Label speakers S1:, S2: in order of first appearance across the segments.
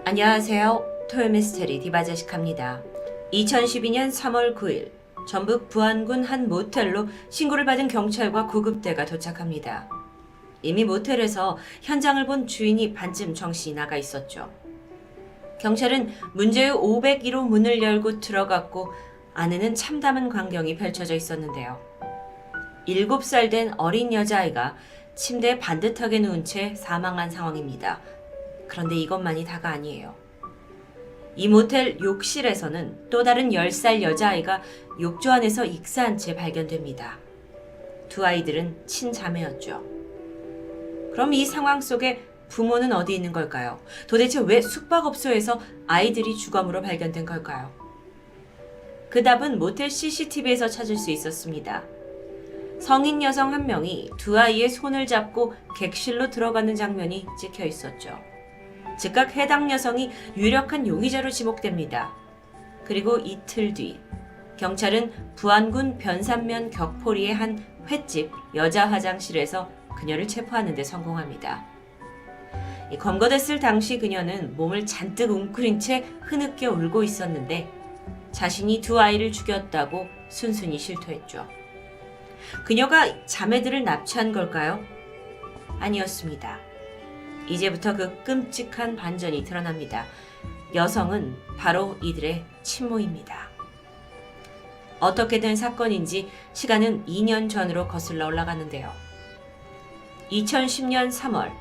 S1: 안녕하세요. 토요미스테리 디바제식합니다. 2012년 3월 9일 전북 부안군 한 모텔로 신고를 받은 경찰과 구급대가 도착합니다. 이미 모텔에서 현장을 본 주인이 반쯤 정신이 나가 있었죠. 경찰은 문제의 501호 문을 열고 들어갔고 안에는 참담한 광경이 펼쳐져 있었는데요. 7살 된 어린 여자아이가 침대에 반듯하게 누운 채 사망한 상황입니다. 그런데 이것만이 다가 아니에요. 이 모텔 욕실에서는 또 다른 10살 여자아이가 욕조 안에서 익사한 채 발견됩니다. 두 아이들은 친자매였죠. 그럼 이 상황 속에 부모는 어디 있는 걸까요? 도대체 왜 숙박업소에서 아이들이 주검으로 발견된 걸까요? 그 답은 모텔 CCTV에서 찾을 수 있었습니다. 성인 여성 한 명이 두 아이의 손을 잡고 객실로 들어가는 장면이 찍혀 있었죠. 즉각 해당 여성이 유력한 용의자로 지목됩니다. 그리고 이틀 뒤 경찰은 부안군 변산면 격포리의 한 횟집 여자 화장실에서 그녀를 체포하는 데 성공합니다. 검거됐을 당시 그녀는 몸을 잔뜩 웅크린 채 흐느껴 울고 있었는데 자신이 두 아이를 죽였다고 순순히 실토했죠. 그녀가 자매들을 납치한 걸까요? 아니었습니다. 이제부터 그 끔찍한 반전이 드러납니다. 여성은 바로 이들의 친모입니다. 어떻게 된 사건인지 시간은 2년 전으로 거슬러 올라가는데요. 2010년 3월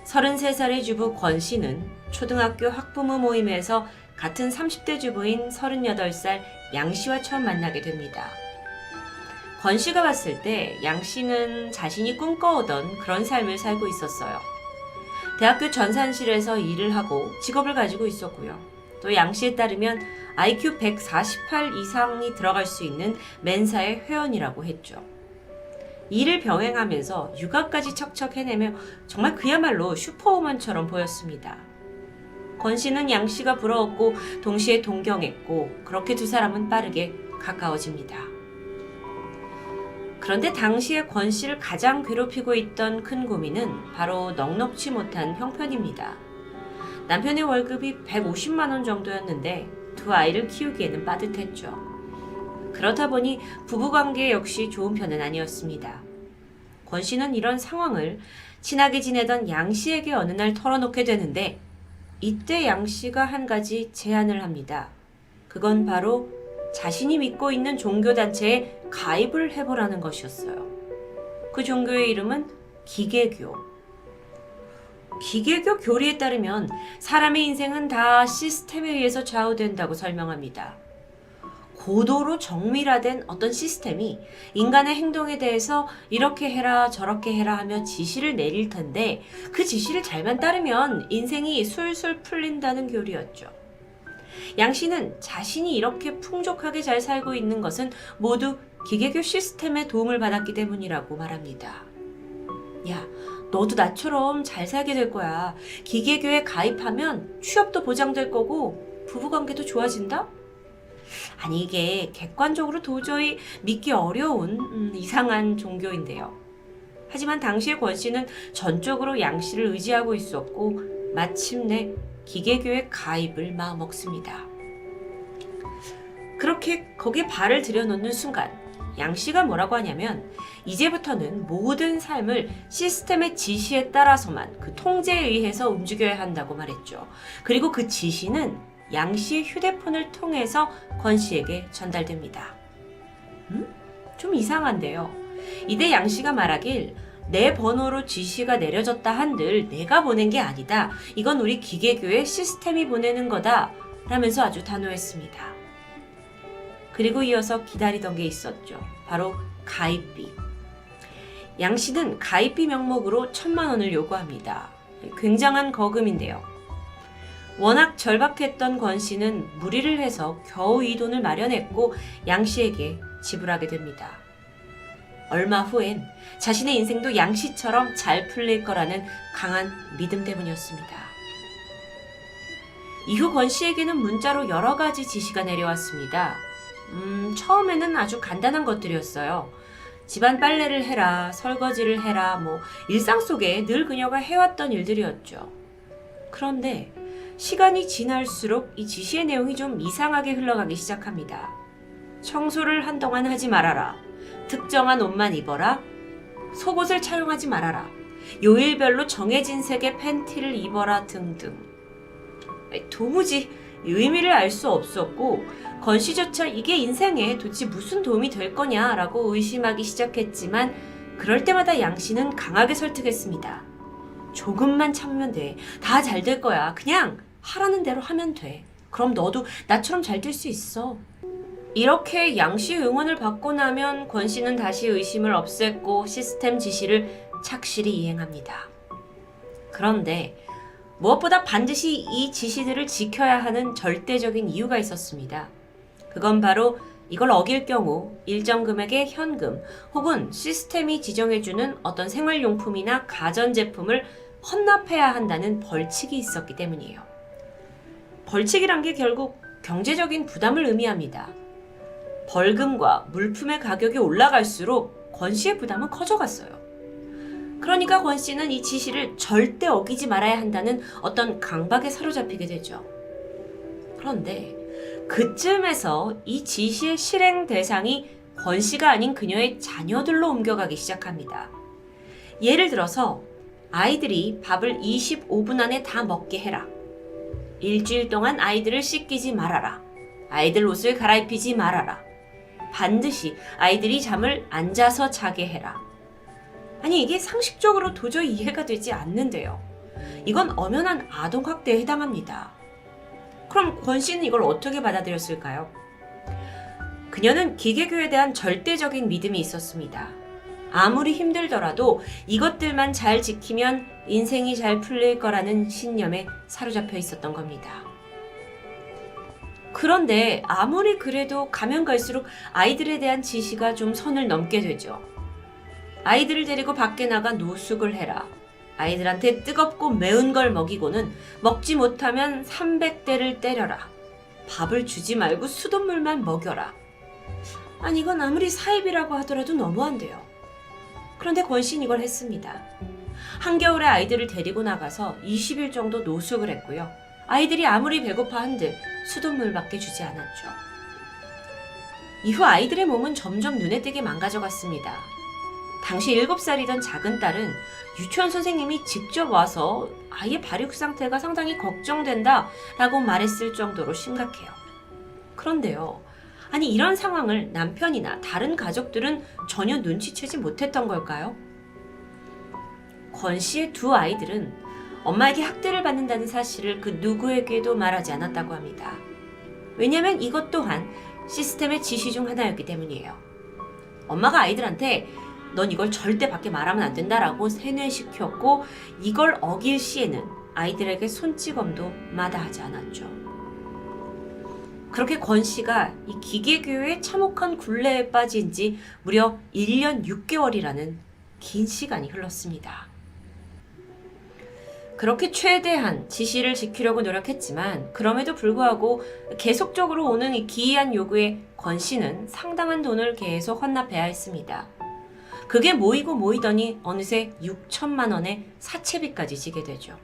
S1: 33살의 주부 권 씨는 초등학교 학부모 모임에서 같은 30대 주부인 38살 양 씨와 처음 만나게 됩니다. 권 씨가 봤을 때 양 씨는 자신이 꿈꿔오던 그런 삶을 살고 있었어요. 대학교 전산실에서 일을 하고 직업을 가지고 있었고요. 또 양 씨에 따르면 IQ 148 이상이 들어갈 수 있는 멘사의 회원이라고 했죠. 일을 병행하면서 육아까지 척척 해내며 정말 그야말로 슈퍼우먼처럼 보였습니다. 권 씨는 양 씨가 부러웠고 동시에 동경했고 그렇게 두 사람은 빠르게 가까워집니다. 그런데 당시에 권 씨를 가장 괴롭히고 있던 큰 고민은 바로 넉넉지 못한 형편입니다. 남편의 월급이 150만 원 정도였는데 두 아이를 키우기에는 빠듯했죠. 그렇다 보니 부부관계 역시 좋은 편은 아니었습니다. 권 씨는 이런 상황을 친하게 지내던 양 씨에게 어느 날 털어놓게 되는데 이때 양 씨가 한 가지 제안을 합니다. 그건 바로 자신이 믿고 있는 종교단체에 가입을 해보라는 것이었어요. 그 종교의 이름은 기계교. 기계교 교리에 따르면 사람의 인생은 다 시스템에 의해서 좌우된다고 설명합니다. 고도로 정밀화된 어떤 시스템이 인간의 행동에 대해서 이렇게 해라 저렇게 해라 하며 지시를 내릴 텐데 그 지시를 잘만 따르면 인생이 술술 풀린다는 교리였죠. 양 씨는 자신이 이렇게 풍족하게 잘 살고 있는 것은 모두 기계교 시스템의 도움을 받았기 때문이라고 말합니다. 야, 너도 나처럼 잘 살게 될 거야. 기계교에 가입하면 취업도 보장될 거고 부부관계도 좋아진다? 아니 이게 객관적으로 도저히 믿기 어려운 이상한 종교인데요. 하지만 당시의 권 씨는 전적으로 양 씨를 의지하고 있었고 마침내 기계교에 가입을 마음먹습니다. 그렇게 거기에 발을 들여놓는 순간 양 씨가 뭐라고 하냐면 이제부터는 모든 삶을 시스템의 지시에 따라서만 그 통제에 의해서 움직여야 한다고 말했죠. 그리고 그 지시는 양 씨의 휴대폰을 통해서 권 씨에게 전달됩니다. 좀 이상한데요. 이때 양 씨가 말하길 내 번호로 지시가 내려졌다 한들 내가 보낸 게 아니다. 이건 우리 기계교의 시스템이 보내는 거다. 라면서 아주 단호했습니다. 그리고 이어서 기다리던 게 있었죠. 바로 가입비. 양 씨는 가입비 명목으로 1,000만 원을 요구합니다. 굉장한 거금인데요. 워낙 절박했던 권 씨는 무리를 해서 겨우 이 돈을 마련했고 양 씨에게 지불하게 됩니다. 얼마 후엔 자신의 인생도 양 씨처럼 잘 풀릴 거라는 강한 믿음 때문이었습니다. 이후 권 씨에게는 문자로 여러 가지 지시가 내려왔습니다. 처음에는 아주 간단한 것들이었어요. 집안 빨래를 해라, 설거지를 해라, 일상 속에 늘 그녀가 해왔던 일들이었죠. 그런데 시간이 지날수록 이 지시의 내용이 좀 이상하게 흘러가기 시작합니다. 청소를 한동안 하지 말아라. 특정한 옷만 입어라. 속옷을 차용하지 말아라. 요일별로 정해진 색의 팬티를 입어라 등등. 도무지 의미를 알 수 없었고 권 씨조차 이게 인생에 도대체 무슨 도움이 될 거냐라고 의심하기 시작했지만 그럴 때마다 양 씨는 강하게 설득했습니다. 조금만 참으면 돼. 다 잘 될 거야. 그냥 하라는 대로 하면 돼. 그럼 너도 나처럼 잘 될 수 있어. 이렇게 양 씨 응원을 받고 나면 권 씨는 다시 의심을 없앴고 시스템 지시를 착실히 이행합니다. 그런데 무엇보다 반드시 이 지시들을 지켜야 하는 절대적인 이유가 있었습니다. 그건 바로 이걸 어길 경우 일정 금액의 현금 혹은 시스템이 지정해주는 어떤 생활용품이나 가전제품을 헌납해야 한다는 벌칙이 있었기 때문이에요. 벌칙이란 게 결국 경제적인 부담을 의미합니다. 벌금과 물품의 가격이 올라갈수록 권 씨의 부담은 커져갔어요. 그러니까 권 씨는 이 지시를 절대 어기지 말아야 한다는 어떤 강박에 사로잡히게 되죠. 그런데 그쯤에서 이 지시의 실행 대상이 권 씨가 아닌 그녀의 자녀들로 옮겨가기 시작합니다. 예를 들어서 아이들이 밥을 25분 안에 다 먹게 해라. 일주일 동안 아이들을 씻기지 말아라. 아이들 옷을 갈아입히지 말아라. 반드시 아이들이 잠을 앉아서 자게 해라. 아니 이게 상식적으로 도저히 이해가 되지 않는데요. 이건 엄연한 아동학대에 해당합니다. 그럼 권 씨는 이걸 어떻게 받아들였을까요? 그녀는 기계교에 대한 절대적인 믿음이 있었습니다. 아무리 힘들더라도 이것들만 잘 지키면 인생이 잘 풀릴 거라는 신념에 사로잡혀 있었던 겁니다. 그런데 아무리 그래도 가면 갈수록 아이들에 대한 지시가 좀 선을 넘게 되죠. 아이들을 데리고 밖에 나가 노숙을 해라. 아이들한테 뜨겁고 매운 걸 먹이고는 먹지 못하면 300대를 때려라. 밥을 주지 말고 수돗물만 먹여라. 아니 이건 아무리 사입이라고 하더라도 너무한데요. 그런데 권 씨는 이걸 했습니다. 한겨울에 아이들을 데리고 나가서 20일 정도 노숙을 했고요. 아이들이 아무리 배고파 한들 수돗물밖에 주지 않았죠. 이후 아이들의 몸은 점점 눈에 띄게 망가져갔습니다. 당시 7살이던 작은 딸은 유치원 선생님이 직접 와서 아이의 발육 상태가 상당히 걱정된다 라고 말했을 정도로 심각해요. 그런데요. 아니 이런 상황을 남편이나 다른 가족들은 전혀 눈치채지 못했던 걸까요? 권 씨의 두 아이들은 엄마에게 학대를 받는다는 사실을 그 누구에게도 말하지 않았다고 합니다. 왜냐하면 이것 또한 시스템의 지시 중 하나였기 때문이에요. 엄마가 아이들한테 넌 이걸 절대 밖에 말하면 안 된다라고 세뇌시켰고 이걸 어길 시에는 아이들에게 손찌검도 마다하지 않았죠. 그렇게 권 씨가 이 기계교육의 참혹한 굴레에 빠진 지 무려 1년 6개월이라는 긴 시간이 흘렀습니다. 그렇게 최대한 지시를 지키려고 노력했지만 그럼에도 불구하고 계속적으로 오는 이 기이한 요구에 권 씨는 상당한 돈을 계속 헌납해야 했습니다. 그게 모이고 모이더니 어느새 6천만 원의 사채비까지 지게 되죠.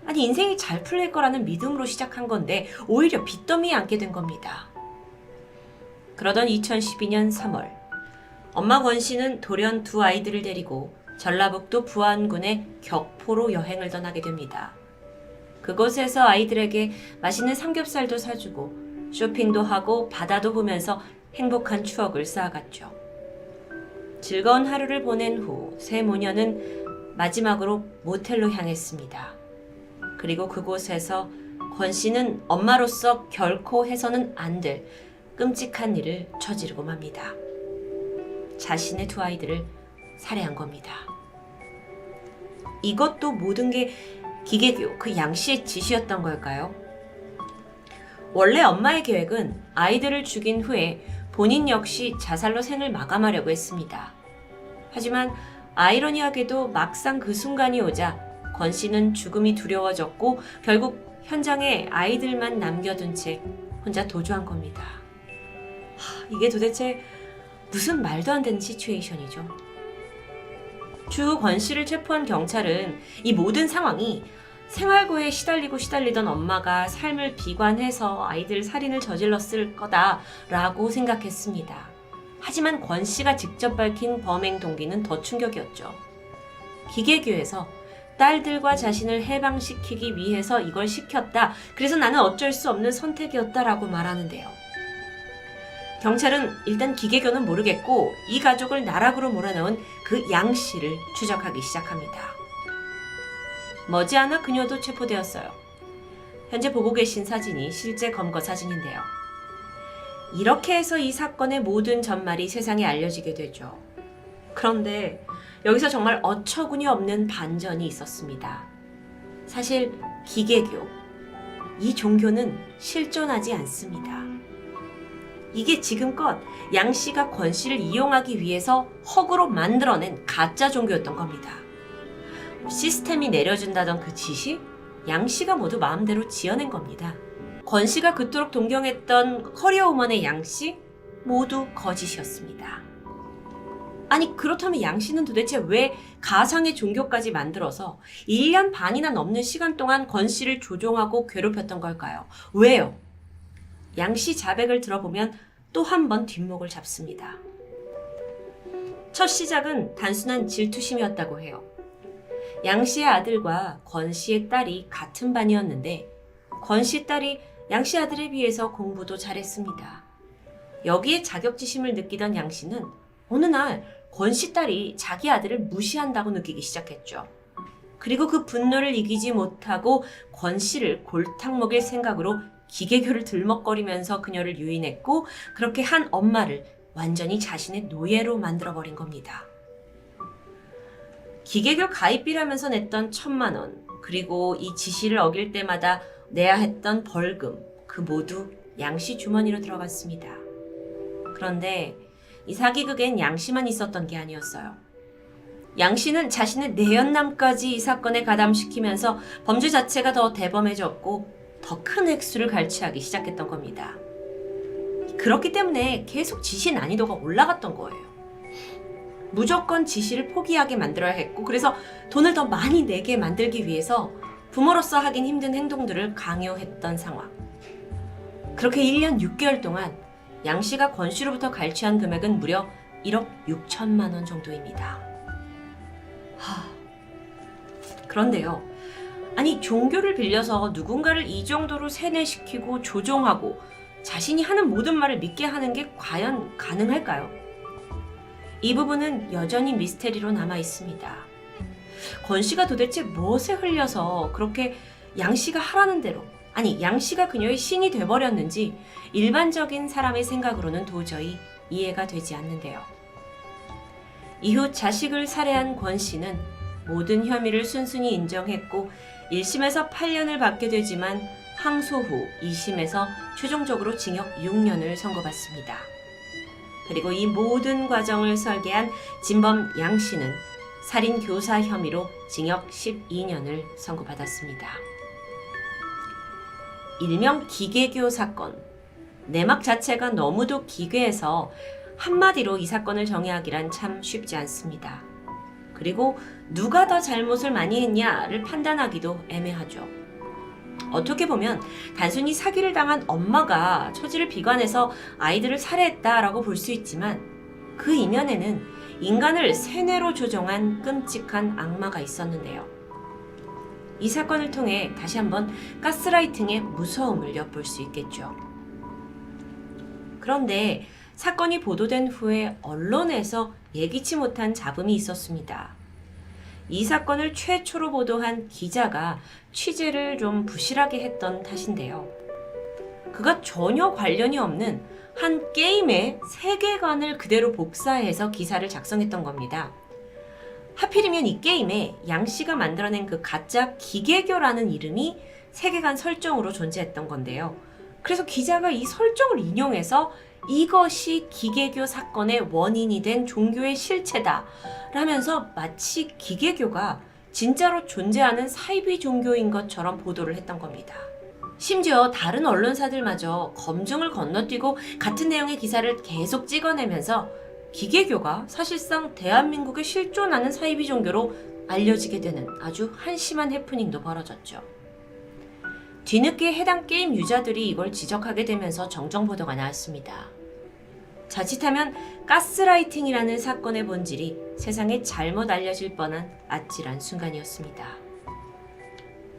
S1: 아니 인생이 잘 풀릴 거라는 믿음으로 시작한 건데 오히려 빚더미에 앉게 된 겁니다. 그러던 2012년 3월 엄마 권 씨는 돌연 두 아이들을 데리고 전라북도 부안군의 격포로 여행을 떠나게 됩니다. 그곳에서 아이들에게 맛있는 삼겹살도 사주고 쇼핑도 하고 바다도 보면서 행복한 추억을 쌓아갔죠. 즐거운 하루를 보낸 후 세 모녀는 마지막으로 모텔로 향했습니다. 그리고 그곳에서 권 씨는 엄마로서 결코 해서는 안 될 끔찍한 일을 저지르고 맙니다. 자신의 두 아이들을 살해한 겁니다. 이것도 모든 게 기계교 그 양 씨의 지시였던 걸까요? 원래 엄마의 계획은 아이들을 죽인 후에 본인 역시 자살로 생을 마감하려고 했습니다. 하지만 아이러니하게도 막상 그 순간이 오자 권 씨는 죽음이 두려워졌고 결국 현장에 아이들만 남겨둔 채 혼자 도주한 겁니다. 이게 도대체 무슨 말도 안 되는 시츄에이션이죠. 추후 권 씨를 체포한 경찰은 이 모든 상황이 생활고에 시달리던 엄마가 삶을 비관해서 아이들 살인을 저질렀을 거다라고 생각했습니다. 하지만 권 씨가 직접 밝힌 범행 동기는 더 충격이었죠. 기계교에서 딸들과 자신을 해방시키기 위해서 이걸 시켰다. 그래서 나는 어쩔 수 없는 선택이었다라고 말하는데요. 경찰은 일단 기계교는 모르겠고 이 가족을 나락으로 몰아넣은 그 양 씨를 추적하기 시작합니다. 머지않아 그녀도 체포되었어요. 현재 보고 계신 사진이 실제 검거 사진인데요. 이렇게 해서 이 사건의 모든 전말이 세상에 알려지게 되죠. 그런데 여기서 정말 어처구니 없는 반전이 있었습니다. 사실 기계교, 이 종교는 실존하지 않습니다. 이게 지금껏 양 씨가 권 씨를 이용하기 위해서 허구로 만들어낸 가짜 종교였던 겁니다. 시스템이 내려준다던 그 지시, 양 씨가 모두 마음대로 지어낸 겁니다. 권 씨가 그토록 동경했던 커리어 우먼의 양 씨, 모두 거짓이었습니다. 아니 그렇다면 양 씨는 도대체 왜 가상의 종교까지 만들어서 1년 반이나 넘는 시간 동안 권 씨를 조종하고 괴롭혔던 걸까요? 왜요? 양 씨 자백을 들어보면 또 한 번 뒷목을 잡습니다. 첫 시작은 단순한 질투심이었다고 해요. 양 씨의 아들과 권 씨의 딸이 같은 반이었는데 권 씨 딸이 양 씨 아들에 비해서 공부도 잘했습니다. 여기에 자격지심을 느끼던 양 씨는 어느 날 권 씨 딸이 자기 아들을 무시한다고 느끼기 시작했죠. 그리고 그 분노를 이기지 못하고 권 씨를 골탕 먹일 생각으로 기계교를 들먹거리면서 그녀를 유인했고 그렇게 한 엄마를 완전히 자신의 노예로 만들어버린 겁니다. 기계교 가입비라면서 냈던 1,000만 원, 그리고 이 지시를 어길 때마다 내야 했던 벌금, 그 모두 양 씨 주머니로 들어갔습니다. 그런데 이 사기극엔 양 씨만 있었던 게 아니었어요. 양 씨는 자신의 내연남까지 이 사건에 가담시키면서 범죄 자체가 더 대범해졌고 더 큰 액수를 갈취하기 시작했던 겁니다. 그렇기 때문에 계속 지시 난이도가 올라갔던 거예요. 무조건 지시를 포기하게 만들어야 했고 그래서 돈을 더 많이 내게 만들기 위해서 부모로서 하긴 힘든 행동들을 강요했던 상황. 그렇게 1년 6개월 동안 양 씨가 권 씨로부터 갈취한 금액은 무려 1억 6천만 원 정도입니다. 그런데요. 아니 종교를 빌려서 누군가를 이 정도로 세뇌시키고 조종하고 자신이 하는 모든 말을 믿게 하는 게 과연 가능할까요? 이 부분은 여전히 미스테리로 남아 있습니다. 권 씨가 도대체 무엇에 흘려서 그렇게 양 씨가 하라는 대로, 아니 양 씨가 그녀의 신이 돼버렸는지 일반적인 사람의 생각으로는 도저히 이해가 되지 않는데요. 이후 자식을 살해한 권 씨는 모든 혐의를 순순히 인정했고 1심에서 8년을 받게 되지만 항소 후 2심에서 최종적으로 징역 6년을 선고받습니다. 그리고 이 모든 과정을 설계한 진범 양 씨는 살인 교사 혐의로 징역 12년을 선고받았습니다. 일명 기계교 사건. 내막 자체가 너무도 기괴해서 한마디로 이 사건을 정의하기란 참 쉽지 않습니다. 그리고 누가 더 잘못을 많이 했냐를 판단하기도 애매하죠. 어떻게 보면 단순히 사기를 당한 엄마가 처지를 비관해서 아이들을 살해했다라고 볼 수 있지만 그 이면에는 인간을 세뇌로 조종한 끔찍한 악마가 있었는데요. 이 사건을 통해 다시 한번 가스라이팅의 무서움을 엿볼 수 있겠죠. 그런데 사건이 보도된 후에 언론에서 예기치 못한 잡음이 있었습니다. 이 사건을 최초로 보도한 기자가 취재를 좀 부실하게 했던 탓인데요. 그가 전혀 관련이 없는 한 게임의 세계관을 그대로 복사해서 기사를 작성했던 겁니다. 하필이면 이 게임에 양 씨가 만들어낸 그 가짜 기계교라는 이름이 세계관 설정으로 존재했던 건데요. 그래서 기자가 이 설정을 인용해서 이것이 기계교 사건의 원인이 된 종교의 실체다 라면서 마치 기계교가 진짜로 존재하는 사이비 종교인 것처럼 보도를 했던 겁니다. 심지어 다른 언론사들마저 검증을 건너뛰고 같은 내용의 기사를 계속 찍어내면서 기계교가 사실상 대한민국에 실존하는 사이비 종교로 알려지게 되는 아주 한심한 해프닝도 벌어졌죠. 뒤늦게 해당 게임 유저들이 이걸 지적하게 되면서 정정보도가 나왔습니다. 자칫하면 가스라이팅이라는 사건의 본질이 세상에 잘못 알려질 뻔한 아찔한 순간이었습니다.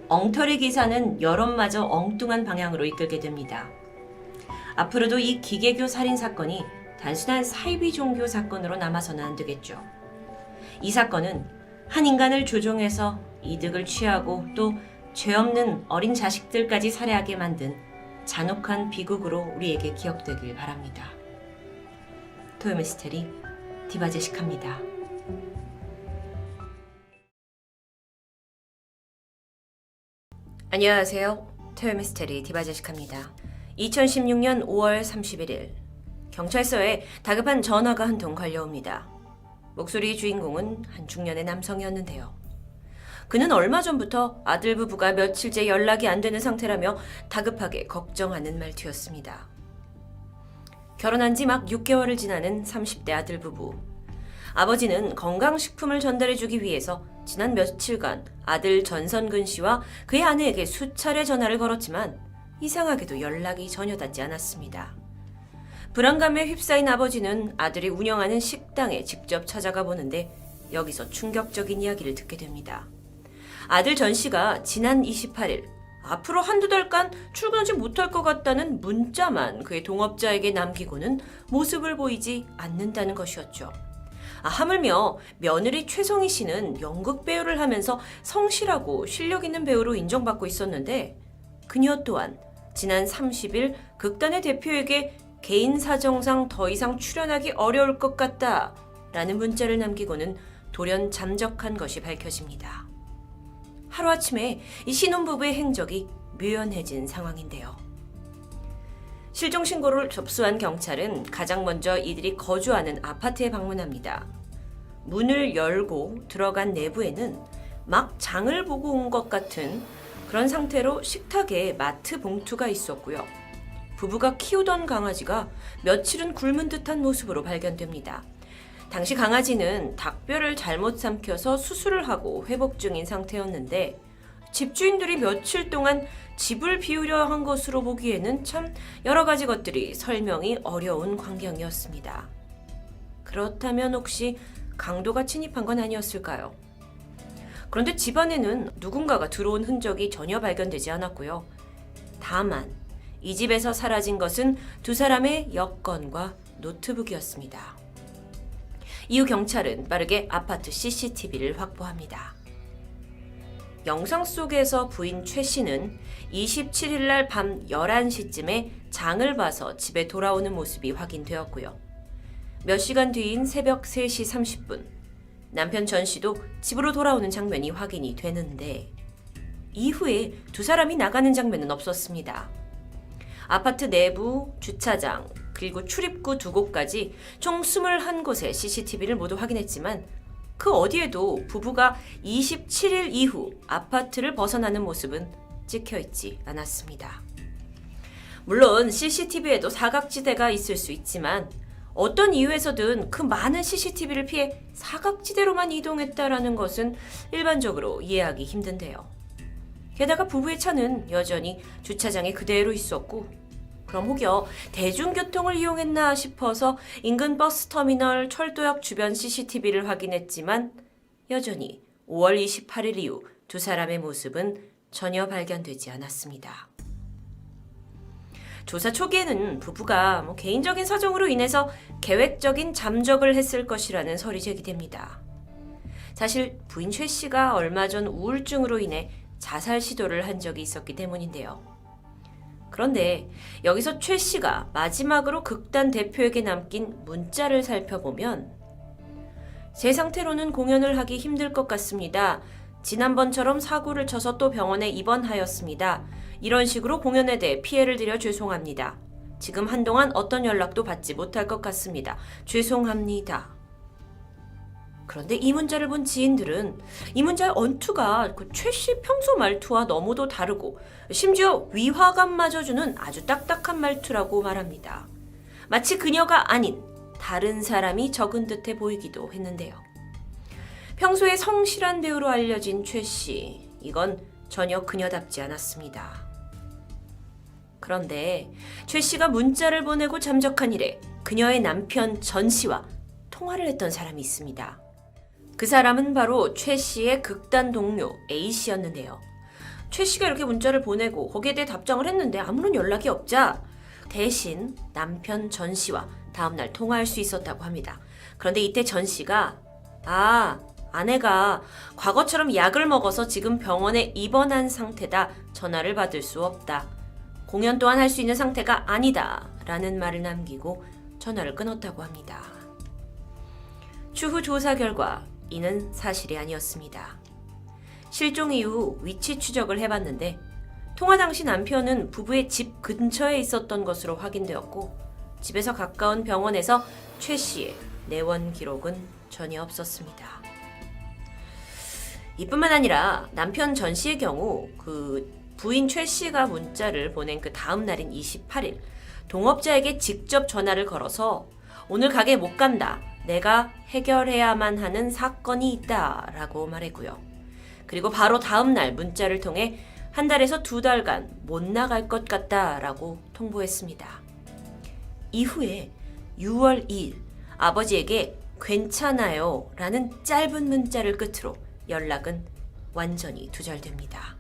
S1: 엉터리 기사는 여론마저 엉뚱한 방향으로 이끌게 됩니다. 앞으로도 이 기계교 살인 사건이 단순한 사이비 종교 사건으로 남아서는 안 되겠죠. 이 사건은 한 인간을 조종해서 이득을 취하고 또 죄 없는 어린 자식들까지 살해하게 만든 잔혹한 비극으로 우리에게 기억되길 바랍니다. 토요미스테리 디바제식합니다. 안녕하세요. 토요미스테리 디바제식합니다. 2016년 5월 31일 경찰서에 다급한 전화가 한 통 걸려옵니다. 목소리의 주인공은 한 중년의 남성이었는데요. 그는 얼마 전부터 아들 부부가 며칠째 연락이 안 되는 상태라며 다급하게 걱정하는 말투였습니다. 결혼한 지 막 6개월을 지나는 30대 아들 부부. 아버지는 건강식품을 전달해주기 위해서 지난 며칠간 아들 전선근 씨와 그의 아내에게 수차례 전화를 걸었지만 이상하게도 연락이 전혀 닿지 않았습니다. 불안감에 휩싸인 아버지는 아들이 운영하는 식당에 직접 찾아가 보는데 여기서 충격적인 이야기를 듣게 됩니다. 아들 전 씨가 지난 28일 앞으로 한두 달간 출근하지 못할 것 같다는 문자만 그의 동업자에게 남기고는 모습을 보이지 않는다는 것이었죠. 하물며 며느리 최송희 씨는 연극 배우를 하면서 성실하고 실력 있는 배우로 인정받고 있었는데 그녀 또한 지난 30일 극단의 대표에게 개인 사정상 더 이상 출연하기 어려울 것 같다 라는 문자를 남기고는 돌연 잠적한 것이 밝혀집니다. 하루아침에 이 신혼부부의 행적이 묘연해진 상황인데요. 실종신고를 접수한 경찰은 가장 먼저 이들이 거주하는 아파트에 방문합니다. 문을 열고 들어간 내부에는 막 장을 보고 온 것 같은 그런 상태로 식탁에 마트 봉투가 있었고요. 부부가 키우던 강아지가 며칠은 굶은 듯한 모습으로 발견됩니다. 당시 강아지는 닭뼈를 잘못 삼켜서 수술을 하고 회복 중인 상태였는데 집주인들이 며칠 동안 집을 비우려 한 것으로 보기에는 참 여러 가지 것들이 설명이 어려운 광경이었습니다. 그렇다면 혹시 강도가 침입한 건 아니었을까요? 그런데 집안에는 누군가가 들어온 흔적이 전혀 발견되지 않았고요. 다만 이 집에서 사라진 것은 두 사람의 여권과 노트북이었습니다. 이후 경찰은 빠르게 아파트 CCTV를 확보합니다. 영상 속에서 부인 최 씨는 27일 날 밤 11시쯤에 장을 봐서 집에 돌아오는 모습이 확인되었고요. 몇 시간 뒤인 새벽 3시 30분, 남편 전 씨도 집으로 돌아오는 장면이 확인이 되는데 이후에 두 사람이 나가는 장면은 없었습니다. 아파트 내부, 주차장, 그리고 출입구 두 곳까지 총 21곳의 CCTV를 모두 확인했지만 그 어디에도 부부가 27일 이후 아파트를 벗어나는 모습은 찍혀있지 않았습니다. 물론 CCTV에도 사각지대가 있을 수 있지만 어떤 이유에서든 그 많은 CCTV를 피해 사각지대로만 이동했다라는 것은 일반적으로 이해하기 힘든데요. 게다가 부부의 차는 여전히 주차장에 그대로 있었고 그럼 혹여 대중교통을 이용했나 싶어서 인근 버스터미널 철도역 주변 CCTV를 확인했지만 여전히 5월 28일 이후 두 사람의 모습은 전혀 발견되지 않았습니다. 조사 초기에는 부부가 개인적인 사정으로 인해서 계획적인 잠적을 했을 것이라는 설이 제기됩니다. 사실 부인 최 씨가 얼마 전 우울증으로 인해 자살 시도를 한 적이 있었기 때문인데요. 그런데 여기서 최 씨가 마지막으로 극단 대표에게 남긴 문자를 살펴보면 제 상태로는 공연을 하기 힘들 것 같습니다. 지난번처럼 사고를 쳐서 또 병원에 입원하였습니다. 이런 식으로 공연에 대해 피해를 드려 죄송합니다. 지금 한동안 어떤 연락도 받지 못할 것 같습니다. 죄송합니다. 그런데 이 문자를 본 지인들은 이 문자의 언투가 최 씨 평소 말투와 너무도 다르고 심지어 위화감마저 주는 아주 딱딱한 말투라고 말합니다. 마치 그녀가 아닌 다른 사람이 적은 듯해 보이기도 했는데요. 평소에 성실한 배우로 알려진 최 씨, 이건 전혀 그녀답지 않았습니다. 그런데 최 씨가 문자를 보내고 잠적한 이래 그녀의 남편 전 씨와 통화를 했던 사람이 있습니다. 그 사람은 바로 최 씨의 극단 동료 A 씨였는데요. 최 씨가 이렇게 문자를 보내고 거기에 대해 답장을 했는데 아무런 연락이 없자 대신 남편 전 씨와 다음날 통화할 수 있었다고 합니다. 그런데 이때 전 씨가 아내가 과거처럼 약을 먹어서 지금 병원에 입원한 상태다. 전화를 받을 수 없다. 공연 또한 할 수 있는 상태가 아니다. 라는 말을 남기고 전화를 끊었다고 합니다. 추후 조사 결과 이는 사실이 아니었습니다. 실종 이후 위치 추적을 해봤는데 통화 당시 남편은 부부의 집 근처에 있었던 것으로 확인되었고 집에서 가까운 병원에서 최 씨의 내원 기록은 전혀 없었습니다. 이뿐만 아니라 남편 전 씨의 경우 그 부인 최 씨가 문자를 보낸 그 다음 날인 28일 동업자에게 직접 전화를 걸어서 오늘 가게 못 간다. 내가 해결해야만 하는 사건이 있다. 라고 말했고요. 그리고 바로 다음 날 문자를 통해 한 달에서 2달간 못 나갈 것 같다. 라고 통보했습니다. 이후에 6월 2일 아버지에게 괜찮아요. 라는 짧은 문자를 끝으로 연락은 완전히 두절됩니다.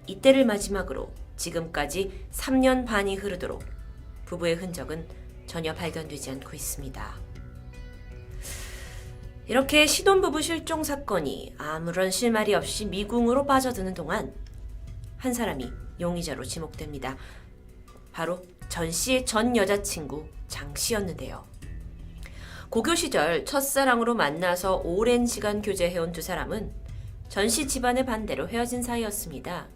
S1: 이때를 마지막으로 지금까지 3년 반이 흐르도록 부부의 흔적은 전혀 발견되지 않고 있습니다. 이렇게 신혼부부 실종 사건이 아무런 실마리 없이 미궁으로 빠져드는 동안 한 사람이 용의자로 지목됩니다. 바로 전 씨의 전 여자친구 장 씨였는데요. 고교 시절 첫사랑으로 만나서 오랜 시간 교제해온 두 사람은 전 씨 집안의 반대로 헤어진 사이였습니다.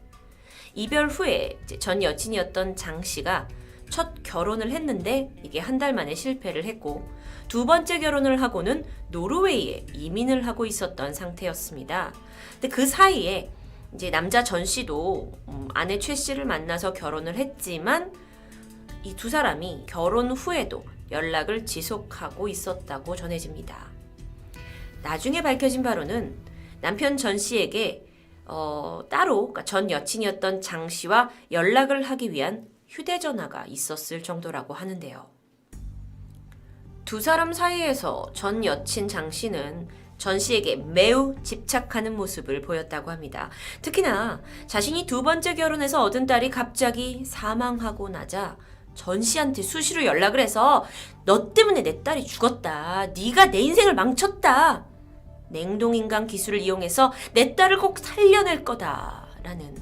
S1: 이별 후에 전 여친이었던 장 씨가 첫 결혼을 했는데 이게 한 달 만에 실패를 했고 두 번째 결혼을 하고는 노르웨이에 이민을 하고 있었던 상태였습니다. 근데 그 사이에 이제 남자 전 씨도 아내 최 씨를 만나서 결혼을 했지만 이 두 사람이 결혼 후에도 연락을 지속하고 있었다고 전해집니다. 나중에 밝혀진 바로는 남편 전 씨에게 따로 그러니까 전 여친이었던 장 씨와 연락을 하기 위한 휴대전화가 있었을 정도라고 하는데요. 두 사람 사이에서 전 여친 장 씨는 전 씨에게 매우 집착하는 모습을 보였다고 합니다. 특히나 자신이 두 번째 결혼해서 얻은 딸이 갑자기 사망하고 나자 전 씨한테 수시로 연락을 해서 너 때문에 내 딸이 죽었다. 네가 내 인생을 망쳤다. 냉동인강 기술을 이용해서 내 딸을 꼭 살려낼 거다. 라는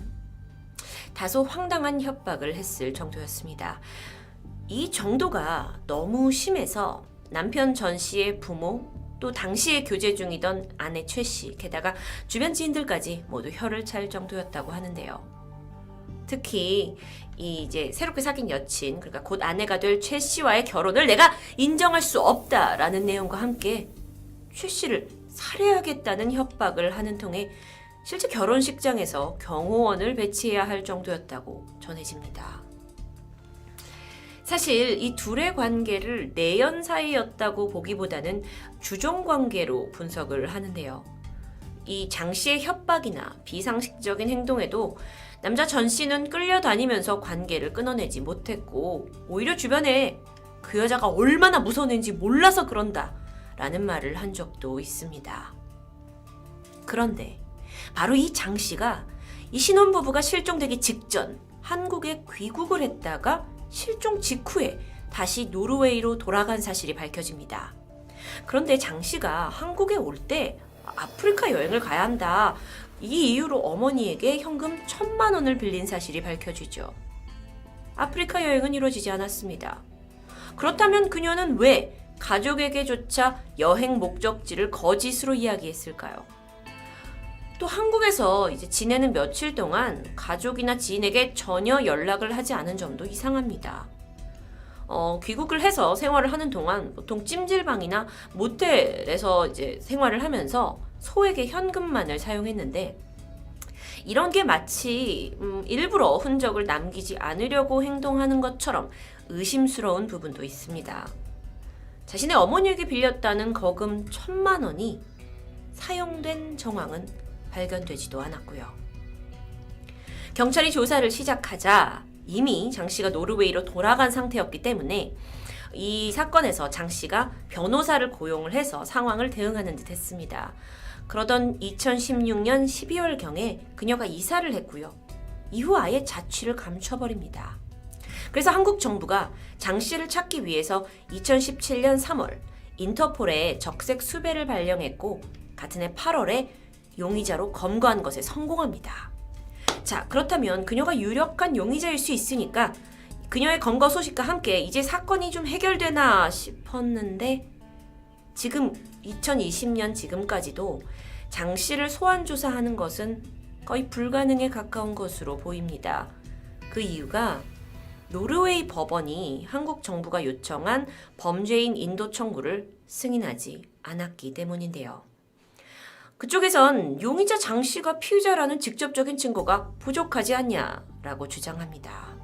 S1: 다소 황당한 협박을 했을 정도였습니다. 이 정도가 너무 심해서 남편 전 씨의 부모 또 당시에 교제 중이던 아내 최 씨 게다가 주변 지인들까지 모두 혀를 찰 정도였다고 하는데요. 특히 이제 새롭게 사귄 여친 그러니까 곧 아내가 될 최 씨와의 결혼을 내가 인정할 수 없다라는 내용과 함께 최 씨를 살해하겠다는 협박을 하는 통에 실제 결혼식장에서 경호원을 배치해야 할 정도였다고 전해집니다. 사실 이 둘의 관계를 내연 사이였다고 보기보다는 주종 관계로 분석을 하는데요. 이 장 씨의 협박이나 비상식적인 행동에도 남자 전 씨는 끌려다니면서 관계를 끊어내지 못했고 오히려 주변에 그 여자가 얼마나 무서웠는지 몰라서 그런다 라는 말을 한 적도 있습니다. 그런데 바로 이 장 씨가 이 신혼부부가 실종되기 직전 한국에 귀국을 했다가 실종 직후에 다시 노르웨이로 돌아간 사실이 밝혀집니다. 그런데 장 씨가 한국에 올 때 아프리카 여행을 가야 한다. 이 이유로 어머니에게 현금 1,000만 원을 빌린 사실이 밝혀지죠. 아프리카 여행은 이루어지지 않았습니다. 그렇다면 그녀는 왜 가족에게조차 여행 목적지를 거짓으로 이야기했을까요? 또 한국에서 이제 지내는 며칠 동안 가족이나 지인에게 전혀 연락을 하지 않은 점도 이상합니다. 귀국을 해서 생활을 하는 동안 보통 찜질방이나 모텔에서 이제 생활을 하면서 소액의 현금만을 사용했는데 이런 게 마치 일부러 흔적을 남기지 않으려고 행동하는 것처럼 의심스러운 부분도 있습니다. 자신의 어머니에게 빌렸다는 거금 1,000만 원이 사용된 정황은 발견되지도 않았고요. 경찰이 조사를 시작하자 이미 장 씨가 노르웨이로 돌아간 상태였기 때문에 이 사건에서 장 씨가 변호사를 고용을 해서 상황을 대응하는 듯 했습니다. 그러던 2016년 12월경에 그녀가 이사를 했고요. 이후 아예 자취를 감춰버립니다. 그래서 한국 정부가 장 씨를 찾기 위해서 2017년 3월 인터폴에 적색 수배를 발령했고 같은 해 8월에 용의자로 검거한 것에 성공합니다. 자, 그렇다면 그녀가 유력한 용의자일 수 있으니까 그녀의 검거 소식과 함께 이제 사건이 좀 해결되나 싶었는데 지금 2020년 지금까지도 장 씨를 소환 조사하는 것은 거의 불가능에 가까운 것으로 보입니다. 그 이유가 노르웨이 법원이 한국 정부가 요청한 범죄인 인도 청구를 승인하지 않았기 때문인데요. 그쪽에선 용의자 장 씨가 피의자라는 직접적인 증거가 부족하지 않냐라고 주장합니다.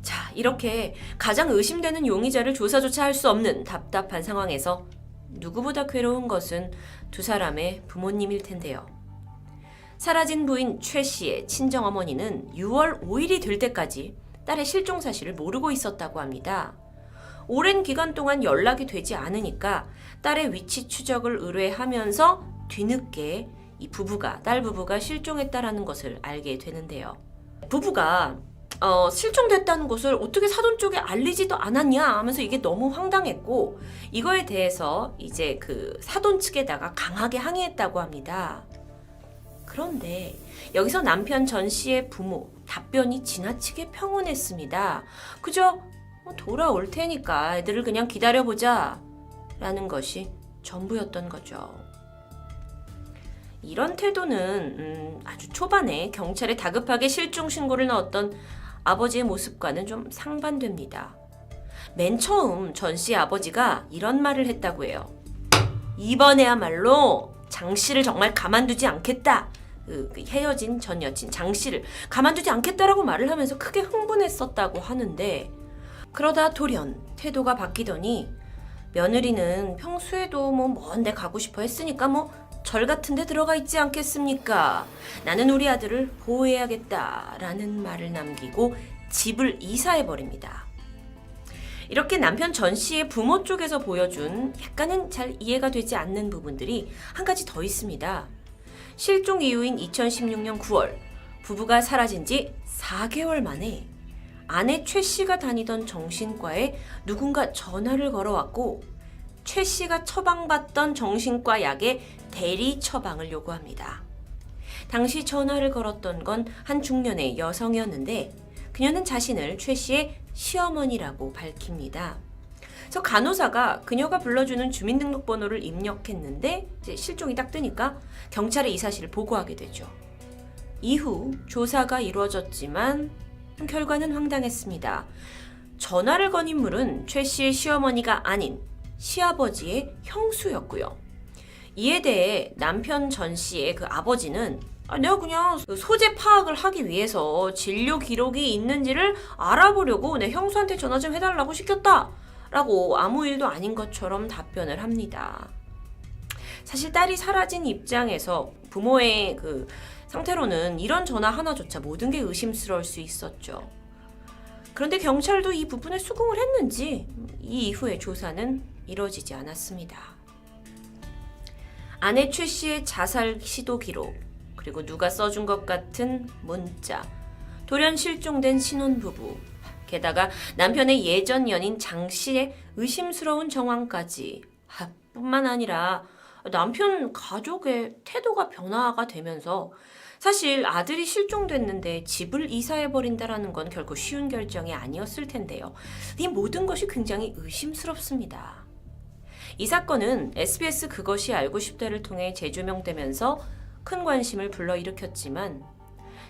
S1: 자, 이렇게 가장 의심되는 용의자를 조사조차 할 수 없는 답답한 상황에서 누구보다 괴로운 것은 두 사람의 부모님일 텐데요. 사라진 부인 최 씨의 친정어머니는 6월 5일이 될 때까지 딸의 실종 사실을 모르고 있었다고 합니다. 오랜 기간 동안 연락이 되지 않으니까 딸의 위치 추적을 의뢰하면서 뒤늦게 이 부부가, 딸 부부가 실종했다라는 것을 알게 되는데요. 부부가 실종됐다는 것을 어떻게 사돈 쪽에 알리지도 않았냐 하면서 이게 너무 황당했고 이거에 대해서 이제 그 사돈 측에다가 강하게 항의했다고 합니다. 그런데 여기서 남편 전 씨의 부모 답변이 지나치게 평온했습니다. 그저 돌아올 테니까 애들을 그냥 기다려보자 라는 것이 전부였던 거죠. 이런 태도는 아주 초반에 경찰에 다급하게 실종 신고를 넣었던 아버지의 모습과는 좀 상반됩니다. 맨 처음 전 씨의 아버지가 이런 말을 했다고 해요. 이번에야말로 장 씨를 정말 가만두지 않겠다. 헤어진 전 여친 장 씨를 가만두지 않겠다라고 말을 하면서 크게 흥분했었다고 하는데 그러다 돌연 태도가 바뀌더니 며느리는 평소에도 먼데 가고 싶어 했으니까 절 같은 데 들어가 있지 않겠습니까? 나는 우리 아들을 보호해야겠다라는 말을 남기고 집을 이사해버립니다. 이렇게 남편 전 씨의 부모 쪽에서 보여준 약간은 잘 이해가 되지 않는 부분들이 한 가지 더 있습니다. 실종 이후인 2016년 9월 부부가 사라진 지 4개월 만에 아내 최 씨가 다니던 정신과에 누군가 전화를 걸어왔고 최 씨가 처방받던 정신과 약의 대리 처방을 요구합니다. 당시 전화를 걸었던 건 한 중년의 여성이었는데 그녀는 자신을 최 씨의 시어머니라고 밝힙니다. 그래서 간호사가 그녀가 불러주는 주민등록번호를 입력했는데 이제 실종이 딱 뜨니까 경찰에 이 사실을 보고하게 되죠. 이후 조사가 이루어졌지만 결과는 황당했습니다. 전화를 건 인물은 최 씨의 시어머니가 아닌 시아버지의 형수였고요. 이에 대해 남편 전 씨의 그 아버지는 내가 그냥 소재 파악을 하기 위해서 진료 기록이 있는지를 알아보려고 내 형수한테 전화 좀 해달라고 시켰다 라고 아무 일도 아닌 것처럼 답변을 합니다. 사실 딸이 사라진 입장에서 부모의 그 상태로는 이런 전화 하나조차 모든 게 의심스러울 수 있었죠. 그런데 경찰도 이 부분에 수긍을 했는지 이 이후의 조사는 이루어지지 않았습니다. 아내 최 씨의 자살 시도 기록, 그리고 누가 써준 것 같은 문자, 돌연 실종된 신혼부부, 게다가 남편의 예전 연인 장 씨의 의심스러운 정황까지 뿐만 아니라 남편 가족의 태도가 변화가 되면서 사실 아들이 실종됐는데 집을 이사해버린다라는 건 결코 쉬운 결정이 아니었을 텐데요. 이 모든 것이 굉장히 의심스럽습니다. 이 사건은 SBS 그것이 알고 싶다를 통해 재조명되면서 큰 관심을 불러일으켰지만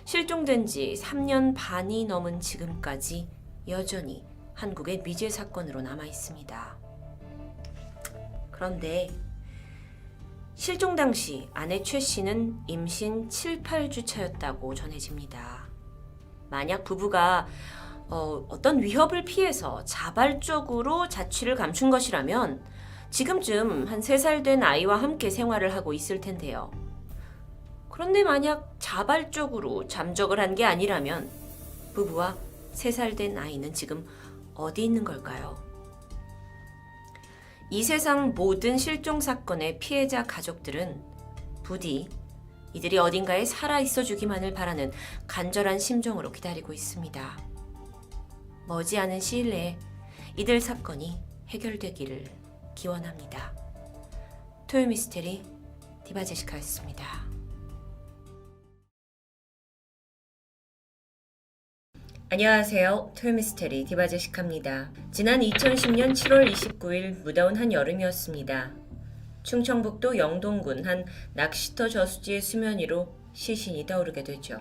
S1: 실종된 지 3년 반이 넘은 지금까지 여전히 한국의 미제 사건으로 남아 있습니다. 그런데 실종 당시 아내 최 씨는 임신 7, 8주 차였다고 전해집니다. 만약 부부가 어떤 위협을 피해서 자발적으로 자취를 감춘 것이라면 지금쯤 한 3살 된 아이와 함께 생활을 하고 있을 텐데요. 그런데 만약 자발적으로 잠적을 한 게 아니라면 부부와 3살 된 아이는 지금 어디 있는 걸까요? 이 세상 모든 실종 사건의 피해자 가족들은 부디 이들이 어딘가에 살아있어 주기만을 바라는 간절한 심정으로 기다리고 있습니다. 머지않은 시일 내에 이들 사건이 해결되기를 기원합니다. 토요미스테리 디바제시카였습니다. 안녕하세요. 토요미스테리 디바제시카입니다. 지난 2010년 7월 29일 무더운 한 여름이었습니다. 충청북도 영동군 한 낚시터 저수지의 수면 위로 시신이 떠오르게 되죠.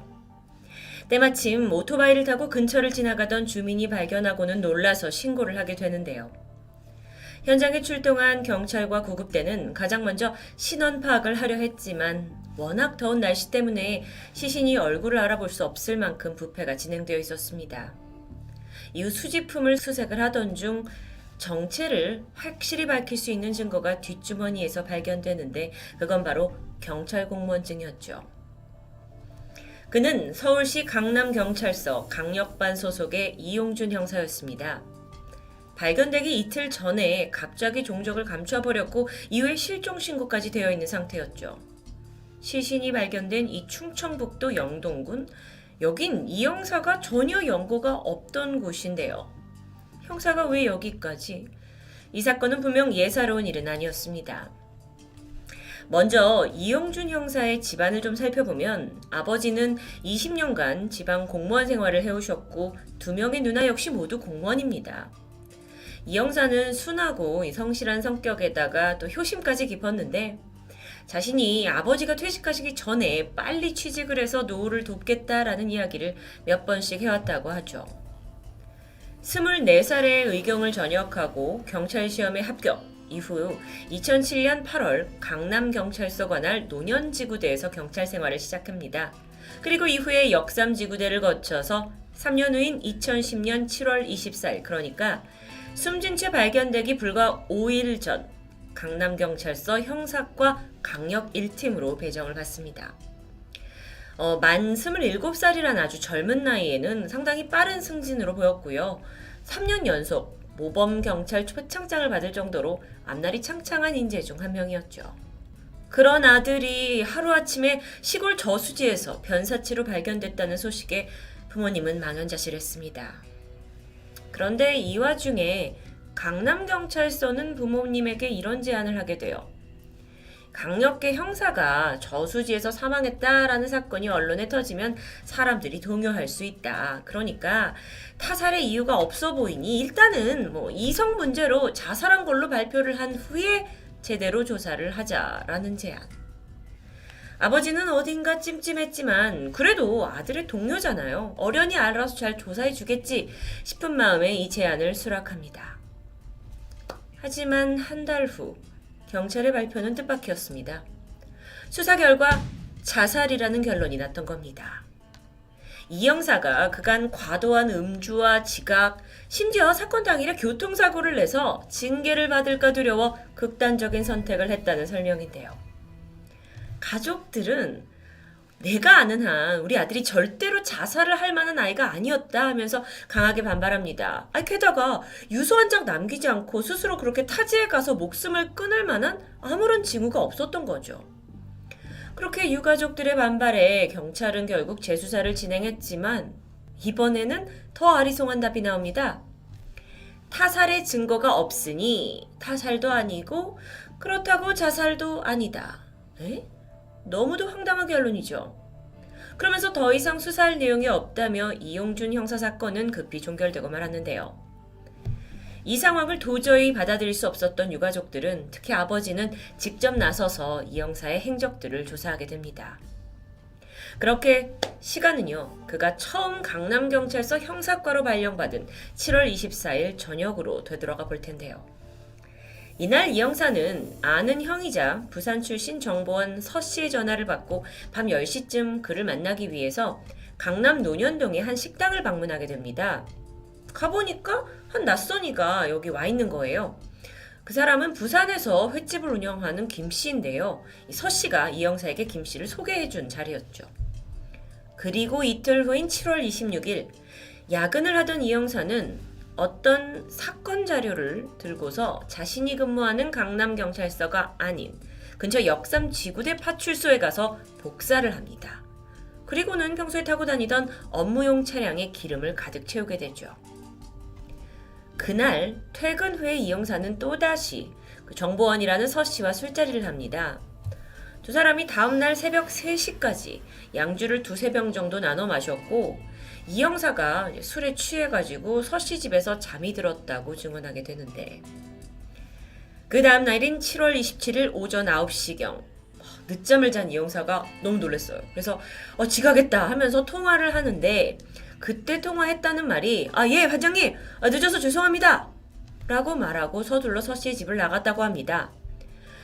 S1: 때마침 오토바이를 타고 근처를 지나가던 주민이 발견하고는 놀라서 신고를 하게 되는데요. 현장에 출동한 경찰과 구급대는 가장 먼저 신원 파악을 하려 했지만 워낙 더운 날씨 때문에 시신이 얼굴을 알아볼 수 없을 만큼 부패가 진행되어 있었습니다. 이후 수집품을 수색을 하던 중 정체를 확실히 밝힐 수 있는 증거가 뒷주머니에서 발견되는데 그건 바로 경찰 공무원증이었죠. 그는 서울시 강남경찰서 강력반 소속의 이용준 형사였습니다. 발견되기 이틀 전에 갑자기 종적을 감춰버렸고 이후에 실종 신고까지 되어 있는 상태였죠. 시신이 발견된 이 충청북도 영동군, 여긴 이 형사가 전혀 연고가 없던 곳인데요. 형사가 왜 여기까지? 이 사건은 분명 예사로운 일은 아니었습니다. 먼저 이용준 형사의 집안을 좀 살펴보면 아버지는 20년간 지방 공무원 생활을 해오셨고 2명의 누나 역시 모두 공무원입니다. 이 형사는 순하고 성실한 성격에다가 또 효심까지 깊었는데 자신이 아버지가 퇴직하시기 전에 빨리 취직을 해서 노후를 돕겠다라는 이야기를 몇 번씩 해왔다고 하죠. 24살에 의경을 전역하고 경찰 시험에 합격, 이후 2007년 8월 강남경찰서 관할 노년지구대에서 경찰 생활을 시작합니다. 그리고 이후에 역삼지구대를 거쳐서 3년 후인 2010년 7월 24일, 그러니까 숨진 채 발견되기 불과 5일 전 강남경찰서 형사과 강력 1팀으로 배정을 받습니다. 만 27살이란 아주 젊은 나이에는 상당히 빠른 승진으로 보였고요. 3년 연속 모범경찰 표창장을 받을 정도로 앞날이 창창한 인재 중 한 명이었죠. 그런 아들이 하루아침에 시골 저수지에서 변사체로 발견됐다는 소식에 부모님은 망연자실했습니다. 그런데 이 와중에 강남경찰서는 부모님에게 이런 제안을 하게 돼요. 강력계 형사가 저수지에서 사망했다라는 사건이 언론에 터지면 사람들이 동요할 수 있다. 그러니까 타살의 이유가 없어 보이니 일단은 이성 문제로 자살한 걸로 발표를 한 후에 제대로 조사를 하자라는 제안. 아버지는 어딘가 찜찜했지만 그래도 아들의 동료잖아요. 어련히 알아서 잘 조사해 주겠지 싶은 마음에 이 제안을 수락합니다. 하지만 한 달 후 경찰의 발표는 뜻밖이었습니다. 수사 결과 자살이라는 결론이 났던 겁니다. 이 형사가 그간 과도한 음주와 지각, 심지어 사건 당일에 교통사고를 내서 징계를 받을까 두려워 극단적인 선택을 했다는 설명인데요. 가족들은 내가 아는 한 우리 아들이 절대로 자살을 할 만한 아이가 아니었다 하면서 강하게 반발합니다. 게다가 유서 한 장 남기지 않고 스스로 그렇게 타지에 가서 목숨을 끊을 만한 아무런 징후가 없었던 거죠. 그렇게 유가족들의 반발에 경찰은 결국 재수사를 진행했지만 이번에는 더 아리송한 답이 나옵니다. 타살의 증거가 없으니 타살도 아니고 그렇다고 자살도 아니다. 너무도 황당한 결론이죠. 그러면서 더 이상 수사할 내용이 없다며 이용준 형사 사건은 급히 종결되고 말았는데요. 이 상황을 도저히 받아들일 수 없었던 유가족들은, 특히 아버지는 직접 나서서 이 형사의 행적들을 조사하게 됩니다. 그렇게 시간은요, 그가 처음 강남경찰서 형사과로 발령받은 7월 24일 저녁으로 되돌아가 볼 텐데요. 이날 이 형사는 아는 형이자 부산 출신 정보원 서 씨의 전화를 받고 밤 10시쯤 그를 만나기 위해서 강남 논현동의 한 식당을 방문하게 됩니다. 가보니까 한 낯선이가 여기 와 있는 거예요. 그 사람은 부산에서 횟집을 운영하는 김 씨인데요. 서 씨가 이 형사에게 김 씨를 소개해준 자리였죠. 그리고 이틀 후인 7월 26일 야근을 하던 이 형사는 어떤 사건 자료를 들고서 자신이 근무하는 강남경찰서가 아닌 근처 역삼 지구대 파출소에 가서 복사를 합니다. 그리고는 평소에 타고 다니던 업무용 차량에 기름을 가득 채우게 되죠. 그날 퇴근 후에 이 형사는 또다시 그 정보원이라는 서 씨와 술자리를 합니다. 두 사람이 다음날 새벽 3시까지 양주를 2-3병 정도 나눠 마셨고 이 형사가 술에 취해가지고 서 씨 집에서 잠이 들었다고 증언하게 되는데 그 다음 날인 7월 27일 오전 9시경 늦잠을 잔 이 형사가 너무 놀랐어요. 그래서 지가겠다 하면서 통화를 하는데 그때 통화했다는 말이 예 반장님 늦어서 죄송합니다 라고 말하고 서둘러 서 씨의 집을 나갔다고 합니다.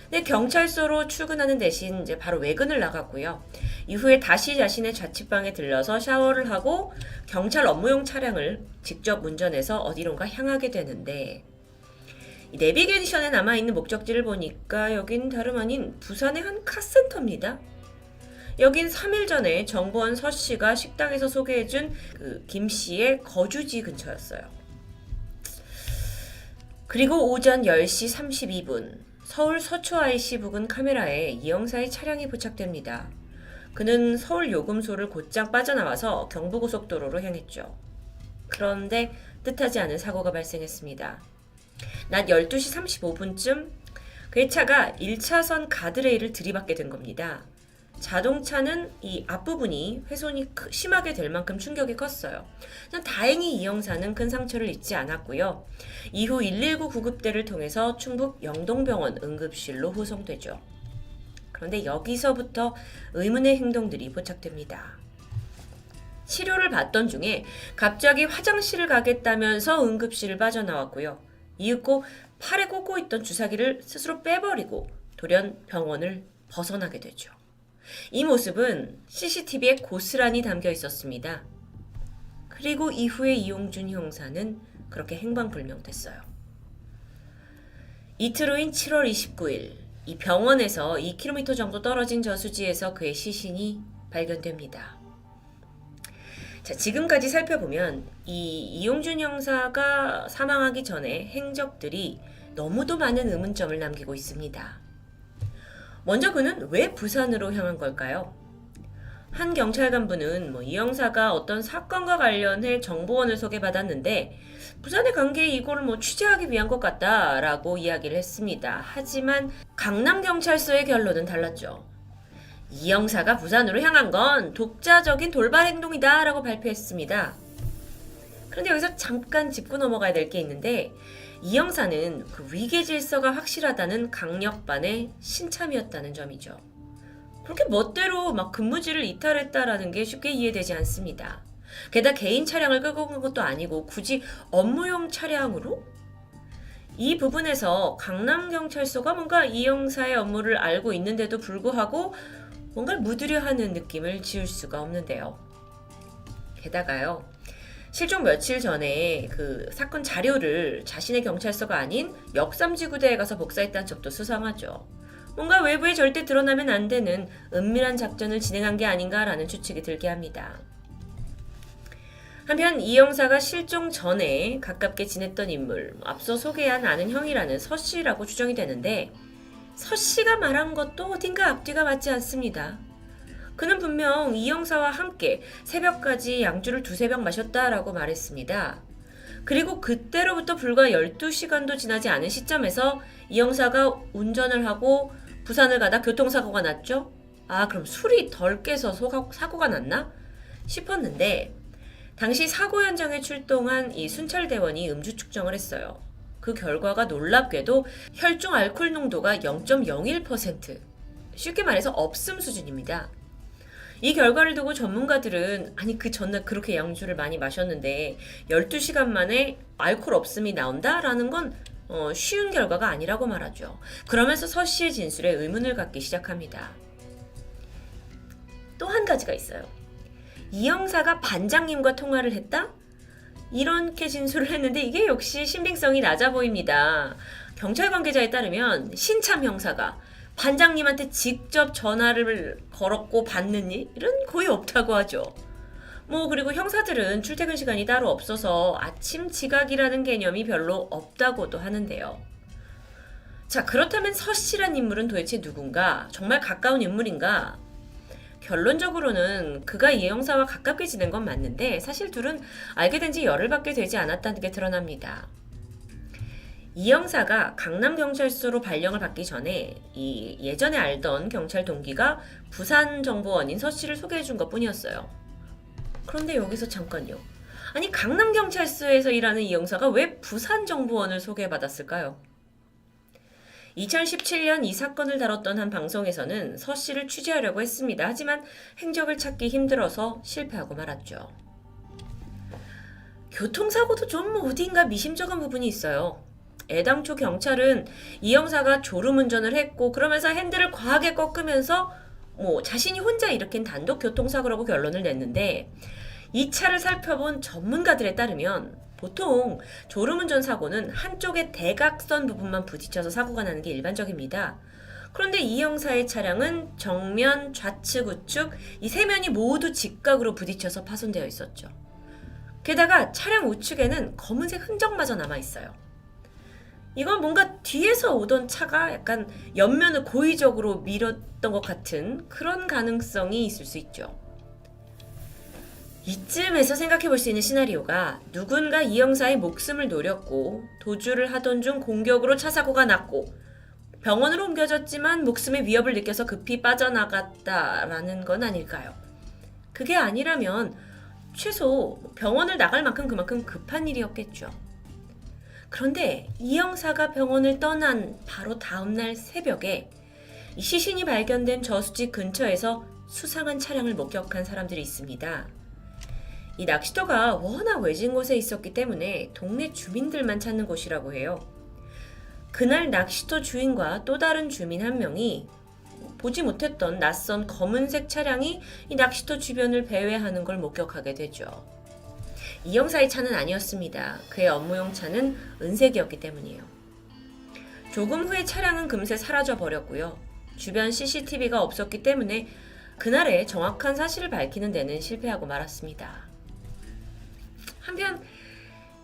S1: 근데 경찰서로 출근하는 대신 이제 바로 외근을 나갔고요. 이후에 다시 자신의 자취방에 들러서 샤워를 하고 경찰 업무용 차량을 직접 운전해서 어디론가 향하게 되는데 이 내비게이션에 남아있는 목적지를 보니까 여긴 다름 아닌 부산의 한 카센터입니다. 여긴 3일 전에 정보원 서 씨가 식당에서 소개해준 그 김 씨의 거주지 근처였어요. 그리고 오전 10시 32분 서울 서초 IC 부근 카메라에 이 형사의 차량이 포착됩니다. 그는 서울 요금소를 곧장 빠져나와서 경부고속도로로 향했죠. 그런데 뜻하지 않은 사고가 발생했습니다. 낮 12시 35분쯤 그의 차가 1차선 가드레일을 들이받게 된 겁니다. 자동차는 이 앞부분이 훼손이 심하게 될 만큼 충격이 컸어요. 다행히 이 형사는 큰 상처를 입지 않았고요. 이후 119 구급대를 통해서 충북 영동병원 응급실로 후송되죠. 그런데 여기서부터 의문의 행동들이 포착됩니다. 치료를 받던 중에 갑자기 화장실을 가겠다면서 응급실을 빠져나왔고요. 이윽고 팔에 꽂고 있던 주사기를 스스로 빼버리고 돌연 병원을 벗어나게 되죠. 이 모습은 CCTV에 고스란히 담겨 있었습니다. 그리고 이후에 이용준 형사는 그렇게 행방불명됐어요. 이틀 후인 7월 29일 이 병원에서 2km 정도 떨어진 저수지에서 그의 시신이 발견됩니다. 자, 지금까지 살펴보면 이 이용준 형사가 사망하기 전에 행적들이 너무도 많은 의문점을 남기고 있습니다. 먼저 그는 왜 부산으로 향한 걸까요? 한 경찰 간부는 이 형사가 어떤 사건과 관련해 정보원을 소개받았는데 부산에 간 게 이거를 취재하기 위한 것 같다라고 이야기를 했습니다. 하지만 강남경찰서의 결론은 달랐죠. 이 형사가 부산으로 향한 건 독자적인 돌발 행동이다 라고 발표했습니다. 그런데 여기서 잠깐 짚고 넘어가야 될 게 있는데 이 형사는 그 위계 질서가 확실하다는 강력반의 신참이었다는 점이죠. 그렇게 멋대로 근무지를 이탈했다라는 게 쉽게 이해되지 않습니다. 게다가 개인 차량을 끌고 간 것도 아니고 굳이 업무용 차량으로? 이 부분에서 강남경찰서가 뭔가 이 형사의 업무를 알고 있는데도 불구하고 뭔가를 묻으려 하는 느낌을 지울 수가 없는데요. 게다가요. 실종 며칠 전에 그 사건 자료를 자신의 경찰서가 아닌 역삼지구대에 가서 복사했다는 점도 수상하죠. 뭔가 외부에 절대 드러나면 안 되는 은밀한 작전을 진행한 게 아닌가라는 추측이 들게 합니다. 한편 이 형사가 실종 전에 가깝게 지냈던 인물, 앞서 소개한 아는 형이라는 서 씨라고 추정이 되는데 서 씨가 말한 것도 어딘가 앞뒤가 맞지 않습니다. 그는 분명 이 형사와 함께 새벽까지 양주를 2-3병 마셨다라고 말했습니다. 그리고 그때로부터 불과 12시간도 지나지 않은 시점에서 이 형사가 운전을 하고 부산을 가다 교통사고가 났죠? 그럼 술이 덜 깨서 사고가 났나? 싶었는데 당시 사고 현장에 출동한 이 순찰대원이 음주 측정을 했어요. 그 결과가 놀랍게도 혈중 알코올 농도가 0.01%, 쉽게 말해서 없음 수준입니다. 이 결과를 두고 전문가들은 그 전날 그렇게 양주를 많이 마셨는데 12시간 만에 알코올 없음이 나온다라는 건 쉬운 결과가 아니라고 말하죠. 그러면서 서 씨의 진술에 의문을 갖기 시작합니다. 또 한 가지가 있어요. 이 형사가 반장님과 통화를 했다? 이렇게 진술을 했는데 이게 역시 신빙성이 낮아 보입니다. 경찰 관계자에 따르면 신참 형사가 반장님한테 직접 전화를 걸었고 받는 일은 거의 없다고 하죠. 그리고 형사들은 출퇴근 시간이 따로 없어서 아침 지각이라는 개념이 별로 없다고도 하는데요. 자, 그렇다면 서 씨란 인물은 도대체 누군가? 정말 가까운 인물인가? 결론적으로는 그가 이 형사와 가깝게 지낸 건 맞는데 사실 둘은 알게 된 지 열흘밖에 되지 않았다는 게 드러납니다. 이 형사가 강남경찰서로 발령을 받기 전에 이 예전에 알던 경찰 동기가 부산정보원인 서 씨를 소개해 준 것 뿐이었어요. 그런데 여기서 잠깐요. 아니, 강남경찰서에서 일하는 이 형사가 왜 부산정보원을 소개받았을까요? 2017년 이 사건을 다뤘던 한 방송에서는 서 씨를 취재하려고 했습니다. 하지만 행적을 찾기 힘들어서 실패하고 말았죠. 교통사고도 좀 어딘가 미심쩍은 부분이 있어요. 애당초 경찰은 이 형사가 졸음운전을 했고 그러면서 핸들을 과하게 꺾으면서 자신이 혼자 일으킨 단독 교통사고라고 결론을 냈는데 이 차를 살펴본 전문가들에 따르면 보통 졸음운전 사고는 한쪽의 대각선 부분만 부딪혀서 사고가 나는 게 일반적입니다. 그런데 이 형사의 차량은 정면, 좌측, 우측 이 세 면이 모두 직각으로 부딪혀서 파손되어 있었죠. 게다가 차량 우측에는 검은색 흔적마저 남아있어요. 이건 뭔가 뒤에서 오던 차가 약간 옆면을 고의적으로 밀었던 것 같은 그런 가능성이 있을 수 있죠. 이쯤에서 생각해 볼 수 있는 시나리오가 누군가 이 형사의 목숨을 노렸고 도주를 하던 중 공격으로 차 사고가 났고 병원으로 옮겨졌지만 목숨의 위협을 느껴서 급히 빠져나갔다라는 건 아닐까요? 그게 아니라면 최소 병원을 나갈 만큼 그만큼 급한 일이었겠죠. 그런데 이 형사가 병원을 떠난 바로 다음날 새벽에 이 시신이 발견된 저수지 근처에서 수상한 차량을 목격한 사람들이 있습니다. 이 낚시터가 워낙 외진 곳에 있었기 때문에 동네 주민들만 찾는 곳이라고 해요. 그날 낚시터 주인과 또 다른 주민 한 명이 보지 못했던 낯선 검은색 차량이 이 낚시터 주변을 배회하는 걸 목격하게 되죠. 이 형사의 차는 아니었습니다. 그의 업무용 차는 은색이었기 때문이에요. 조금 후에 차량은 금세 사라져 버렸고요. 주변 CCTV가 없었기 때문에 그날의 정확한 사실을 밝히는 데는 실패하고 말았습니다. 한편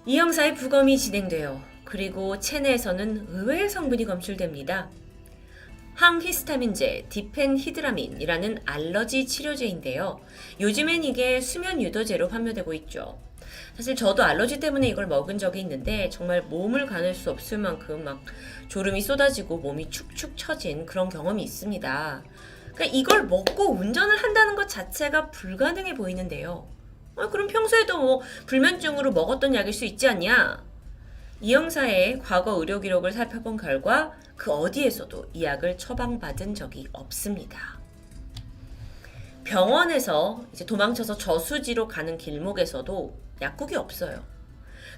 S1: 이 형사의 부검이 진행돼요. 그리고 체내에서는 의외의 성분이 검출됩니다. 항히스타민제, 디펜히드라민이라는 알러지 치료제인데요. 요즘엔 이게 수면 유도제로 판매되고 있죠. 사실 저도 알러지 때문에 이걸 먹은 적이 있는데 정말 몸을 가눌 수 없을 만큼 막 졸음이 쏟아지고 몸이 축축 처진 그런 경험이 있습니다. 그러니까 이걸 먹고 운전을 한다는 것 자체가 불가능해 보이는데요. 그럼 평소에도 불면증으로 먹었던 약일 수 있지 않냐? 이 형사의 과거 의료 기록을 살펴본 결과 그 어디에서도 이 약을 처방받은 적이 없습니다. 병원에서 이제 도망쳐서 저수지로 가는 길목에서도 약국이 없어요.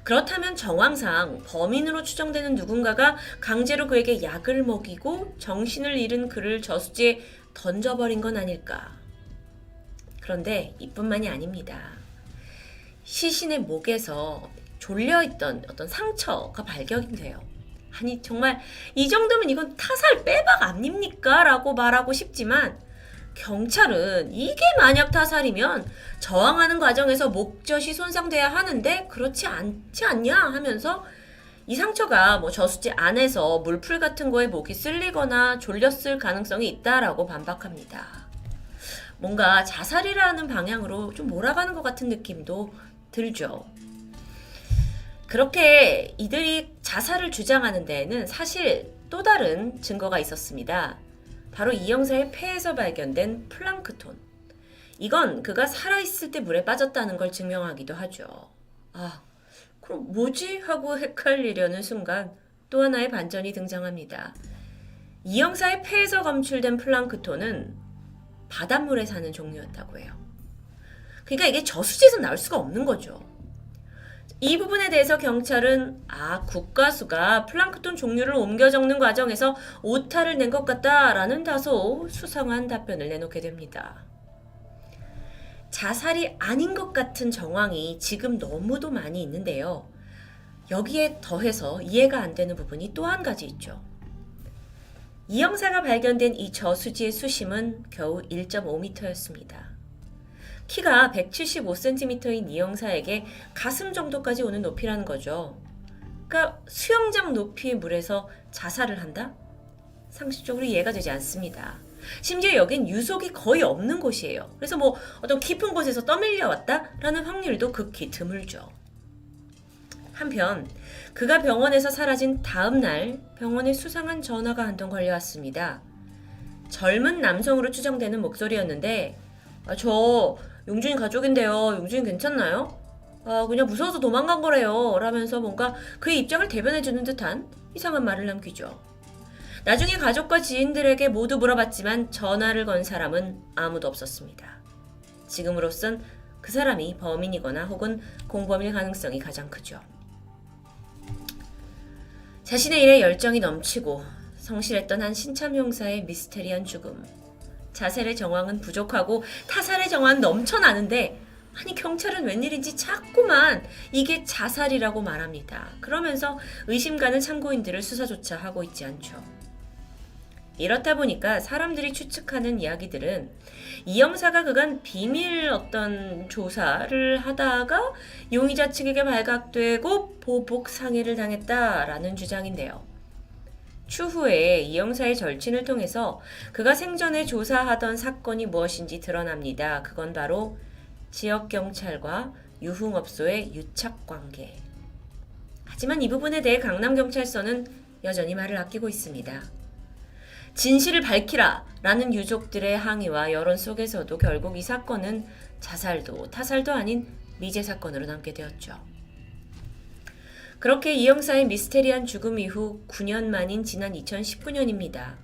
S1: 그렇다면 정황상 범인으로 추정되는 누군가가 강제로 그에게 약을 먹이고 정신을 잃은 그를 저수지에 던져버린 건 아닐까? 그런데 이뿐만이 아닙니다. 시신의 목에서 졸려있던 어떤 상처가 발견돼요. 아니 정말 이 정도면 이건 타살 빼박 아닙니까? 라고 말하고 싶지만 경찰은 이게 만약 타살이면 저항하는 과정에서 목젖이 손상돼야 하는데 그렇지 않지 않냐 하면서 이 상처가 저수지 안에서 물풀 같은 거에 목이 쓸리거나 졸렸을 가능성이 있다라고 반박합니다. 뭔가 자살이라는 방향으로 좀 몰아가는 것 같은 느낌도 들죠. 그렇게 이들이 자살을 주장하는 데에는 사실 또 다른 증거가 있었습니다. 바로 이 형사의 폐에서 발견된 플랑크톤. 이건 그가 살아있을 때 물에 빠졌다는 걸 증명하기도 하죠. 그럼 뭐지? 하고 헷갈리려는 순간 또 하나의 반전이 등장합니다. 이 형사의 폐에서 검출된 플랑크톤은 바닷물에 사는 종류였다고 해요. 그러니까 이게 저수지에서 나올 수가 없는 거죠. 이 부분에 대해서 경찰은 국가수가 플랑크톤 종류를 옮겨 적는 과정에서 오타를 낸 것 같다라는 다소 수상한 답변을 내놓게 됩니다.
S2: 자살이 아닌 것 같은 정황이 지금 너무도 많이 있는데요. 여기에 더해서 이해가 안 되는 부분이 또 한 가지 있죠. 이 형사가 발견된 이 저수지의 수심은 겨우 1.5m였습니다. 키가 175cm인 이 형사에게 가슴 정도까지 오는 높이라는 거죠. 그러니까 수영장 높이의 물에서 자살을 한다? 상식적으로 이해가 되지 않습니다. 심지어 여긴 유속이 거의 없는 곳이에요. 그래서 어떤 깊은 곳에서 떠밀려 왔다라는 확률도 극히 드물죠. 한편 그가 병원에서 사라진 다음 날 병원에 수상한 전화가 한 통 걸려왔습니다. 젊은 남성으로 추정되는 목소리였는데 저 용준이 가족인데요. 용준이 괜찮나요? 그냥 무서워서 도망간 거래요. 라면서 뭔가 그의 입장을 대변해주는 듯한 이상한 말을 남기죠. 나중에 가족과 지인들에게 모두 물어봤지만 전화를 건 사람은 아무도 없었습니다. 지금으로선 그 사람이 범인이거나 혹은 공범일 가능성이 가장 크죠. 자신의 일에 열정이 넘치고 성실했던 한 신참 형사의 미스테리한 죽음. 자살의 정황은 부족하고 타살의 정황은 넘쳐나는데 아니 경찰은 웬일인지 자꾸만 이게 자살이라고 말합니다. 그러면서 의심 가는 참고인들을 수사조차 하고 있지 않죠. 이렇다 보니까 사람들이 추측하는 이야기들은 이 형사가 그간 비밀 어떤 조사를 하다가 용의자 측에게 발각되고 보복 상해를 당했다라는 주장인데요. 추후에 이 형사의 절친을 통해서 그가 생전에 조사하던 사건이 무엇인지 드러납니다. 그건 바로 지역경찰과 유흥업소의 유착관계. 하지만 이 부분에 대해 강남경찰서는 여전히 말을 아끼고 있습니다. 진실을 밝히라 라는 유족들의 항의와 여론 속에서도 결국 이 사건은 자살도 타살도 아닌 미제 사건으로 남게 되었죠. 그렇게 이 형사의 미스테리한 죽음 이후 9년 만인 지난 2019년입니다.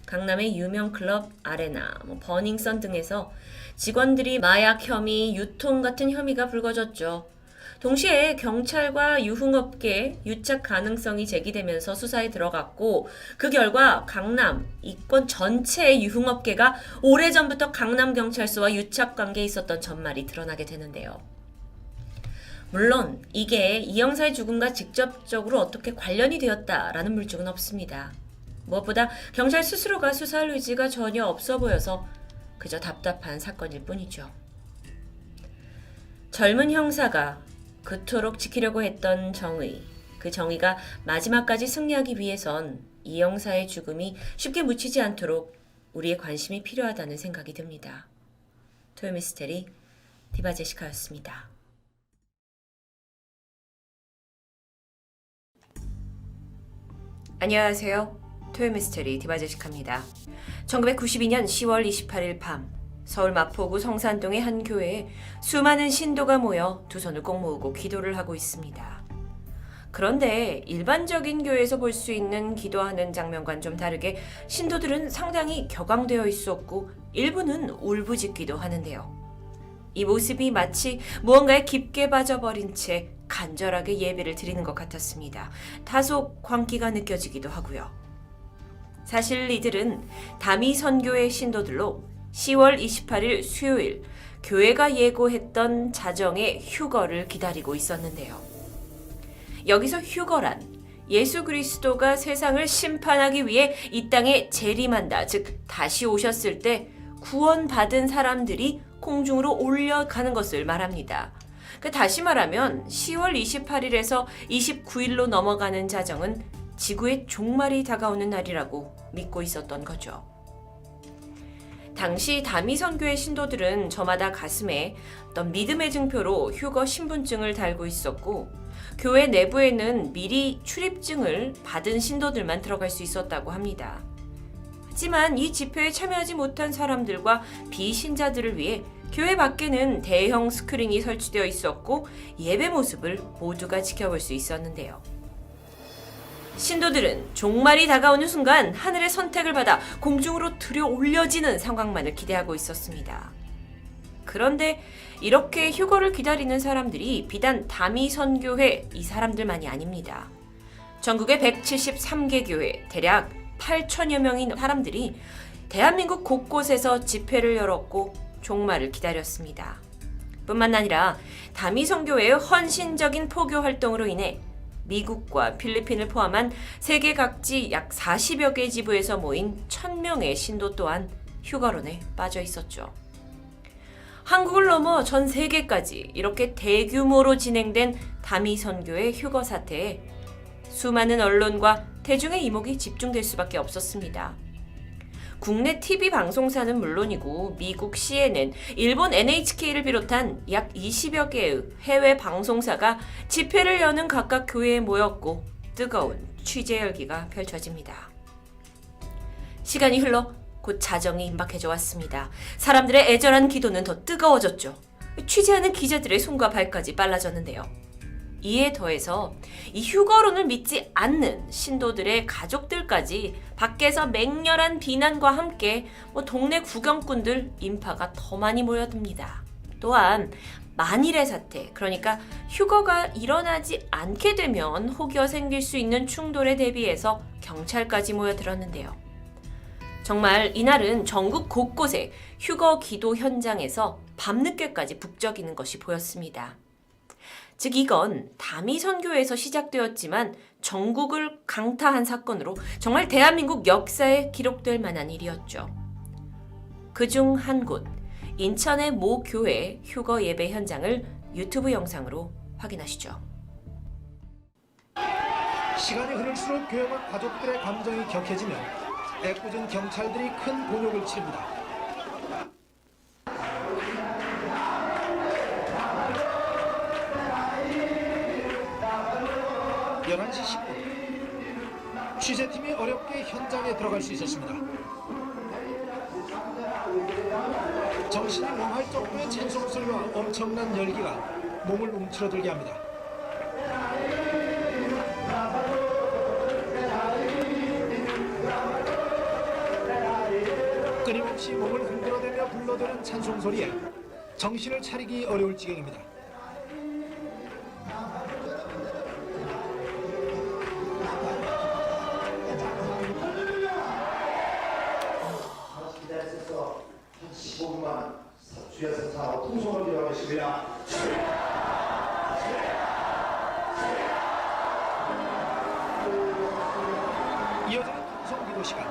S2: 강남의 유명 클럽 아레나, 버닝썬 등에서 직원들이 마약 혐의, 유통 같은 혐의가 불거졌죠. 동시에 경찰과 유흥업계 유착 가능성이 제기되면서 수사에 들어갔고 그 결과 강남, 이권 전체의 유흥업계가 오래전부터 강남경찰서와 유착관계에 있었던 전말이 드러나게 되는데요. 물론 이게 이 형사의 죽음과 직접적으로 어떻게 관련이 되었다라는 물증은 없습니다. 무엇보다 경찰 스스로가 수사할 의지가 전혀 없어 보여서 그저 답답한 사건일 뿐이죠. 젊은 형사가 그토록 지키려고 했던 정의, 그 정의가 마지막까지 승리하기 위해선 이 형사의 죽음이 쉽게 묻히지 않도록 우리의 관심이 필요하다는 생각이 듭니다. 토요미스테리 디바제시카였습니다.
S1: 안녕하세요. 토요미스테리 디바제시카입니다. 1992년 10월 28일 밤 서울 마포구 성산동의 한 교회에 수많은 신도가 모여 두 손을 꼭 모으고 기도를 하고 있습니다. 그런데 일반적인 교회에서 볼 수 있는 기도하는 장면과는 좀 다르게 신도들은 상당히 격앙되어 있었고 일부는 울부짖기도 하는데요. 이 모습이 마치 무언가에 깊게 빠져버린 채 간절하게 예배를 드리는 것 같았습니다. 다소 광기가 느껴지기도 하고요. 사실 이들은 다미 선교의 신도들로 10월 28일 수요일 교회가 예고했던 자정의 휴거를 기다리고 있었는데요. 여기서 휴거란 예수 그리스도가 세상을 심판하기 위해 이 땅에 재림한다, 즉 다시 오셨을 때 구원받은 사람들이 공중으로 올려가는 것을 말합니다. 다시 말하면 10월 28일에서 29일로 넘어가는 자정은 지구의 종말이 다가오는 날이라고 믿고 있었던 거죠. 당시 다미선교의 신도들은 저마다 가슴에 어떤 믿음의 증표로 휴거 신분증을 달고 있었고 교회 내부에는 미리 출입증을 받은 신도들만 들어갈 수 있었다고 합니다. 하지만 이 집회에 참여하지 못한 사람들과 비신자들을 위해 교회 밖에는 대형 스크린이 설치되어 있었고 예배 모습을 모두가 지켜볼 수 있었는데요. 신도들은 종말이 다가오는 순간 하늘의 선택을 받아 공중으로 들여 올려지는 상황만을 기대하고 있었습니다. 그런데 이렇게 휴거를 기다리는 사람들이 비단 다미선교회 이 사람들만이 아닙니다. 전국의 173개 교회, 대략 8천여 명의 사람들이 대한민국 곳곳에서 집회를 열었고 종말을 기다렸습니다. 뿐만 아니라 다미 선교회의 헌신적인 포교 활동으로 인해 미국과 필리핀을 포함한 세계 각지 약 40여 개 지부에서 모인 1000명의 신도 또한 휴가론에 빠져 있었죠. 한국을 넘어 전 세계까지 이렇게 대규모로 진행된 다미 선교의 휴거 사태에 수많은 언론과 대중의 이목이 집중될 수밖에 없었습니다. 국내 TV 방송사는 물론이고 미국 CNN, 일본 NHK를 비롯한 약 20여 개의 해외 방송사가 집회를 여는 각각 교회에 모였고 뜨거운 취재 열기가 펼쳐집니다. 시간이 흘러 곧 자정이 임박해져 왔습니다. 사람들의 애절한 기도는 더 뜨거워졌죠. 취재하는 기자들의 손과 발까지 빨라졌는데요. 이에 더해서 이 휴거론을 믿지 않는 신도들의 가족들까지 밖에서 맹렬한 비난과 함께 동네 구경꾼들 인파가 더 많이 모여듭니다. 또한 만일의 사태, 그러니까 휴거가 일어나지 않게 되면 혹여 생길 수 있는 충돌에 대비해서 경찰까지 모여들었는데요. 정말 이날은 전국 곳곳에 휴거 기도 현장에서 밤늦게까지 북적이는 것이 보였습니다. 즉 이건 다미 선교에서 시작되었지만 전국을 강타한 사건으로 정말 대한민국 역사에 기록될 만한 일이었죠. 그중 한 곳, 인천의 모 교회 휴거 예배 현장을 유튜브 영상으로 확인하시죠.
S3: 시간이 흐를수록 교회와 가족들의 감정이 격해지면 애꿎은 경찰들이 큰 곤욕을 치릅니다. 11시 10분 취재팀이 어렵게 현장에 들어갈 수 있었습니다. 정신이 멍할 정도의 찬송 소리와 엄청난 열기가 몸을 움츠러들게 합니다. 끊임없이 몸을 흔들어대며 불러대는 찬송 소리에 정신을 차리기 어려울 지경입니다. 이어지는 통성기도 시간.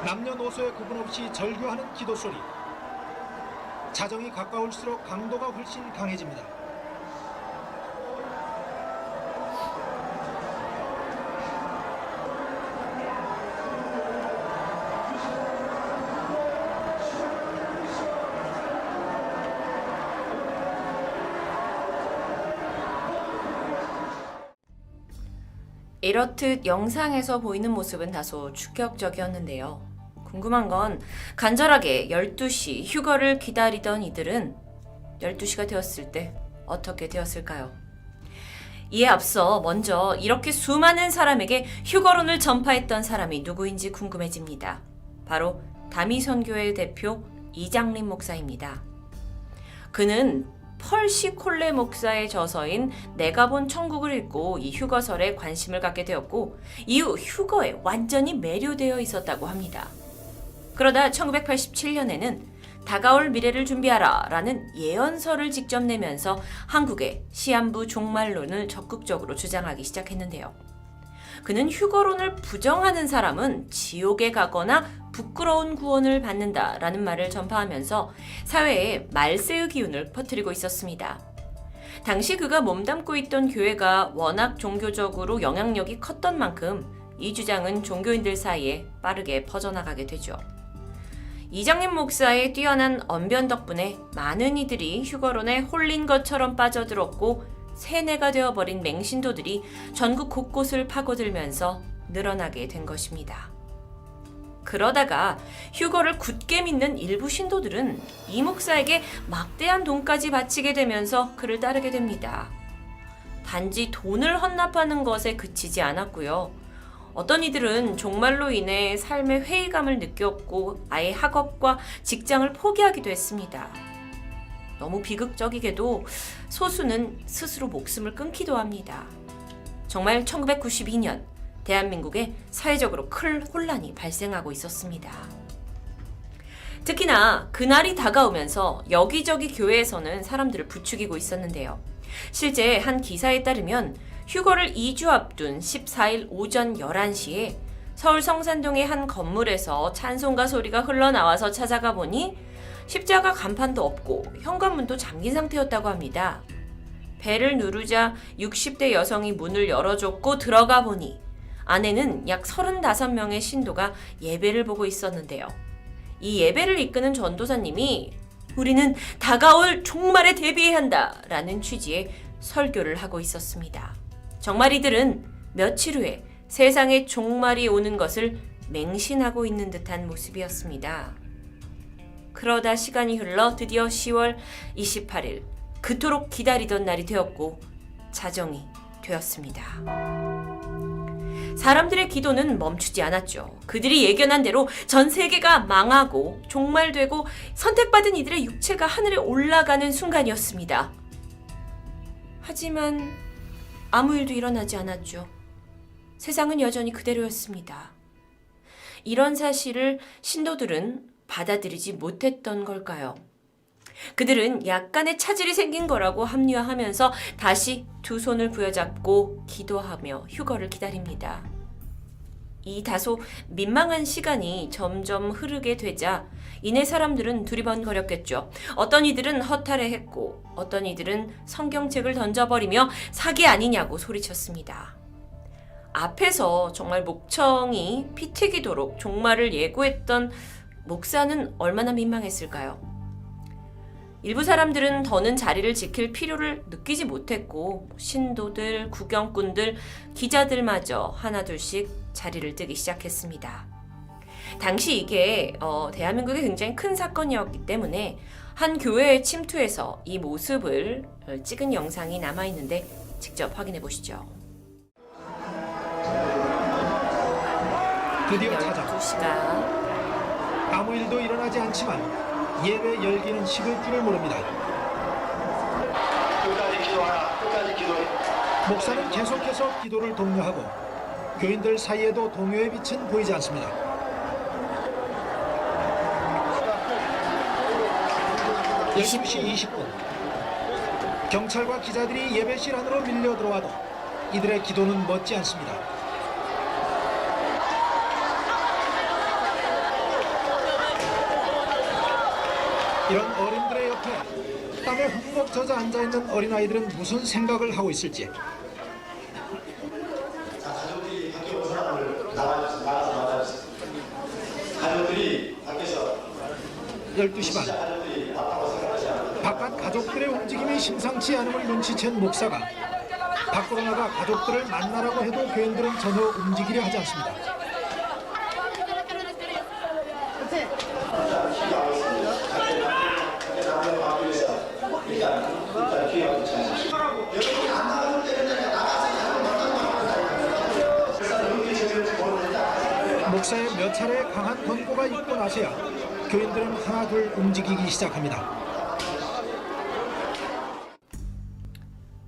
S3: 남녀노소의 구분 없이 절규하는 기도 소리. 자정이 가까울수록 강도가 훨씬 강해집니다.
S1: 이렇듯 영상에서 보이는 모습은 다소 충격적이었는데요. 궁금한 건 간절하게 12시 휴거를 기다리던 이들은 12시가 되었을 때 어떻게 되었을까요? 이에 앞서 먼저 이렇게 수많은 사람에게 휴거론을 전파했던 사람이 누구인지 궁금해집니다. 바로 다미 선교회 대표 이장림 목사입니다. 그는 펄시 콜레 목사의 저서인 내가 본 천국을 읽고 이 휴거설에 관심을 갖게 되었고 이후 휴거에 완전히 매료되어 있었다고 합니다. 그러다 1987년에는 다가올 미래를 준비하라 라는 예언서를 직접 내면서 한국의 시한부 종말론을 적극적으로 주장하기 시작했는데요. 그는 휴거론을 부정하는 사람은 지옥에 가거나 부끄러운 구원을 받는다라는 말을 전파하면서 사회에 말세의 기운을 퍼뜨리고 있었습니다. 당시 그가 몸담고 있던 교회가 워낙 종교적으로 영향력이 컸던 만큼 이 주장은 종교인들 사이에 빠르게 퍼져나가게 되죠. 이장림 목사의 뛰어난 언변 덕분에 많은 이들이 휴거론에 홀린 것처럼 빠져들었고 세뇌가 되어버린 맹신도들이 전국 곳곳을 파고들면서 늘어나게 된 것입니다. 그러다가 휴거를 굳게 믿는 일부 신도들은 이 목사에게 막대한 돈까지 바치게 되면서 그를 따르게 됩니다. 단지 돈을 헌납하는 것에 그치지 않았고요. 어떤 이들은 종말로 인해 삶의 회의감을 느꼈고 아예 학업과 직장을 포기하기도 했습니다. 너무 비극적이게도 소수는 스스로 목숨을 끊기도 합니다. 정말 1992년 대한민국에 사회적으로 큰 혼란이 발생하고 있었습니다.
S2: 특히나 그날이 다가오면서 여기저기 교회에서는 사람들을 부추기고 있었는데요. 실제 한 기사에 따르면 휴거를 2주 앞둔 14일 오전 11시에 서울 성산동의 한 건물에서 찬송가 소리가 흘러나와서 찾아가 보니 십자가 간판도 없고 현관문도 잠긴 상태였다고 합니다. 벨을 누르자 60대 여성이 문을 열어줬고 들어가 보니 안에는 약 35명의 신도가 예배를 보고 있었는데요. 이 예배를 이끄는 전도사님이 우리는 다가올 종말에 대비해야 한다 라는 취지의 설교를 하고 있었습니다. 정말 이들은 며칠 후에 세상에 종말이 오는 것을 맹신하고 있는 듯한 모습이었습니다. 그러다 시간이 흘러 드디어 10월 28일 그토록 기다리던 날이 되었고 자정이 되었습니다. 사람들의 기도는 멈추지 않았죠. 그들이 예견한 대로 전 세계가 망하고 종말되고 선택받은 이들의 육체가 하늘에 올라가는 순간이었습니다. 하지만 아무 일도 일어나지 않았죠. 세상은 여전히 그대로였습니다. 이런 사실을 신도들은 받아들이지 못했던 걸까요? 그들은 약간의 차질이 생긴 거라고 합리화하면서 다시 두 손을 부여잡고 기도하며 휴거를 기다립니다. 이 다소 민망한 시간이 점점 흐르게 되자 이내 사람들은 두리번거렸겠죠. 어떤 이들은 허탈해했고 어떤 이들은 성경책을 던져버리며 사기 아니냐고 소리쳤습니다. 앞에서 정말 목청이 피 튀기도록 종말을 예고했던 목사는 얼마나 민망했을까요? 일부 사람들은 더는 자리를 지킬 필요를 느끼지 못했고 신도들, 구경꾼들, 기자들마저 하나둘씩 자리를 뜨기 시작했습니다. 당시 이게 대한민국에 굉장히 큰 사건이었기 때문에 한 교회에 침투해서 이 모습을 찍은 영상이 남아있는데 직접 확인해 보시죠.
S3: 드디어 찾아
S2: 12시가
S3: 아무 일도 일어나지 않지만 예배 열기는 식을 줄을 모릅니다.
S4: 끝까지 기도하라. 끝까지 기도해.
S3: 목사는 계속해서 기도를 독려하고 교인들 사이에도 동요의 빛은 보이지 않습니다. (20시 20분) 경찰과 기자들이 예배실 안으로 밀려 들어와도 이들의 기도는 멎지 않습니다. 이런 어린들의 옆에 땀에 흠뻑 젖어 앉아있는 어린아이들은 무슨 생각을 하고 있을지.
S4: 가족들이 밖에 온 사람을 나가서 가족들이 밖에서
S3: 12시 반 바깥 가족들의 움직임이 심상치 않음을 눈치챈 목사가 밖으로 나가 가족들을 만나라고 해도 교인들은 전혀 움직이려 하지 않습니다. 목사의 몇 차례 강한 권고가 있고 나서야 교인들은 하나둘 움직이기 시작합니다.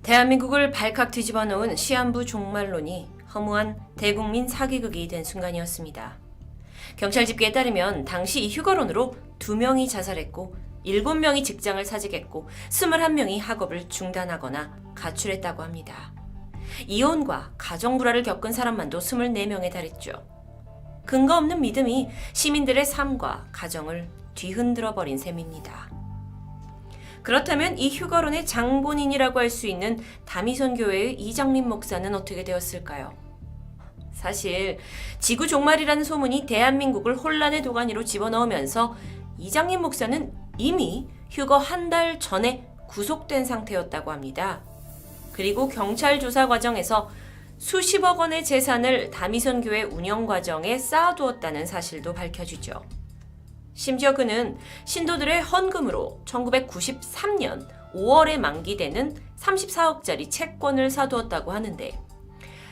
S2: 대한민국을 발칵 뒤집어 놓은 시한부 종말론이 허무한 대국민 사기극이 된 순간이었습니다. 경찰 집계에 따르면 당시 이 휴거론으로 2명이 자살했고 7명이 직장을 사직했고 21명이 학업을 중단하거나 가출했다고 합니다. 이혼과 가정불화를 겪은 사람만도 24명에 달했죠. 근거 없는 믿음이 시민들의 삶과 가정을 뒤흔들어 버린 셈입니다. 그렇다면 이 휴거론의 장본인이라고 할 수 있는 다미선 교회의 이장림 목사는 어떻게 되었을까요? 사실 지구 종말이라는 소문이 대한민국을 혼란의 도가니로 집어넣으면서 이장림 목사는 이미 휴거 한 달 전에 구속된 상태였다고 합니다. 그리고 경찰 조사 과정에서 수십억 원의 재산을 다미선 교회 운영 과정에 쌓아두었다는 사실도 밝혀지죠. 심지어 그는 신도들의 헌금으로 1993년 5월에 만기되는 34억짜리 채권을 사두었다고 하는데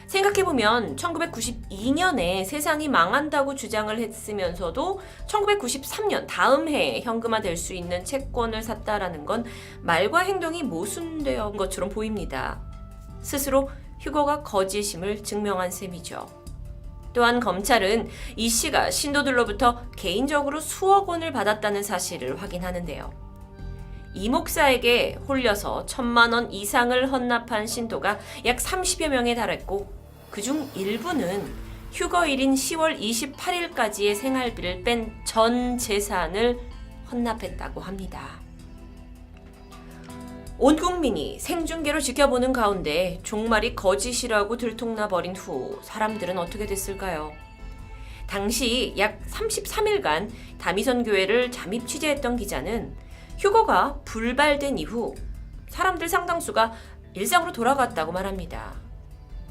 S2: 생각해보면 1992년에 세상이 망한다고 주장을 했으면서도 1993년 다음 해에 현금화될 수 있는 채권을 샀다라는 건 말과 행동이 모순되어 온 것처럼 보입니다. 스스로 휴거가 거짓임을 증명한 셈이죠. 또한 검찰은 이 씨가 신도들로부터 개인적으로 수억 원을 받았다는 사실을 확인하는데요. 이 목사에게 홀려서 1,000만 원 이상을 헌납한 신도가 약 30여 명에 달했고 그중 일부는 휴거일인 10월 28일까지의 생활비를 뺀 전 재산을 헌납했다고 합니다. 온 국민이 생중계로 지켜보는 가운데 종말이 거짓이라고 들통나 버린 후 사람들은 어떻게 됐을까요? 당시 약 33일간 다미선 교회를 잠입 취재했던 기자는 휴거가 불발된 이후 사람들 상당수가 일상으로 돌아갔다고 말합니다.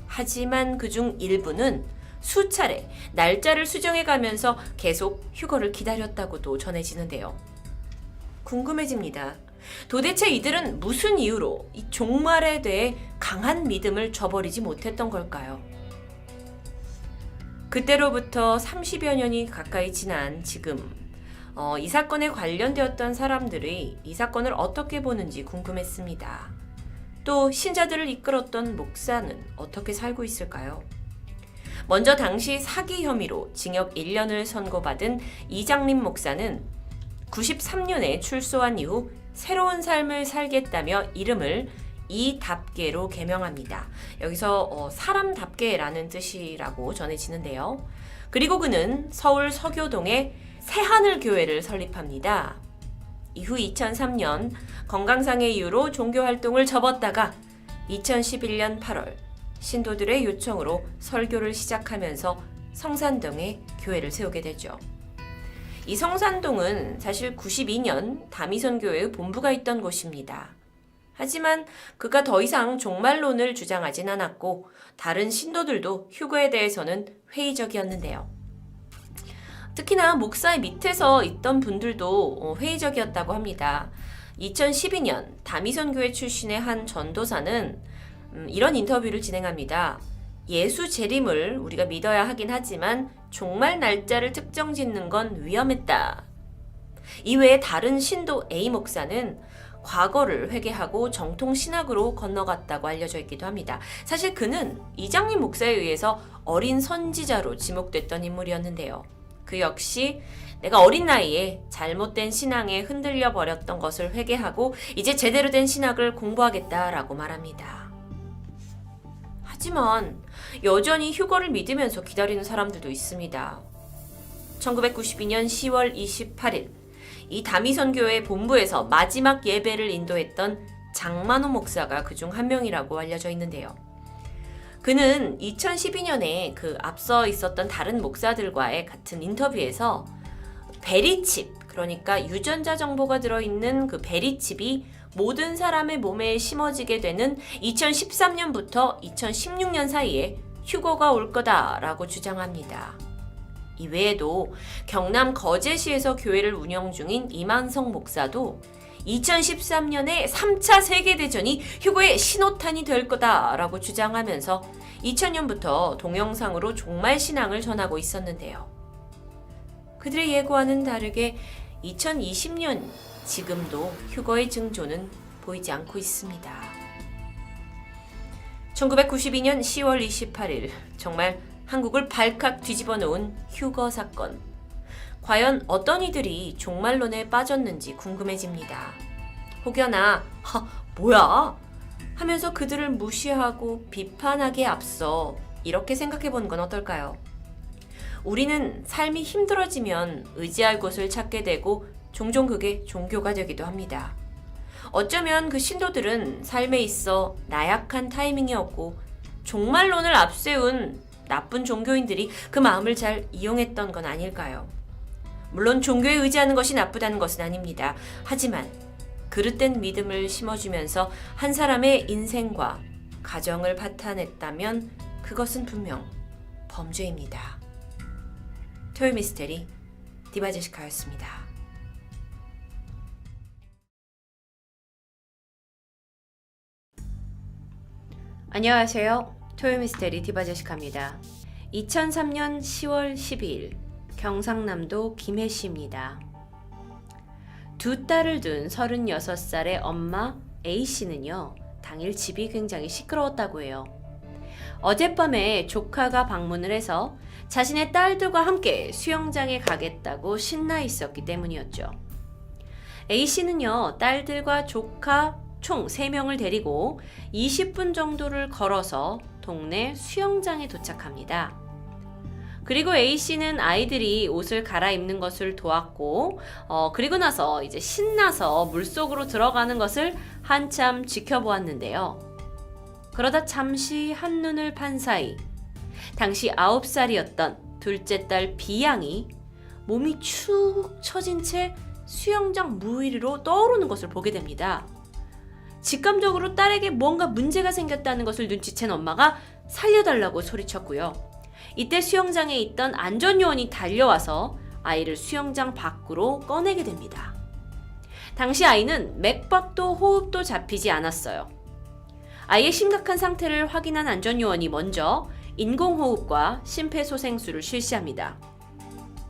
S2: 하지만 그중 일부는 수차례 날짜를 수정해가면서 계속 휴거를 기다렸다고도 전해지는데요. 궁금해집니다. 도대체 이들은 무슨 이유로 이 종말에 대해 강한 믿음을 저버리지 못했던 걸까요? 그때로부터 30여 년이 가까이 지난 지금 이 사건에 관련되었던 사람들이 이 사건을 어떻게 보는지 궁금했습니다. 또 신자들을 이끌었던 목사는 어떻게 살고 있을까요? 먼저 당시 사기 혐의로 징역 1년을 선고받은 이장림 목사는 93년에 출소한 이후 새로운 삶을 살겠다며 이름을 이답게로 개명합니다. 여기서 사람답게라는 뜻이라고 전해지는데요. 그리고 그는 서울 서교동에 새하늘 교회를 설립합니다. 이후 2003년 건강상의 이유로 종교활동을 접었다가 2011년 8월 신도들의 요청으로 설교를 시작하면서 성산동에 교회를 세우게 되죠. 이 성산동은 사실 92년 다미선 교회의 본부가 있던 곳입니다. 하지만 그가 더 이상 종말론을 주장하진 않았고 다른 신도들도 휴거에 대해서는 회의적이었는데요. 특히나 목사의 밑에서 있던 분들도 회의적이었다고 합니다. 2012년 다미선 교회 출신의 한 전도사는 이런 인터뷰를 진행합니다. 예수 재림을 우리가 믿어야 하긴 하지만 종말 날짜를 특정 짓는 건 위험했다. 이외에 다른 신도 A 목사는 과거를 회개하고 정통 신학으로 건너갔다고 알려져 있기도 합니다. 사실 그는 이장림 목사에 의해서 어린 선지자로 지목됐던 인물이었는데요. 그 역시 내가 어린 나이에 잘못된 신앙에 흔들려 버렸던 것을 회개하고 이제 제대로 된 신학을 공부하겠다라고 말합니다. 하지만 여전히 휴거를 믿으면서 기다리는 사람들도 있습니다. 1992년 10월 28일 이 다미선 교회 본부에서 마지막 예배를 인도했던 장만호 목사가 그중 한 명이라고 알려져 있는데요. 그는 2012년에 그 앞서 있었던 다른 목사들과의 같은 인터뷰에서 베리칩, 그러니까 유전자 정보가 들어있는 그 베리칩이 모든 사람의 몸에 심어지게 되는 2013년부터 2016년 사이에 휴거가 올 거다라고 주장합니다. 이외에도 경남 거제시에서 교회를 운영 중인 이만성 목사도 2013년에 3차 세계대전이 휴거의 신호탄이 될 거다라고 주장하면서 2000년부터 동영상으로 종말 신앙을 전하고 있었는데요. 그들의 예고와는 다르게 2020년 지금도 휴거의 징조는 보이지 않고 있습니다. 1992년 10월 28일 정말 한국을 발칵 뒤집어 놓은 휴거 사건. 과연 어떤 이들이 종말론에 빠졌는지 궁금해집니다. 혹여나 뭐야? 하면서 그들을 무시하고 비판하기에 앞서 이렇게 생각해 보는 건 어떨까요? 우리는 삶이 힘들어지면 의지할 곳을 찾게 되고 종종 그게 종교가 되기도 합니다. 어쩌면 그 신도들은 삶에 있어 나약한 타이밍이었고 종말론을 앞세운 나쁜 종교인들이 그 마음을 잘 이용했던 건 아닐까요? 물론 종교에 의지하는 것이 나쁘다는 것은 아닙니다. 하지만 그릇된 믿음을 심어주면서 한 사람의 인생과 가정을 파탄냈다면 그것은 분명 범죄입니다. 토요 미스테리 디바제시카였습니다. 안녕하세요. 토요 미스테리 디바제시카입니다. 2003년 10월 12일 경상남도 김해시입니다. 두 딸을 둔 36살의 엄마 A씨는요, 당일 집이 굉장히 시끄러웠다고 해요. 어젯밤에 조카가 방문을 해서 자신의 딸들과 함께 수영장에 가겠다고 신나 있었기 때문이었죠. A씨는요, 딸들과 조카 총 3명을 데리고 20분 정도를 걸어서 동네 수영장에 도착합니다. 그리고 A씨는 아이들이 옷을 갈아입는 것을 도왔고, 그리고 나서 이제 신나서 물속으로 들어가는 것을 한참 지켜보았는데요. 그러다 잠시 한눈을 판 사이, 당시 9살이었던 둘째 딸 B양이 몸이 축 처진 채 수영장 물 위로 떠오르는 것을 보게 됩니다. 직감적으로 딸에게 뭔가 문제가 생겼다는 것을 눈치챈 엄마가 살려달라고 소리쳤고요. 이때 수영장에 있던 안전요원이 달려와서 아이를 수영장 밖으로 꺼내게 됩니다. 당시 아이는 맥박도 호흡도 잡히지 않았어요. 아이의 심각한 상태를 확인한 안전요원이 먼저 인공호흡과 심폐소생술을 실시합니다.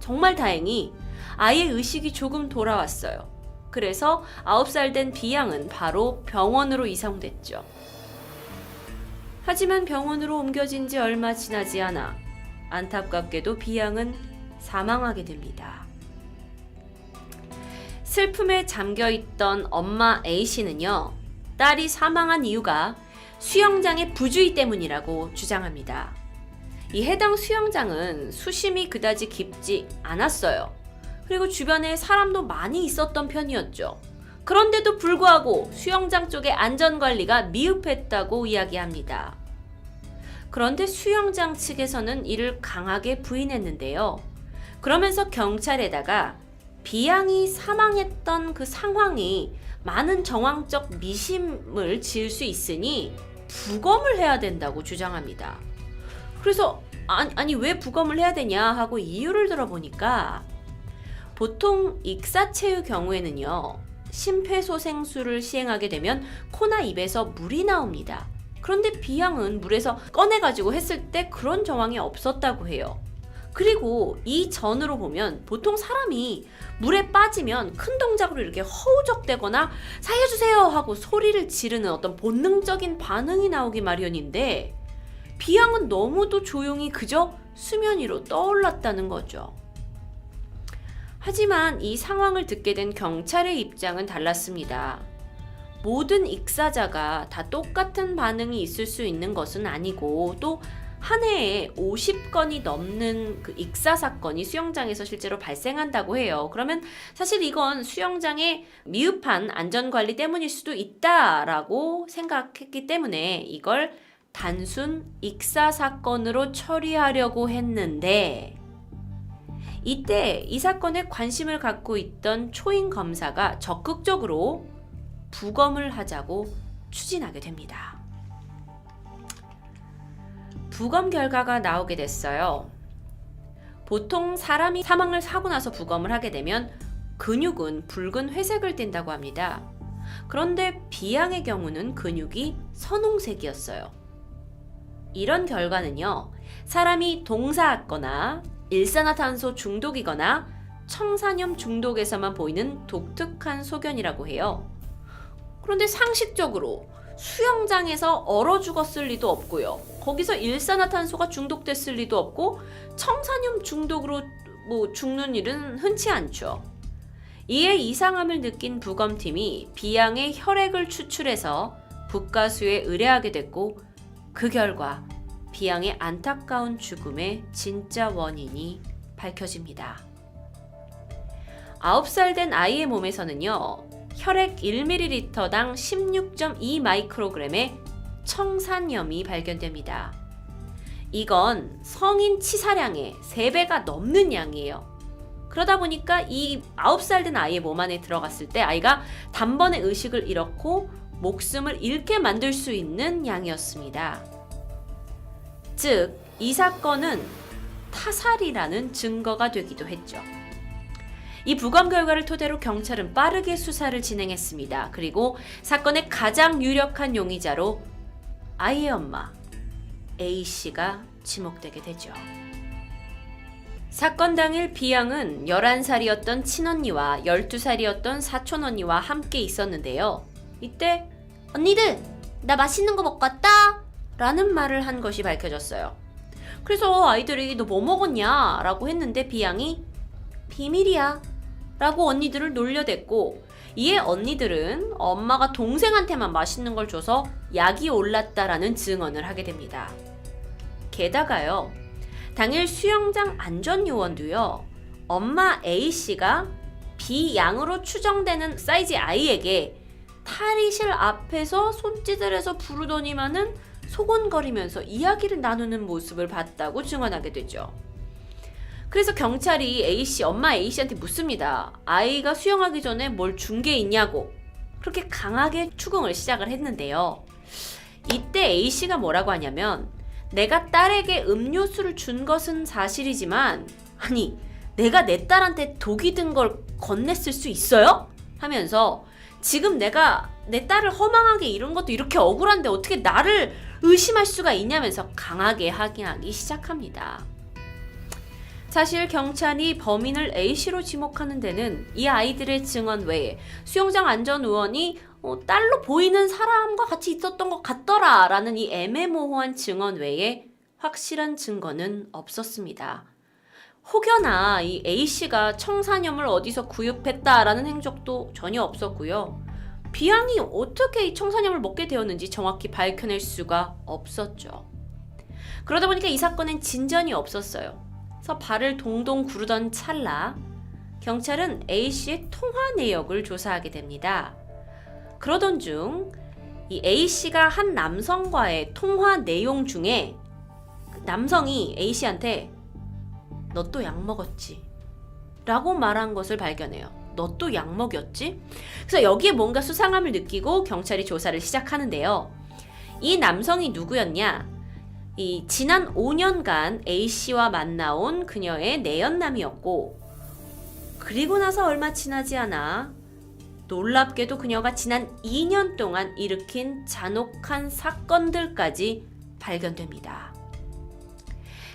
S2: 정말 다행히 아이의 의식이 조금 돌아왔어요. 그래서 9살 된 B양은 바로 병원으로 이송됐죠. 하지만 병원으로 옮겨진 지 얼마 지나지 않아 안타깝게도 B양은 사망하게 됩니다. 슬픔에 잠겨있던 엄마 A씨는요, 딸이 사망한 이유가 수영장의 부주의 때문이라고 주장합니다. 이 해당 수영장은 수심이 그다지 깊지 않았어요. 그리고 주변에 사람도 많이 있었던 편이었죠. 그런데도 불구하고 수영장 쪽의 안전관리가 미흡했다고 이야기합니다. 그런데 수영장 측에서는 이를 강하게 부인했는데요. 그러면서 경찰에다가 B양이 사망했던 그 상황이 많은 정황적 미심을 지을 수 있으니 부검을 해야 된다고 주장합니다. 그래서 아니 왜 부검을 해야 되냐 하고 이유를 들어보니까 보통 익사체의 경우에는요, 심폐소생술을 시행하게 되면 코나 입에서 물이 나옵니다. 그런데 B양은 물에서 꺼내가지고 했을 때 그런 정황이 없었다고 해요. 그리고 이 전으로 보면 보통 사람이 물에 빠지면 큰 동작으로 이렇게 허우적대거나 살려주세요 하고 소리를 지르는 어떤 본능적인 반응이 나오기 마련인데 B양은 너무도 조용히 그저 수면 위로 떠올랐다는 거죠. 하지만 이 상황을 듣게 된 경찰의 입장은 달랐습니다. 모든 익사자가 다 똑같은 반응이 있을 수 있는 것은 아니고 또 한 해에 50건이 넘는 그 익사 사건이 수영장에서 실제로 발생한다고 해요. 그러면 사실 이건 수영장의 미흡한 안전관리 때문일 수도 있다라고 생각했기 때문에 이걸 단순 익사 사건으로 처리하려고 했는데 이때 이 사건에 관심을 갖고 있던 초임 검사가 적극적으로 부검을 하자고 추진하게 됩니다. 부검 결과가 나오게 됐어요. 보통 사람이 사망을 하고 나서 부검을 하게 되면 근육은 붉은 회색을 띈다고 합니다. 그런데 B양의 경우는 근육이 선홍색이었어요. 이런 결과는요, 사람이 동사하거나 일산화탄소 중독이거나 청산염 중독에서만 보이는 독특한 소견이라고 해요. 그런데 상식적으로 수영장에서 얼어 죽었을 리도 없고요. 거기서 일산화탄소가 중독됐을 리도 없고 청산염 중독으로 죽는 일은 흔치 않죠. 이에 이상함을 느낀 부검팀이 B양의 혈액을 추출해서 국가수에 의뢰하게 됐고 그 결과 B양의 안타까운 죽음의 진짜 원인이 밝혀집니다. 9살 된 아이의 몸에서는요, 혈액 1ml당 16.2 마이크로그램의 청산염이 발견됩니다. 이건 성인 치사량의 3배가 넘는 양이에요. 그러다 보니까 이 9살 된 아이의 몸 안에 들어갔을 때 아이가 단번에 의식을 잃었고 목숨을 잃게 만들 수 있는 양이었습니다. 즉, 이 사건은 타살이라는 증거가 되기도 했죠. 이 부검 결과를 토대로 경찰은 빠르게 수사를 진행했습니다. 그리고 사건의 가장 유력한 용의자로 아이의 엄마 A씨가 지목되게 되죠. 사건 당일 B양은 11살이었던 친언니와 12살이었던 사촌언니와 함께 있었는데요. 이때 언니들, 나 맛있는 거 먹고 왔다! 라는 말을 한 것이 밝혀졌어요. 그래서 아이들이 너 뭐 먹었냐? 라고 했는데 B양이 비밀이야 라고 언니들을 놀려댔고, 이에 언니들은 엄마가 동생한테만 맛있는 걸 줘서 약이 올랐다라는 증언을 하게 됩니다. 게다가요, 당일 수영장 안전요원도요, 엄마 A씨가 B양으로 추정되는 사이즈 아이에게 탈의실 앞에서 손짓을 해서 부르더니만은 소곤거리면서 이야기를 나누는 모습을 봤다고 증언하게 되죠. 그래서 경찰이 A씨, 엄마 A씨한테 묻습니다. 아이가 수영하기 전에 뭘 준 게 있냐고. 그렇게 강하게 추궁을 시작을 했는데요. 이때 A씨가 뭐라고 하냐면, 내가 딸에게 음료수를 준 것은 사실이지만, 아니, 내가 내 딸한테 독이 든 걸 건넸을 수 있어요? 하면서 지금 내가 내 딸을 허망하게 잃은 것도 이렇게 억울한데 어떻게 나를 의심할 수가 있냐면서 강하게 항의하기 시작합니다. 사실 경찰이 범인을 A씨로 지목하는 데는 이 아이들의 증언 외에 수영장 안전요원이 딸로 보이는 사람과 같이 있었던 것 같더라 라는 이 애매모호한 증언 외에 확실한 증거는 없었습니다. 혹여나 이 A씨가 청산염을 어디서 구입했다라는 행적도 전혀 없었고요. B양이 어떻게 이 청산염을 먹게 되었는지 정확히 밝혀낼 수가 없었죠. 그러다 보니까 이 사건엔 진전이 없었어요. 그래서 발을 동동 구르던 찰나 경찰은 A씨의 통화 내역을 조사하게 됩니다. 그러던 중 이 A씨가 한 남성과의 통화 내용 중에 남성이 A씨한테 너 또 약 먹었지? 라고 말한 것을 발견해요. 너 또 약 먹였지? 그래서 여기에 뭔가 수상함을 느끼고 경찰이 조사를 시작하는데요. 이 남성이 누구였냐? 이 지난 5년간 A씨와 만나온 그녀의 내연남이었고, 그리고 나서 얼마 지나지 않아 놀랍게도 그녀가 지난 2년 동안 일으킨 잔혹한 사건들까지 발견됩니다.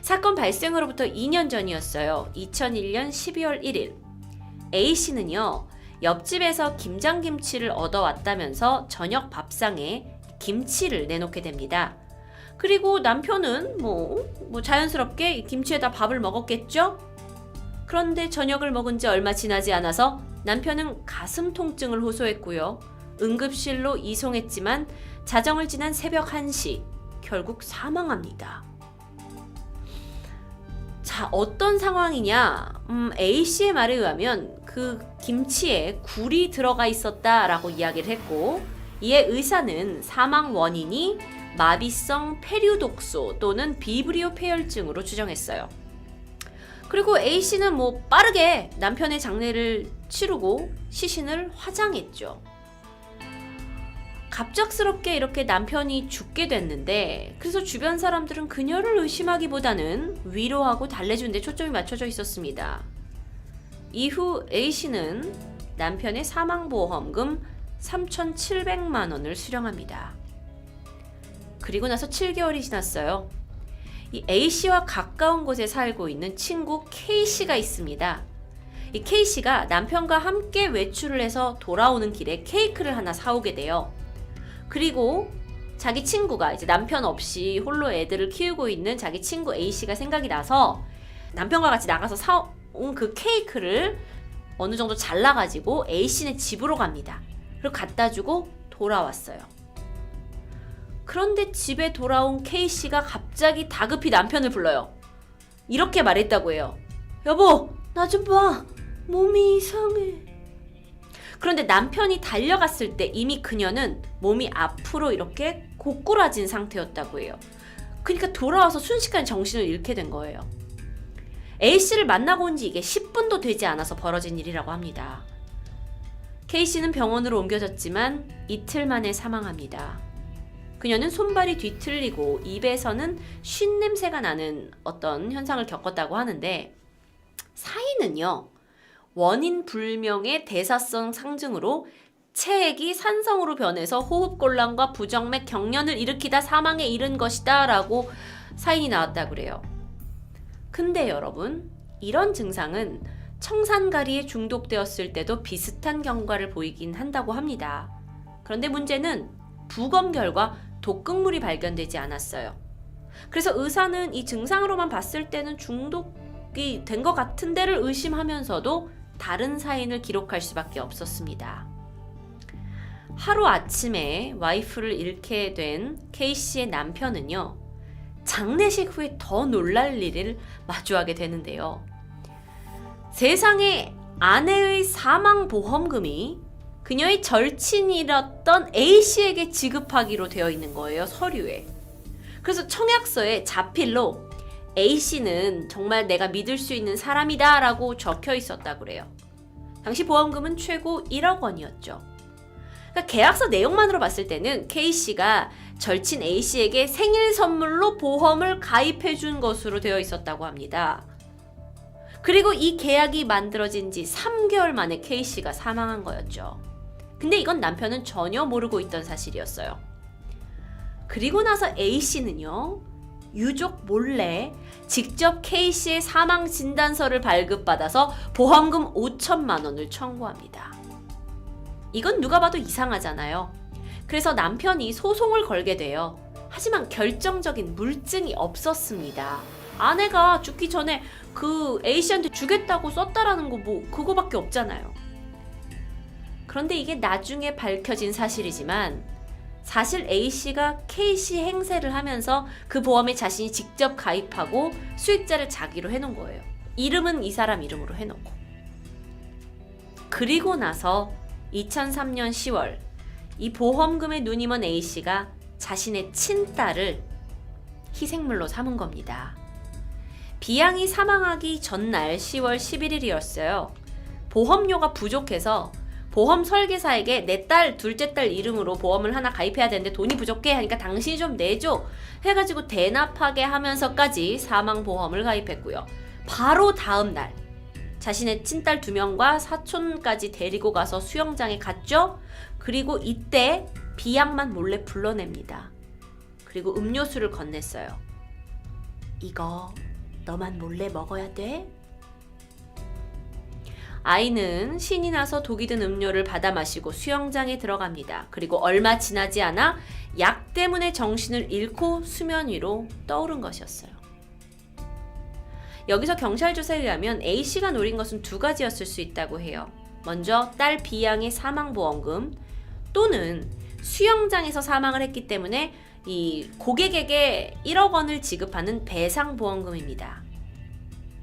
S2: 사건 발생으로부터 2년 전이었어요. 2001년 12월 1일. A씨는요, 옆집에서 김장김치를 얻어왔다면서 저녁 밥상에 김치를 내놓게 됩니다. 그리고 남편은 뭐 자연스럽게 김치에다 밥을 먹었겠죠? 그런데 저녁을 먹은 지 얼마 지나지 않아서 남편은 가슴 통증을 호소했고요. 응급실로 이송했지만 자정을 지난 새벽 1시 결국 사망합니다. 자, 어떤 상황이냐? A씨의 말에 의하면 그 김치에 굴이 들어가 있었다라고 이야기를 했고, 이에 의사는 사망 원인이 마비성 폐류독소 또는 비브리오 폐혈증으로 추정했어요. 그리고 A씨는 빠르게 남편의 장례를 치르고 시신을 화장했죠. 갑작스럽게 이렇게 남편이 죽게 됐는데, 그래서 주변 사람들은 그녀를 의심하기보다는 위로하고 달래준 데 초점이 맞춰져 있었습니다. 이후 A씨는 남편의 사망보험금 3,700만 원을 수령합니다. 그리고 나서 7개월이 지났어요. 이 A씨와 가까운 곳에 살고 있는 친구 K씨가 있습니다. 이 K씨가 남편과 함께 외출을 해서 돌아오는 길에 케이크를 하나 사오게 돼요. 그리고 자기 친구가 이제 남편 없이 홀로 애들을 키우고 있는 자기 친구 A씨가 생각이 나서 남편과 같이 나가서 사온 그 케이크를 어느 정도 잘라가지고 A씨네 집으로 갑니다. 그리고 갖다 주고 돌아왔어요. 그런데 집에 돌아온 K씨가 갑자기 다급히 남편을 불러요. 이렇게 말했다고 해요. 여보, 나 좀 봐. 몸이 이상해. 그런데 남편이 달려갔을 때 이미 그녀는 몸이 앞으로 이렇게 고꾸라진 상태였다고 해요. 그러니까 돌아와서 순식간에 정신을 잃게 된 거예요. A씨를 만나고 온 지 이게 10분도 되지 않아서 벌어진 일이라고 합니다. K씨는 병원으로 옮겨졌지만 이틀 만에 사망합니다. 그녀는 손발이 뒤틀리고 입에서는 쉰 냄새가 나는 어떤 현상을 겪었다고 하는데, 사인은요, 원인 불명의 대사성 상증으로 체액이 산성으로 변해서 호흡곤란과 부정맥 경련을 일으키다 사망에 이른 것이다 라고 사인이 나왔다고 그래요. 근데 여러분, 이런 증상은 청산가리에 중독되었을 때도 비슷한 경과를 보이긴 한다고 합니다. 그런데 문제는 부검 결과 독극물이 발견되지 않았어요. 그래서 의사는 이 증상으로만 봤을 때는 중독이 된 것 같은 데를 의심하면서도 다른 사인을 기록할 수밖에 없었습니다. 하루 아침에 와이프를 잃게 된 K씨의 남편은요, 장례식 후에 더 놀랄 일을 마주하게 되는데요. 세상에 아내의 사망보험금이 그녀의 절친이었던 A씨에게 지급하기로 되어 있는 거예요, 서류에. 그래서 청약서에 자필로 A씨는 정말 내가 믿을 수 있는 사람이다 라고 적혀 있었다고 그래요. 당시 보험금은 최고 1억 원이었죠. 그러니까 계약서 내용만으로 봤을 때는 K씨가 절친 A씨에게 생일 선물로 보험을 가입해 준 것으로 되어 있었다고 합니다. 그리고 이 계약이 만들어진 지 3개월 만에 K씨가 사망한 거였죠. 근데 이건 남편은 전혀 모르고 있던 사실이었어요. 그리고 나서 A씨는요, 유족 몰래 직접 K씨의 사망 진단서를 발급받아서 보험금 5천만 원을 청구합니다. 이건 누가 봐도 이상하잖아요. 그래서 남편이 소송을 걸게 돼요. 하지만 결정적인 물증이 없었습니다. 아내가 죽기 전에 그 A씨한테 주겠다고 썼다라는 거 뭐 그거밖에 없잖아요. 그런데 이게 나중에 밝혀진 사실이지만 사실 A씨가 K씨 행세를 하면서 그 보험에 자신이 직접 가입하고 수익자를 자기로 해놓은 거예요. 이름은 이 사람 이름으로 해놓고. 그리고 나서 2003년 10월 이 보험금에 눈이 먼 A씨가 자신의 친딸을 희생물로 삼은 겁니다. 비양이 사망하기 전날 10월 11일이었어요. 보험료가 부족해서 보험 설계사에게 내 딸, 둘째 딸 이름으로 보험을 하나 가입해야 되는데 돈이 부족해 하니까 당신이 좀 내줘 해가지고 대납하게 하면서까지 사망보험을 가입했고요. 바로 다음 날 자신의 친딸 2명과 사촌까지 데리고 가서 수영장에 갔죠. 그리고 이때 비양만 몰래 불러냅니다. 그리고 음료수를 건넸어요. 이거 너만 몰래 먹어야 돼? 아이는 신이 나서 독이 든 음료를 받아 마시고 수영장에 들어갑니다. 그리고 얼마 지나지 않아 약 때문에 정신을 잃고 수면 위로 떠오른 것이었어요. 여기서 경찰 조사에 의하면 A씨가 노린 것은 2가지였을 수 있다고 해요. 먼저 딸 B양의 사망보험금 또는 수영장에서 사망을 했기 때문에 이 고객에게 1억 원을 지급하는 배상보험금입니다.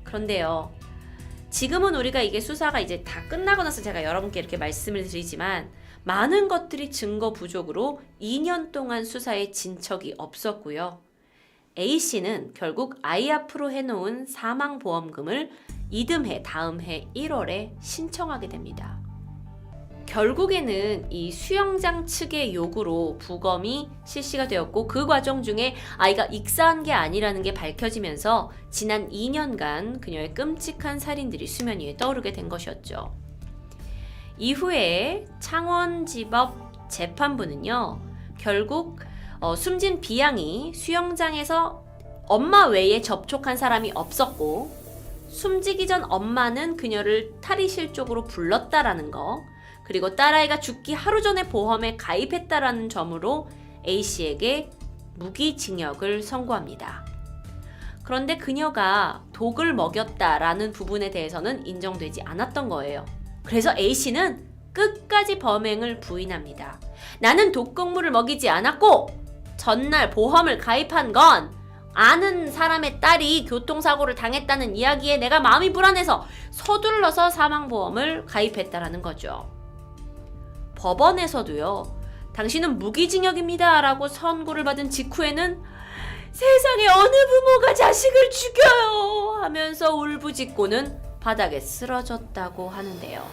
S2: 그런데요, 지금은 우리가 이게 수사가 이제 다 끝나고 나서 제가 여러분께 이렇게 말씀을 드리지만 많은 것들이 증거 부족으로 2년 동안 수사에 진척이 없었고요. A씨는 결국 아이 앞으로 해놓은 사망보험금을 이듬해 다음 해 1월에 신청하게 됩니다. 결국에는 이 수영장 측의 요구로 부검이 실시가 되었고 그 과정 중에 아이가 익사한 게 아니라는 게 밝혀지면서 지난 2년간 그녀의 끔찍한 살인들이 수면 위에 떠오르게 된 것이었죠. 이후에 창원지법 재판부는요, 결국 숨진 B양이 수영장에서 엄마 외에 접촉한 사람이 없었고 숨지기 전 엄마는 그녀를 탈의실 쪽으로 불렀다라는 거, 그리고 딸아이가 죽기 하루 전에 보험에 가입했다라는 점으로 A씨에게 무기징역을 선고합니다. 그런데 그녀가 독을 먹였다라는 부분에 대해서는 인정되지 않았던 거예요. 그래서 A씨는 끝까지 범행을 부인합니다. 나는 독극물을 먹이지 않았고 전날 보험을 가입한 건 아는 사람의 딸이 교통사고를 당했다는 이야기에 내가 마음이 불안해서 서둘러서 사망보험을 가입했다라는 거죠. 법원에서도요, 당신은 무기징역입니다 라고 선고를 받은 직후에는 세상에 어느 부모가 자식을 죽여요 하면서 울부짖고는 바닥에 쓰러졌다고 하는데요.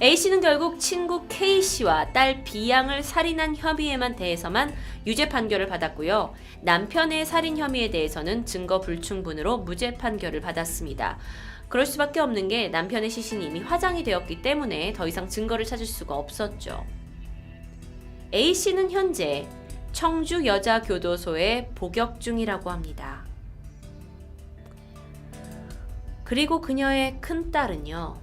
S2: A씨는 결국 친구 K씨와 딸 B양을 살인한 혐의에만 대해서만 유죄 판결을 받았고요. 남편의 살인 혐의에 대해서는 증거 불충분으로 무죄 판결을 받았습니다. 그럴 수밖에 없는 게 남편의 시신이 이미 화장이 되었기 때문에 더 이상 증거를 찾을 수가 없었죠. A씨는 현재 청주 여자교도소에 복역 중이라고 합니다. 그리고 그녀의 큰딸은요,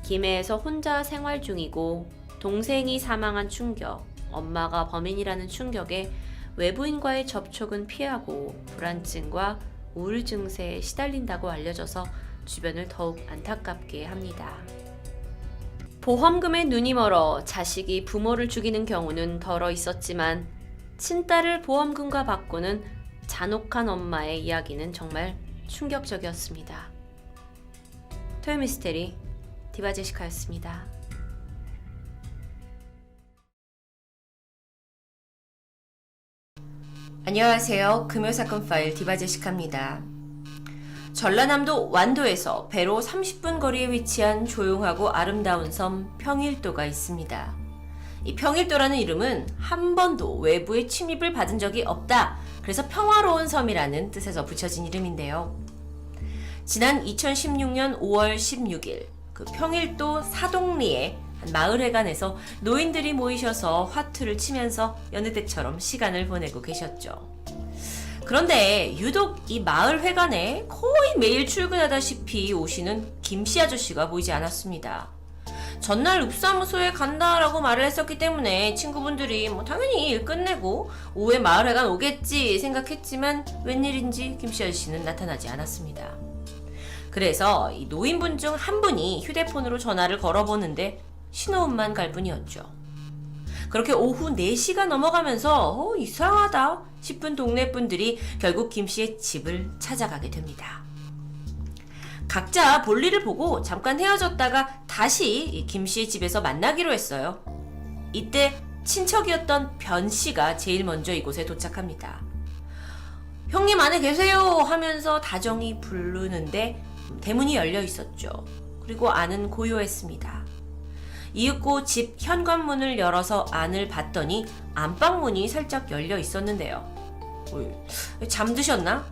S2: 김해에서 혼자 생활 중이고 동생이 사망한 충격, 엄마가 범인이라는 충격에 외부인과의 접촉은 피하고 불안증과 우울 증세에 시달린다고 알려져서 주변을 더욱 안타깝게 합니다. 보험금에 눈이 멀어 자식이 부모를 죽이는 경우는 덜어 있었지만 친딸을 보험금과 바꾸는 잔혹한 엄마의 이야기는 정말 충격적이었습니다. 토요미스테리 디바제시카였습니다.
S1: 안녕하세요. 금요사건 파일 디바제시카입니다. 전라남도 완도에서 배로 30분 거리에 위치한 조용하고 아름다운 섬 평일도가 있습니다. 이 평일도라는 이름은 한 번도 외부의 침입을 받은 적이 없다. 그래서 평화로운 섬이라는 뜻에서 붙여진 이름인데요. 지난 2016년 5월 16일 그 평일도 사동리의 한 마을회관에서 노인들이 모이셔서 화투를 치면서 여느 때처럼 시간을 보내고 계셨죠. 그런데 유독 이 마을회관에 거의 매일 출근하다시피 오시는 김씨 아저씨가 보이지 않았습니다. 전날 읍사무소에 간다라고 말을 했었기 때문에 친구분들이 당연히 일 끝내고 오후에 마을회관 오겠지 생각했지만 웬일인지 김씨 아저씨는 나타나지 않았습니다. 그래서 이 노인분 중 한 분이 휴대폰으로 전화를 걸어보는데 신호음만 갈 뿐이었죠. 그렇게 오후 4시가 넘어가면서 이상하다 싶은 동네 분들이 결국 김씨의 집을 찾아가게 됩니다. 각자 볼일을 보고 잠깐 헤어졌다가 다시 김씨의 집에서 만나기로 했어요. 이때 친척이었던 변씨가 제일 먼저 이곳에 도착합니다. 형님 안에 계세요 하면서 다정히 부르는데 대문이 열려 있었죠. 그리고 안은 고요했습니다. 이윽고 집 현관문을 열어서 안을 봤더니 안방문이 살짝 열려 있었는데요. 잠드셨나?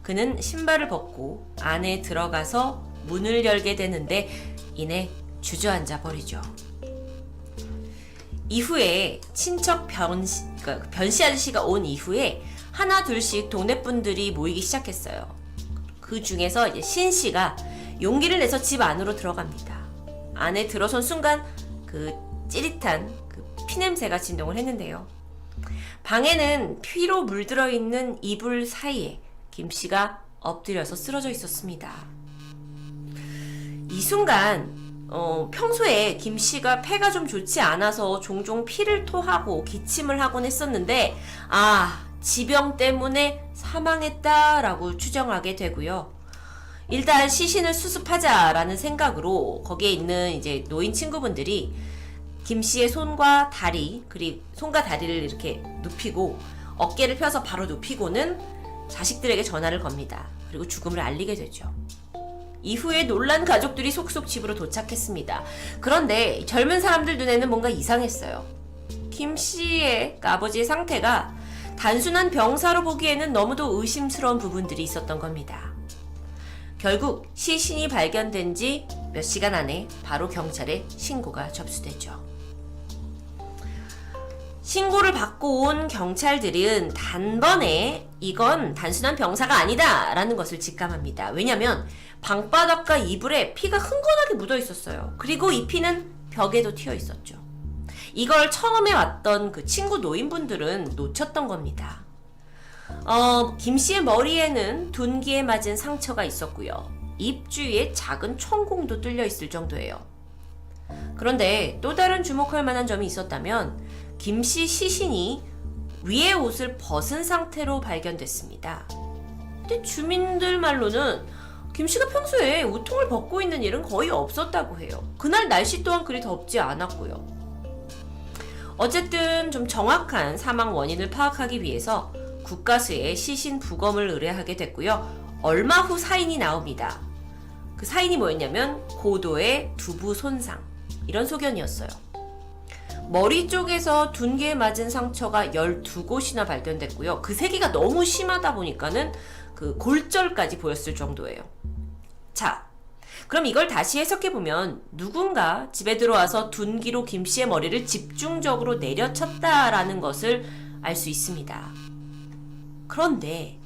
S1: 그는 신발을 벗고 안에 들어가서 문을 열게 되는데 이내 주저앉아 버리죠. 이후에 친척 변씨 아저씨가 온 이후에 하나 둘씩 동네 분들이 모이기 시작했어요. 그 중에서 이제 신씨가 용기를 내서 집 안으로 들어갑니다. 안에 들어선 순간 그 찌릿한 그 피냄새가 진동을 했는데요. 방에는 피로 물들어 있는 이불 사이에 김씨가 엎드려서 쓰러져 있었습니다. 이 순간 평소에 김씨가 폐가 좀 좋지 않아서 종종 피를 토하고 기침을 하곤 했었는데 지병 때문에 사망했다라고 추정하게 되고요. 일단 시신을 수습하자라는 생각으로 거기에 있는 이제 노인 친구분들이 김씨의 손과 다리, 그리고 손과 다리를 이렇게 눕히고 어깨를 펴서 바로 눕히고는 자식들에게 전화를 겁니다. 그리고 죽음을 알리게 되죠. 이후에 놀란 가족들이 속속 집으로 도착했습니다. 그런데 젊은 사람들 눈에는 뭔가 이상했어요. 김씨의 아버지의 상태가 단순한 병사로 보기에는 너무도 의심스러운 부분들이 있었던 겁니다. 결국 시신이 발견된 지 몇 시간 안에 바로 경찰에 신고가 접수되죠. 신고를 받고 온 경찰들은 단번에 이건 단순한 병사가 아니다 라는 것을 직감합니다. 왜냐면 방바닥과 이불에 피가 흥건하게 묻어 있었어요. 그리고 이 피는 벽에도 튀어 있었죠. 이걸 처음에 왔던 그 친구 노인분들은 놓쳤던 겁니다. 김씨의 머리에는 둔기에 맞은 상처가 있었고요. 입 주위에 작은 총공도 뚫려 있을 정도예요. 그런데 또 다른 주목할 만한 점이 있었다면 김씨 시신이 위의 옷을 벗은 상태로 발견됐습니다. 근데 주민들 말로는 김씨가 평소에 우통을 벗고 있는 일은 거의 없었다고 해요. 그날 날씨 또한 그리 덥지 않았고요. 어쨌든 좀 정확한 사망 원인을 파악하기 위해서 국가수에 시신 부검을 의뢰하게 됐고요. 얼마 후 사인이 나옵니다. 그 사인이 뭐였냐면 고도의 두부 손상, 이런 소견이었어요. 머리 쪽에서 둔기에 맞은 상처가 12곳이나 발견됐고요. 그 세기가 너무 심하다 보니까는 그 골절까지 보였을 정도예요. 자, 그럼 이걸 다시 해석해보면 누군가 집에 들어와서 둔기로 김씨의 머리를 집중적으로 내려쳤다라는 것을 알 수 있습니다. 그런데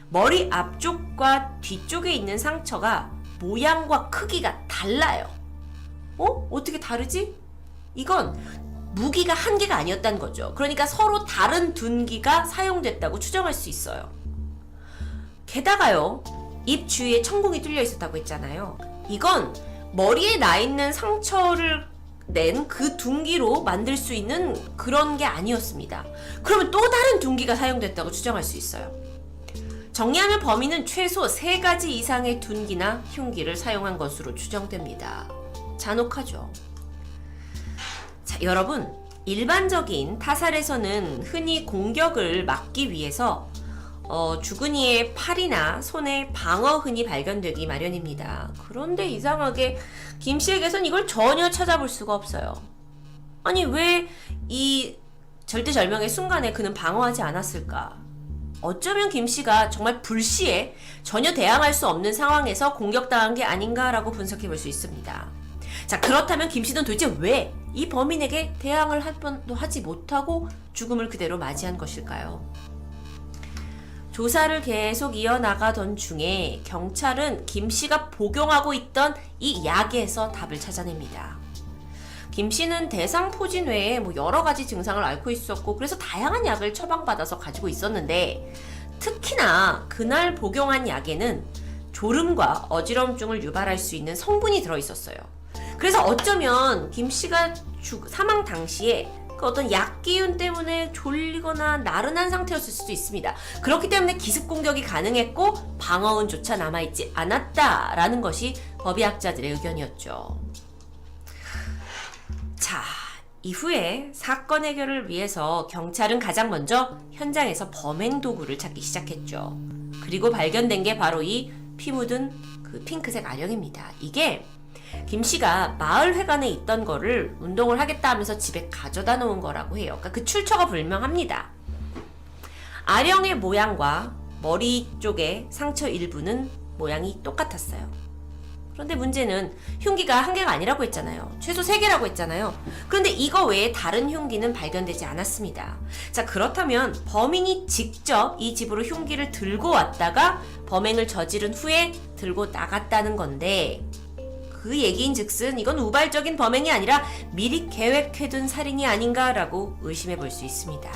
S1: 머리 앞쪽과 뒤쪽에 있는 상처가 모양과 크기가 달라요. 어떻게 다르지? 이건
S2: 무기가 한 개가 아니었다는 거죠. 그러니까 서로 다른 둔기가 사용됐다고 추정할 수 있어요. 게다가요, 입 주위에 천공이 뚫려 있었다고 했잖아요. 이건 머리에 나 있는 상처를 낸 그 둔기로 만들 수 있는 그런 게 아니었습니다. 그러면 또 다른 둔기가 사용됐다고 추정할 수 있어요. 정리하면 범인은 최소 3가지 이상의 둔기나 흉기를 사용한 것으로 추정됩니다. 잔혹하죠. 자, 여러분, 일반적인 타살에서는 흔히 공격을 막기 위해서 죽은 이의 팔이나 손에 방어흔이 발견되기 마련입니다. 그런데 이상하게 김 씨에게선 이걸 전혀 찾아볼 수가 없어요. 아니, 왜 이 절대절명의 순간에 그는 방어하지 않았을까? 어쩌면 김 씨가 정말 불시에 전혀 대항할 수 없는 상황에서 공격당한 게 아닌가라고 분석해 볼 수 있습니다. 자, 그렇다면 김 씨는 도대체 왜 이 범인에게 대항을 한 번도 하지 못하고 죽음을 그대로 맞이한 것일까요? 조사를 계속 이어나가던 중에 경찰은 김 씨가 복용하고 있던 이 약에서 답을 찾아냅니다. 김 씨는 대상포진 외에 여러 가지 증상을 앓고 있었고, 그래서 다양한 약을 처방받아서 가지고 있었는데, 특히나 그날 복용한 약에는 졸음과 어지럼증을 유발할 수 있는 성분이 들어있었어요. 그래서 어쩌면 김 씨가 사망 당시에 그 어떤 약 기운 때문에 졸리거나 나른한 상태였을 수도 있습니다. 그렇기 때문에 기습 공격이 가능했고 방어운조차 남아있지 않았다라는 것이 법의학자들의 의견이었죠. 자, 이후에 사건 해결을 위해서 경찰은 가장 먼저 현장에서 범행 도구를 찾기 시작했죠. 그리고 발견된 게 바로 이 피 묻은 그 핑크색 아령입니다. 이게 김 씨가 마을 회관에 있던 거를 운동을 하겠다 하면서 집에 가져다 놓은 거라고 해요. 그러니까 그 출처가 불명합니다. 아령의 모양과 머리 쪽의 상처 일부는 모양이 똑같았어요. 그런데 문제는 흉기가 한 개가 아니라고 했잖아요. 최소 3개라고 했잖아요. 그런데 이거 외에 다른 흉기는 발견되지 않았습니다. 자, 그렇다면 범인이 직접 이 집으로 흉기를 들고 왔다가 범행을 저지른 후에 들고 나갔다는 건데, 그 얘기인즉슨 이건 우발적인 범행이 아니라 미리 계획해둔 살인이 아닌가라고 의심해 볼 수 있습니다.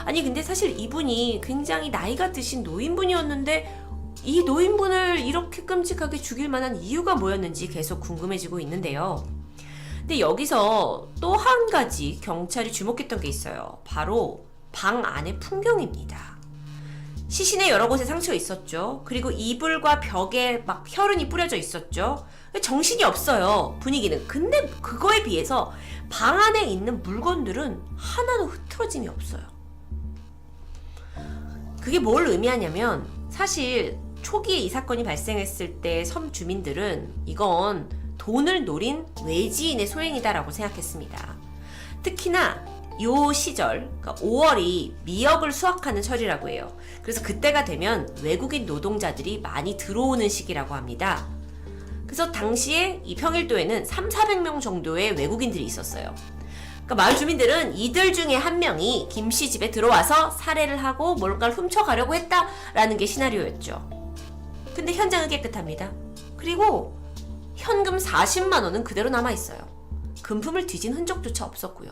S2: 아니, 근데 사실 이분이 굉장히 나이가 드신 노인분이었는데 이 노인분을 이렇게 끔찍하게 죽일 만한 이유가 뭐였는지 계속 궁금해지고 있는데요. 근데 여기서 또 한 가지 경찰이 주목했던 게 있어요. 바로 방 안의 풍경입니다. 시신에 여러 곳에 상처가 있었죠. 그리고 이불과 벽에 막 혈흔이 뿌려져 있었죠. 정신이 없어요, 분위기는. 근데 그거에 비해서 방 안에 있는 물건들은 하나도 흐트러짐이 없어요. 그게 뭘 의미하냐면, 사실 초기에 이 사건이 발생했을 때 섬 주민들은 이건 돈을 노린 외지인의 소행이다라고 생각했습니다. 특히나 요 시절, 그러니까 5월이 미역을 수확하는 철이라고 해요. 그래서 그때가 되면 외국인 노동자들이 많이 들어오는 시기라고 합니다. 그래서 당시에 이 평일도에는 300~400명 정도의 외국인들이 있었어요. 그러니까 마을 주민들은 이들 중에 한 명이 김 씨 집에 들어와서 살해를 하고 뭔가를 훔쳐가려고 했다라는 게 시나리오였죠. 근데 현장은 깨끗합니다. 그리고 현금 40만 원은 그대로 남아있어요. 금품을 뒤진 흔적조차 없었고요.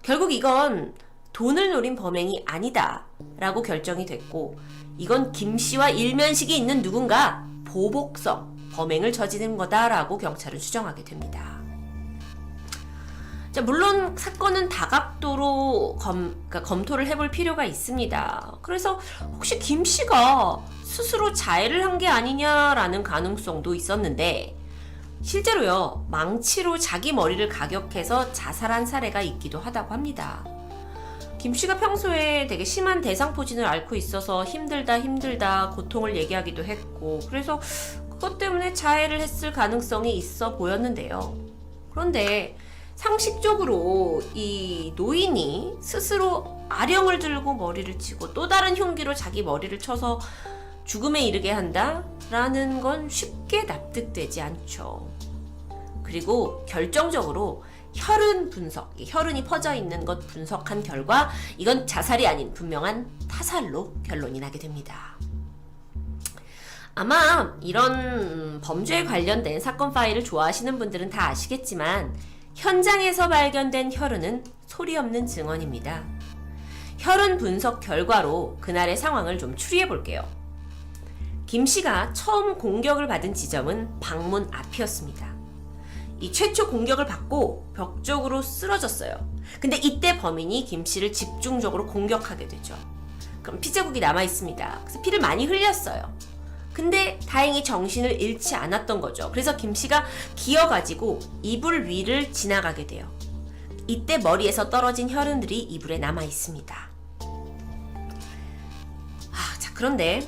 S2: 결국 이건 돈을 노린 범행이 아니다 라고 결정이 됐고, 이건 김 씨와 일면식이 있는 누군가 보복성 범행을 저지른 거다라고 경찰은 추정하게 됩니다. 자, 물론 사건은 다각도로 검토를 해볼 필요가 있습니다. 그래서 혹시 김 씨가 스스로 자해를 한 게 아니냐라는 가능성도 있었는데, 실제로요, 망치로 자기 머리를 가격해서 자살한 사례가 있기도 하다고 합니다. 김 씨가 평소에 되게 심한 대상포진을 앓고 있어서 힘들다 고통을 얘기하기도 했고, 그래서 그것 때문에 자해를 했을 가능성이 있어 보였는데요. 그런데 상식적으로 이 노인이 스스로 아령을 들고 머리를 치고 또 다른 흉기로 자기 머리를 쳐서 죽음에 이르게 한다라는 건 쉽게 납득되지 않죠. 그리고 결정적으로 혈흔 분석, 혈흔이 퍼져 있는 것 분석한 결과 이건 자살이 아닌 분명한 타살로 결론이 나게 됩니다. 아마 이런 범죄에 관련된 사건 파일을 좋아하시는 분들은 다 아시겠지만, 현장에서 발견된 혈흔은 소리 없는 증언입니다. 혈흔 분석 결과로 그날의 상황을 좀 추리해 볼게요. 김 씨가 처음 공격을 받은 지점은 방문 앞이었습니다. 이 최초 공격을 받고 벽 쪽으로 쓰러졌어요. 근데 이때 범인이 김 씨를 집중적으로 공격하게 되죠. 그럼 피 자국이 남아 있습니다. 그래서 피를 많이 흘렸어요. 근데 다행히 정신을 잃지 않았던 거죠. 그래서 김 씨가 기어가지고 이불 위를 지나가게 돼요. 이때 머리에서 떨어진 혈흔들이 이불에 남아 있습니다. 자, 그런데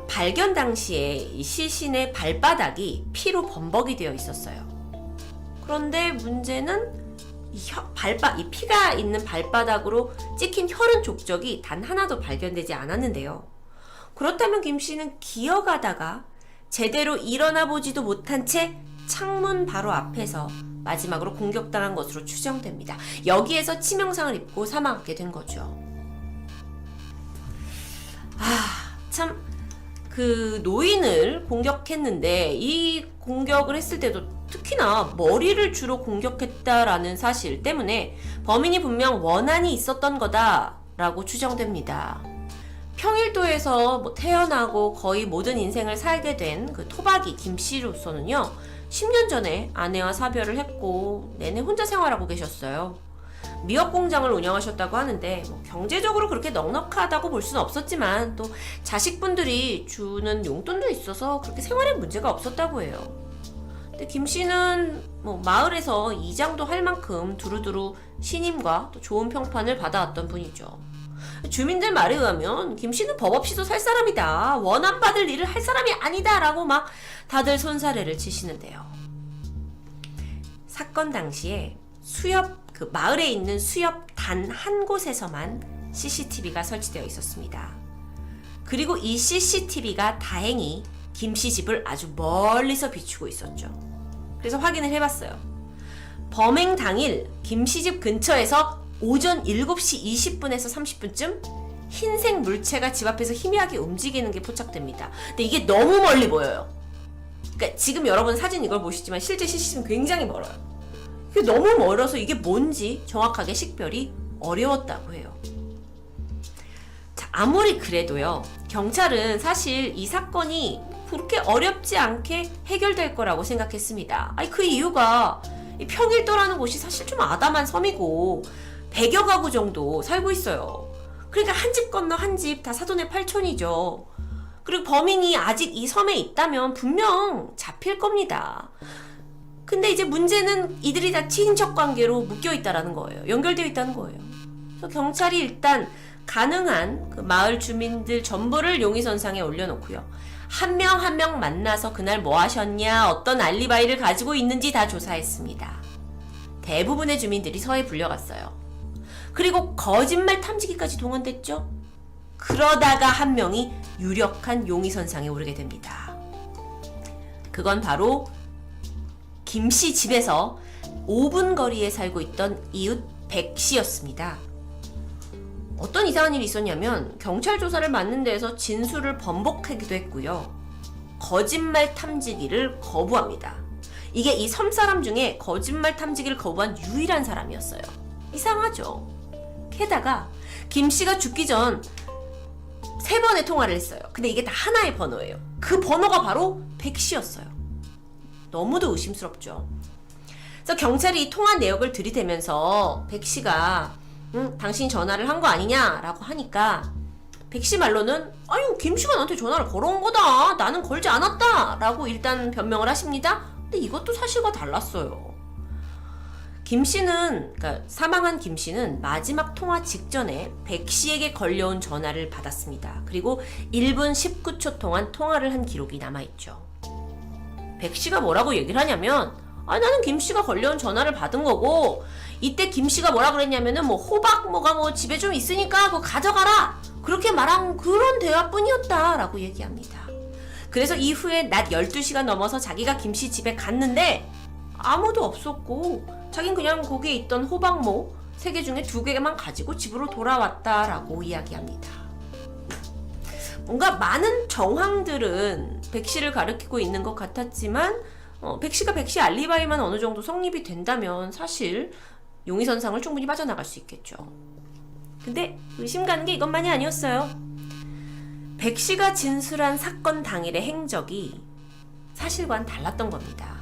S2: 발견 당시에 이 시신의 발바닥이 피로 범벅이 되어 있었어요. 그런데 문제는 이 피가 있는 발바닥으로 찍힌 혈흔 족적이 단 하나도 발견되지 않았는데요. 그렇다면 김 씨는 기어가다가 제대로 일어나 보지도 못한 채 창문 바로 앞에서 마지막으로 공격당한 것으로 추정됩니다. 여기에서 치명상을 입고 사망하게 된 거죠. 참, 그 노인을 공격했는데 이 공격을 했을 때도 특히나 머리를 주로 공격했다라는 사실 때문에 범인이 분명 원한이 있었던 거다라고 추정됩니다. 평일도에서 태어나고 거의 모든 인생을 살게 된 그 토박이 김 씨로서는요, 10년 전에 아내와 사별을 했고 내내 혼자 생활하고 계셨어요. 미역 공장을 운영하셨다고 하는데 경제적으로 그렇게 넉넉하다고 볼 수는 없었지만 또 자식분들이 주는 용돈도 있어서 그렇게 생활에 문제가 없었다고 해요. 근데 김 씨는 마을에서 이장도 할 만큼 두루두루 신임과 또 좋은 평판을 받아왔던 분이죠. 주민들 말에 의하면 김 씨는 법 없이도 살 사람이다, 원한 받을 일을 할 사람이 아니다 라고 막 다들 손사래를 치시는데요. 사건 당시에 그 마을에 있는 수협 단 한 곳에서만 CCTV가 설치되어 있었습니다. 그리고 이 CCTV가 다행히 김 씨 집을 아주 멀리서 비추고 있었죠. 그래서 확인을 해봤어요. 범행 당일 김 씨 집 근처에서 오전 7시 20분에서 30분쯤 흰색 물체가 집 앞에서 희미하게 움직이는 게 포착됩니다. 근데 이게 너무 멀리 보여요. 그러니까 지금 여러분 사진 이걸 보시지만 실제 CCTV는 굉장히 멀어요. 이게 너무 멀어서 이게 뭔지 정확하게 식별이 어려웠다고 해요. 자, 아무리 그래도요, 경찰은 사실 이 사건이 그렇게 어렵지 않게 해결될 거라고 생각했습니다. 그 이유가 이 평일도라는 곳이 사실 좀 아담한 섬이고 100여 가구 정도 살고 있어요. 그러니까 한 집 건너 한 집 다 사돈의 팔촌이죠. 그리고 범인이 아직 이 섬에 있다면 분명 잡힐 겁니다. 근데 이제 문제는 이들이 다 친인척 관계로 묶여 있다라는 거예요. 연결되어 있다는 거예요. 그래서 경찰이 일단 가능한 그 마을 주민들 전부를 용의선상에 올려놓고요. 한 명 한 명 만나서 그날 뭐 하셨냐, 어떤 알리바이를 가지고 있는지 다 조사했습니다. 대부분의 주민들이 서에 불려갔어요. 그리고 거짓말 탐지기까지 동원됐죠. 그러다가 한 명이 유력한 용의선상에 오르게 됩니다. 그건 바로 김 씨 집에서 5분 거리에 살고 있던 이웃 백 씨였습니다. 어떤 이상한 일이 있었냐면 경찰 조사를 맡는 데에서 진술을 번복하기도 했고요. 거짓말 탐지기를 거부합니다. 이게 이 섬 사람 중에 거짓말 탐지기를 거부한 유일한 사람이었어요. 이상하죠? 게다가 김 씨가 죽기 전 3번의 통화를 했어요. 근데 이게 다 하나의 번호예요. 그 번호가 바로 백 씨였어요. 너무도 의심스럽죠. 그래서 경찰이 이 통화 내역을 들이대면서 백 씨가 당신이 전화를 한 거 아니냐라고 하니까 백 씨 말로는 아유, 김 씨가 나한테 전화를 걸어온 거다, 나는 걸지 않았다 라고 일단 변명을 하십니다. 근데 이것도 사실과 달랐어요. 김 씨는, 그러니까 사망한 김 씨는 마지막 통화 직전에 백 씨에게 걸려온 전화를 받았습니다. 그리고 1분 19초 동안 통화를 한 기록이 남아있죠. 백 씨가 뭐라고 얘기를 하냐면 나는 김 씨가 걸려온 전화를 받은 거고, 이때 김 씨가 뭐라 그랬냐면은 호박 뭐가 집에 좀 있으니까 그거 가져가라, 그렇게 말한 그런 대화뿐이었다 라고 얘기합니다. 그래서 이후에 낮 12시가 넘어서 자기가 김 씨 집에 갔는데 아무도 없었고 자긴 그냥 거기에 있던 호박모 3개 중에 2개만 가지고 집으로 돌아왔다라고 이야기합니다. 뭔가 많은 정황들은 백 씨를 가리키고 있는 것 같았지만 백씨가 백씨 알리바이만 어느 정도 성립이 된다면 사실 용의선상을 충분히 빠져나갈 수 있겠죠. 근데 의심 가는 게 이것만이 아니었어요. 백씨가 진술한 사건 당일의 행적이 사실과는 달랐던 겁니다.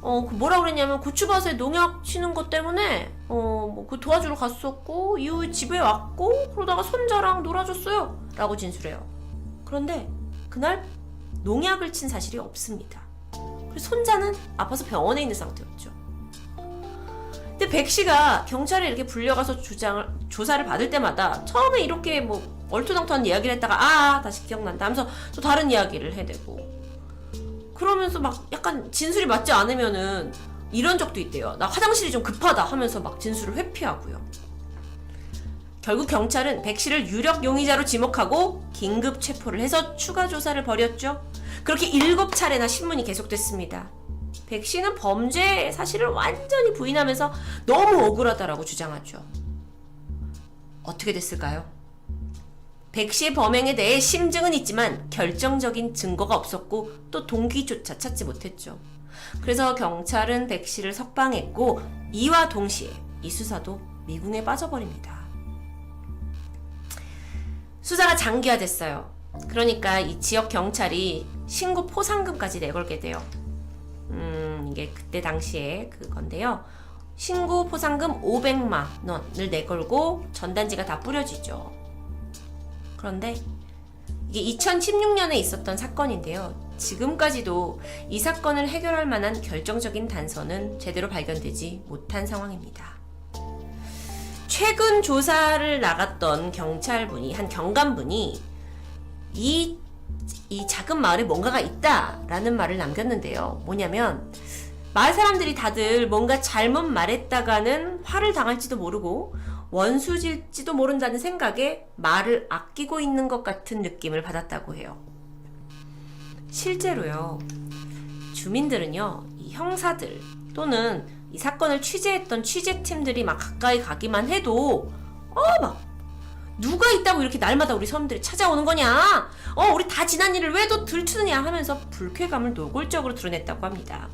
S2: 뭐라 그랬냐면 고추밭에 농약 치는 것 때문에 그 도와주러 갔었고 이후에 집에 왔고 그러다가 손자랑 놀아줬어요 라고 진술해요. 그런데 그날 농약을 친 사실이 없습니다. 그래서 손자는 아파서 병원에 있는 상태였죠. 근데 백씨가 경찰에 이렇게 불려가서 조사를 받을 때마다 처음에 이렇게 뭐 얼토당토한 이야기를 했다가 다시 기억난다 하면서 또 다른 이야기를 해대고 그러면서 막 약간 진술이 맞지 않으면은 이런 적도 있대요. 나 화장실이 좀 급하다 하면서 막 진술을 회피하고요. 결국 경찰은 백씨를 유력 용의자로 지목하고 긴급 체포를 해서 추가 조사를 벌였죠. 그렇게 7차례나 신문이 계속됐습니다. 백씨는 범죄 사실을 완전히 부인하면서 너무 억울하다라고 주장하죠. 어떻게 됐을까요? 백씨의 범행에 대해 심증은 있지만 결정적인 증거가 없었고 또 동기조차 찾지 못했죠. 그래서 경찰은 백씨를 석방했고 이와 동시에 이 수사도 미궁에 빠져버립니다. 수사가 장기화됐어요. 그러니까 이 지역 경찰이 신고 포상금까지 내걸게 돼요. 이게 그때 당시에 그건데요. 신고 포상금 500만 원을 내걸고 전단지가 다 뿌려지죠. 그런데 이게 2016년에 있었던 사건인데요. 지금까지도 이 사건을 해결할 만한 결정적인 단서는 제대로 발견되지 못한 상황입니다. 최근 조사를 나갔던 경찰분이, 한 경감분이 이 작은 마을에 뭔가가 있다라는 말을 남겼는데요. 뭐냐면 마을 사람들이 다들 뭔가 잘못 말했다가는 화를 당할지도 모르고 원수질지도 모른다는 생각에 말을 아끼고 있는 것 같은 느낌을 받았다고 해요. 실제로요. 주민들은요. 이 형사들 또는 이 사건을 취재했던 취재팀들이 막 가까이 가기만 해도 막 누가 있다고 이렇게 날마다 우리 섬들이 찾아오는 거냐? 우리 다 지난 일을 왜 또 들추느냐 하면서 불쾌감을 노골적으로 드러냈다고 합니다.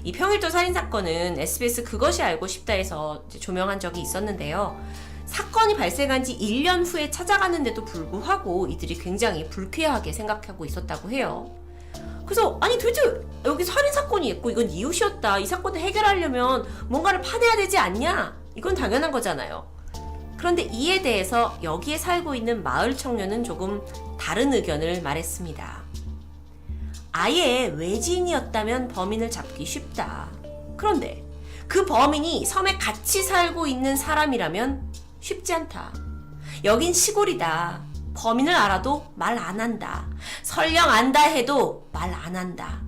S2: 이 평일도 살인사건은 SBS 그것이 알고 싶다에서 조명한 적이 있었는데요. 사건이 발생한 지 1년 후에 찾아갔는데도 불구하고 이들이 굉장히 불쾌하게 생각하고 있었다고 해요. 그래서 아니 도대체 여기 살인사건이 있고 이건 이웃이었다. 이 사건을 해결하려면 뭔가를 파내야 되지 않냐? 이건 당연한 거잖아요. 그런데 이에 대해서 여기에 살고 있는 마을 청년은 조금 다른 의견을 말했습니다. 아예 외지인이었다면 범인을 잡기 쉽다. 그런데 그 범인이 섬에 같이 살고 있는 사람이라면 쉽지 않다. 여긴 시골이다. 범인을 알아도 말 안 한다. 설령 안다 해도 말 안 한다.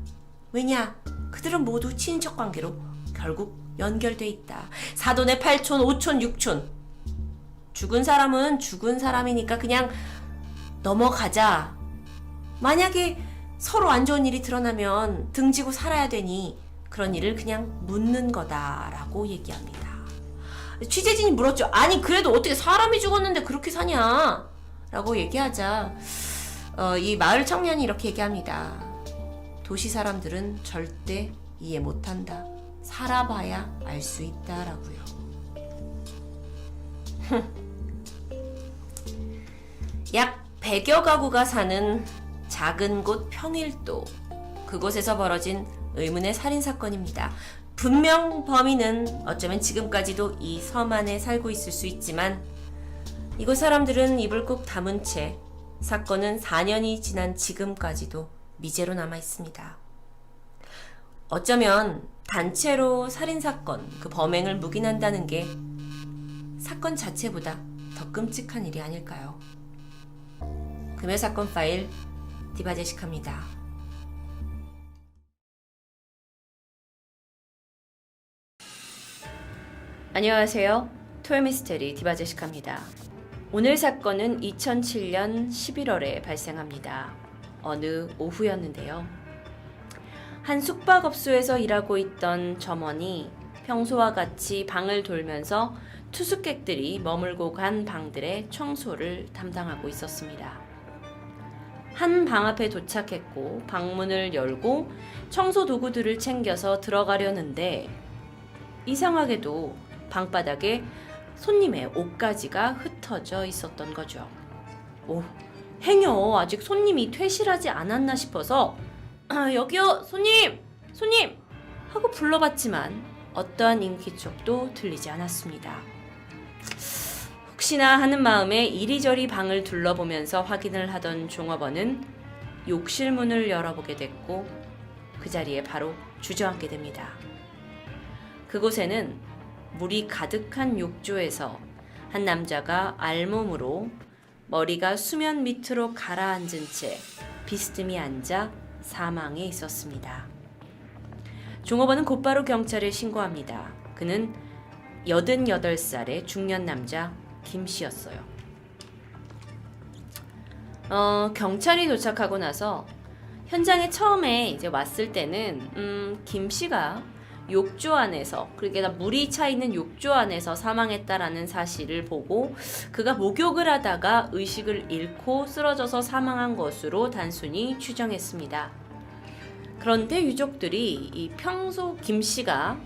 S2: 왜냐? 그들은 모두 친인척 관계로 결국 연결돼 있다. 사돈의 8촌, 5촌, 6촌. 죽은 사람은 죽은 사람이니까 그냥 넘어가자. 만약에 서로 안 좋은 일이 드러나면 등지고 살아야 되니 그런 일을 그냥 묻는 거다라고 얘기합니다. 취재진이 물었죠. 아니 그래도 어떻게 사람이 죽었는데 그렇게 사냐? 라고 얘기하자 이 마을 청년이 이렇게 얘기합니다. 도시 사람들은 절대 이해 못한다. 살아봐야 알 수 있다라고요. 약 100여 가구가 사는 작은 곳 평일도, 그곳에서 벌어진 의문의 살인사건입니다. 분명 범인은 어쩌면 지금까지도 이 섬 안에 살고 있을 수 있지만 이곳 사람들은 입을 꾹 다문 채 사건은 4년이 지난 지금까지도 미제로 남아 있습니다. 어쩌면 단체로 살인사건, 그 범행을 묵인한다는 게 사건 자체보다 더 끔찍한 일이 아닐까요? 금요사건 파일 디바제시카입니다. 안녕하세요. 토요미스테리 디바제시카입니다. 오늘 사건은 2007년 11월에 발생합니다. 어느 오후였는데요. 한 숙박업소에서 일하고 있던 점원이 평소와 같이 방을 돌면서 투숙객들이 머물고 간 방들의 청소를 담당하고 있었습니다. 한 방 앞에 도착했고 방문을 열고 청소 도구들을 챙겨서 들어가려는데 이상하게도 방바닥에 손님의 옷가지가 흩어져 있었던 거죠. 오, 행여 아직 손님이 퇴실하지 않았나 싶어서 여기요 손님! 손님! 하고 불러봤지만 어떠한 인기척도 들리지 않았습니다. 혹시나 하는 마음에 이리저리 방을 둘러보면서 확인을 하던 종업원은 욕실 문을 열어보게 됐고 그 자리에 바로 주저앉게 됩니다. 그곳에는 물이 가득한 욕조에서 한 남자가 알몸으로 머리가 수면 밑으로 가라앉은 채 비스듬히 앉아 사망해 있었습니다. 종업원은 곧바로 경찰에 신고합니다. 그는 88살의 중년 남자 김 씨였어요. 경찰이 도착하고 나서 현장에 처음에 이제 왔을 때는 김 씨가 욕조 안에서, 그러니까 물이 차 있는 욕조 안에서 사망했다라는 사실을 보고 그가 목욕을 하다가 의식을 잃고 쓰러져서 사망한 것으로 단순히 추정했습니다. 그런데 유족들이 이 평소 김 씨가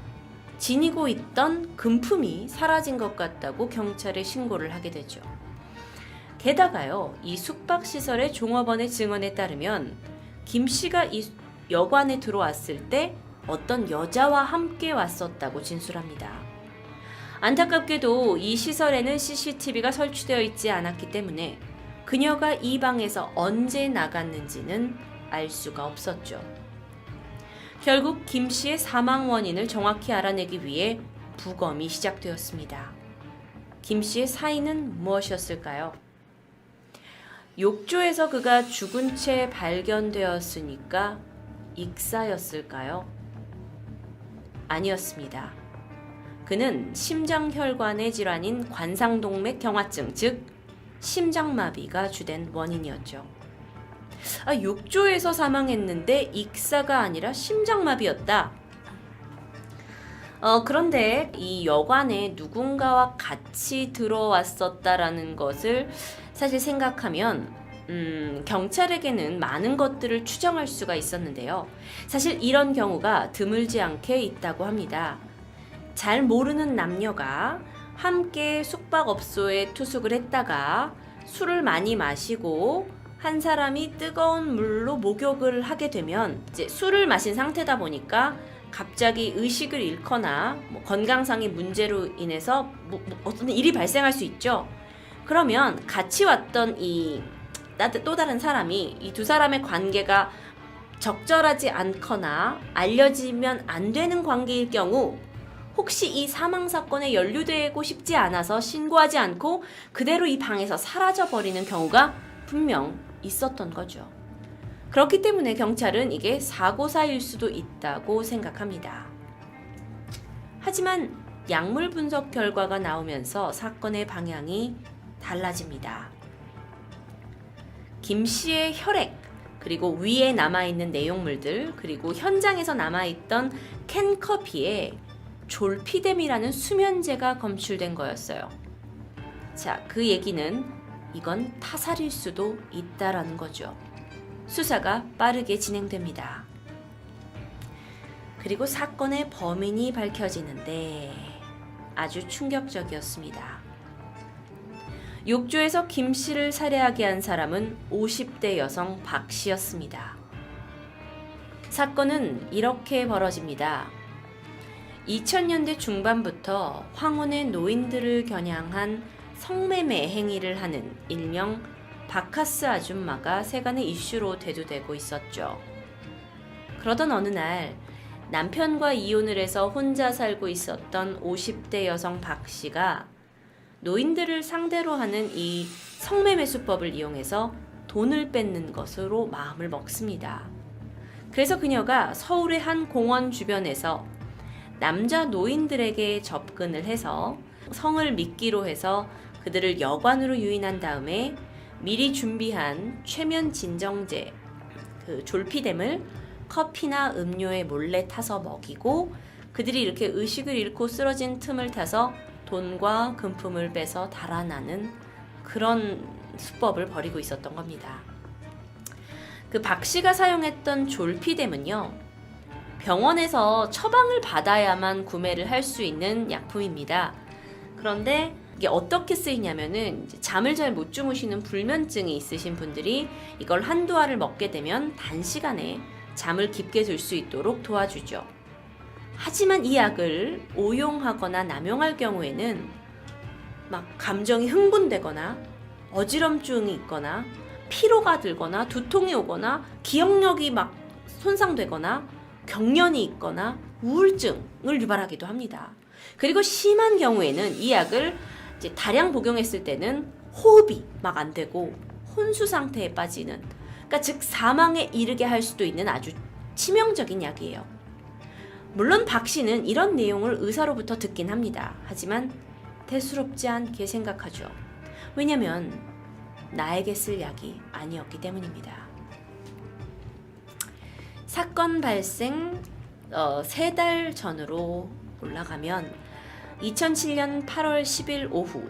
S2: 지니고 있던 금품이 사라진 것 같다고 경찰에 신고를 하게 되죠. 게다가요, 이 숙박시설의 종업원의 증언에 따르면 김 씨가 이 여관에 들어왔을 때 어떤 여자와 함께 왔었다고 진술합니다. 안타깝게도 이 시설에는 CCTV가 설치되어 있지 않았기 때문에 그녀가 이 방에서 언제 나갔는지는 알 수가 없었죠. 결국 김 씨의 사망 원인을 정확히 알아내기 위해 부검이 시작되었습니다. 김 씨의 사인은 무엇이었을까요? 욕조에서 그가 죽은 채 발견되었으니까 익사였을까요? 아니었습니다. 그는 심장혈관의 질환인 관상동맥 경화증, 즉 심장마비가 주된 원인이었죠. 욕조에서 사망했는데 익사가 아니라 심장마비였다. 그런데 이 여관에 누군가와 같이 들어왔었다라는 것을 사실 생각하면 경찰에게는 많은 것들을 추정할 수가 있었는데요. 사실 이런 경우가 드물지 않게 있다고 합니다. 잘 모르는 남녀가 함께 숙박업소에 투숙을 했다가 술을 많이 마시고 한 사람이 뜨거운 물로 목욕을 하게 되면 이제 술을 마신 상태다 보니까 갑자기 의식을 잃거나 건강상의 문제로 인해서 어떤 일이 발생할 수 있죠. 그러면 같이 왔던 또 다른 사람이 이 두 사람의 관계가 적절하지 않거나 알려지면 안 되는 관계일 경우 혹시 이 사망 사건에 연루되고 싶지 않아서 신고하지 않고 그대로 이 방에서 사라져 버리는 경우가 분명 있었던 거죠. 그렇기 때문에 경찰은 이게 사고사일 수도 있다고 생각합니다. 하지만 약물 분석 결과가 나오면서 사건의 방향이 달라집니다. 김 씨의 혈액, 그리고 위에 남아있는 내용물들, 그리고 현장에서 남아있던 캔커피에 졸피뎀이라는 수면제가 검출된 거였어요. 자, 그 얘기는 이건 타살일 수도 있다라는 거죠. 수사가 빠르게 진행됩니다. 그리고 사건의 범인이 밝혀지는데 아주 충격적이었습니다. 욕조에서 김 씨를 살해하게 한 사람은 50대 여성 박 씨였습니다. 사건은 이렇게 벌어집니다. 2000년대 중반부터 황혼의 노인들을 겨냥한 성매매 행위를 하는 일명 바카스 아줌마가 세간의 이슈로 대두되고 있었죠. 그러던 어느 날 남편과 이혼을 해서 혼자 살고 있었던 50대 여성 박 씨가 노인들을 상대로 하는 이 성매매 수법을 이용해서 돈을 뺏는 것으로 마음을 먹습니다. 그래서 그녀가 서울의 한 공원 주변에서 남자 노인들에게 접근을 해서 성을 미끼로 해서 그들을 여관으로 유인한 다음에 미리 준비한 최면 진정제, 그 졸피뎀을 커피나 음료에 몰래 타서 먹이고 그들이 이렇게 의식을 잃고 쓰러진 틈을 타서 돈과 금품을 빼서 달아나는 그런 수법을 벌이고 있었던 겁니다. 그 박 씨가 사용했던 졸피뎀은요, 병원에서 처방을 받아야만 구매를 할 수 있는 약품입니다. 그런데 이게 어떻게 쓰이냐면은 이제 잠을 잘 못 주무시는 불면증이 있으신 분들이 이걸 한두 알을 먹게 되면 단시간에 잠을 깊게 들 수 있도록 도와주죠. 하지만 이 약을 오용하거나 남용할 경우에는 막 감정이 흥분되거나 어지럼증이 있거나 피로가 들거나 두통이 오거나 기억력이 막 손상되거나 경련이 있거나 우울증을 유발하기도 합니다. 그리고 심한 경우에는 이 약을 이제 다량 복용했을 때는 호흡이 막 안 되고 혼수 상태에 빠지는, 그러니까 즉 사망에 이르게 할 수도 있는 아주 치명적인 약이에요. 물론 박 씨는 이런 내용을 의사로부터 듣긴 합니다. 하지만 대수롭지 않게 생각하죠. 왜냐면 나에게 쓸 약이 아니었기 때문입니다. 사건 발생 3달 전으로 올라가면 2007년 8월 10일 오후,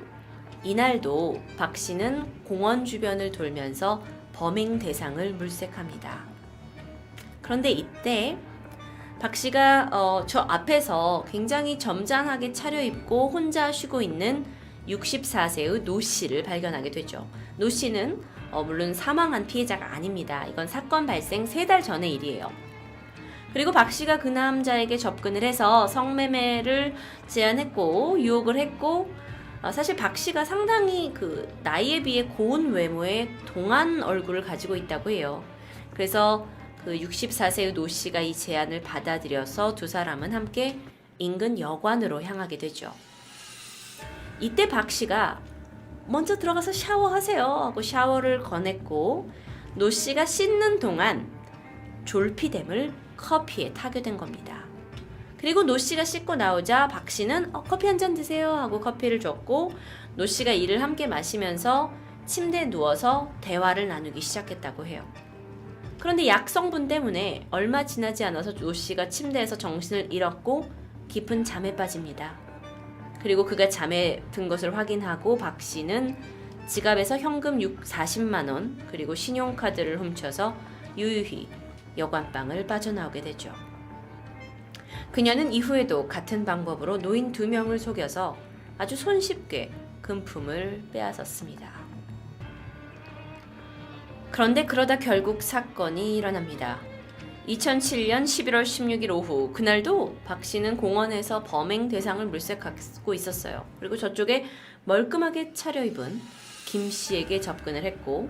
S2: 이날도 박 씨는 공원 주변을 돌면서 범행 대상을 물색합니다. 그런데 이때 박 씨가 저 앞에서 굉장히 점잖하게 차려입고 혼자 쉬고 있는 64세의 노 씨를 발견하게 되죠. 노 씨는 물론 사망한 피해자가 아닙니다. 이건 사건 발생 3달 전의 일이에요. 그리고 박 씨가 그 남자에게 접근을 해서 성매매를 제안했고 유혹을 했고, 사실 박 씨가 상당히 그 나이에 비해 고운 외모의 동안 얼굴을 가지고 있다고 해요. 그래서 그 64세의 노 씨가 이 제안을 받아들여서 두 사람은 함께 인근 여관으로 향하게 되죠. 이때 박 씨가 먼저 들어가서 샤워하세요 하고 샤워를 권했고, 노 씨가 씻는 동안 졸피뎀을 커피에 타게 된 겁니다. 그리고 노 씨가 씻고 나오자 박 씨는 커피 한 잔 드세요 하고 커피를 줬고, 노 씨가 이를 함께 마시면서 침대에 누워서 대화를 나누기 시작했다고 해요. 그런데 약 성분 때문에 얼마 지나지 않아서 노 씨가 침대에서 정신을 잃었고 깊은 잠에 빠집니다. 그리고 그가 잠에 든 것을 확인하고 박 씨는 지갑에서 현금 40만 원 그리고 신용카드를 훔쳐서 유유히 여관방을 빠져나오게 되죠. 그녀는 이후에도 같은 방법으로 노인 2명을 속여서 아주 손쉽게 금품을 빼앗았습니다. 그런데 그러다 결국 사건이 일어납니다. 2007년 11월 16일 오후, 그날도 박 씨는 공원에서 범행 대상을 물색하고 있었어요. 그리고 저쪽에 멀끔하게 차려입은 김 씨에게 접근을 했고,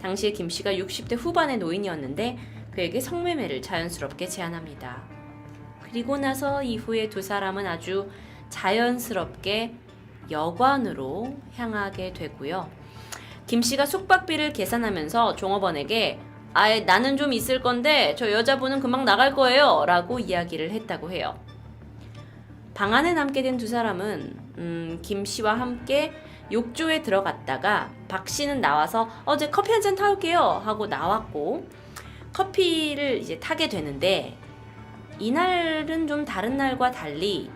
S2: 당시에 김 씨가 60대 후반의 노인이었는데 그에게 성매매를 자연스럽게 제안합니다. 그리고 나서 이후에 두 사람은 아주 자연스럽게 여관으로 향하게 되고요. 김 씨가 숙박비를 계산하면서 종업원에게 나는 좀 있을 건데 저 여자분은 금방 나갈 거예요 라고 이야기를 했다고 해요. 방 안에 남게 된 두 사람은 김 씨와 함께 욕조에 들어갔다가 박 씨는 나와서 제 커피 한 잔 타올게요 하고 나왔고, 커피를 이제 타게 되는데 이날은 좀 다른 날과 달리